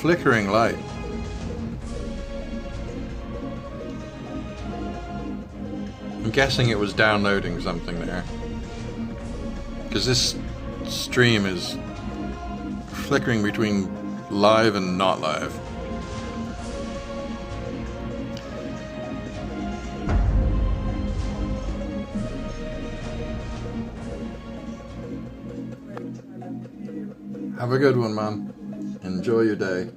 flickering light. I'm guessing it was downloading something there. Because this stream is flickering between live and not live. Have a good one, man. Enjoy your day.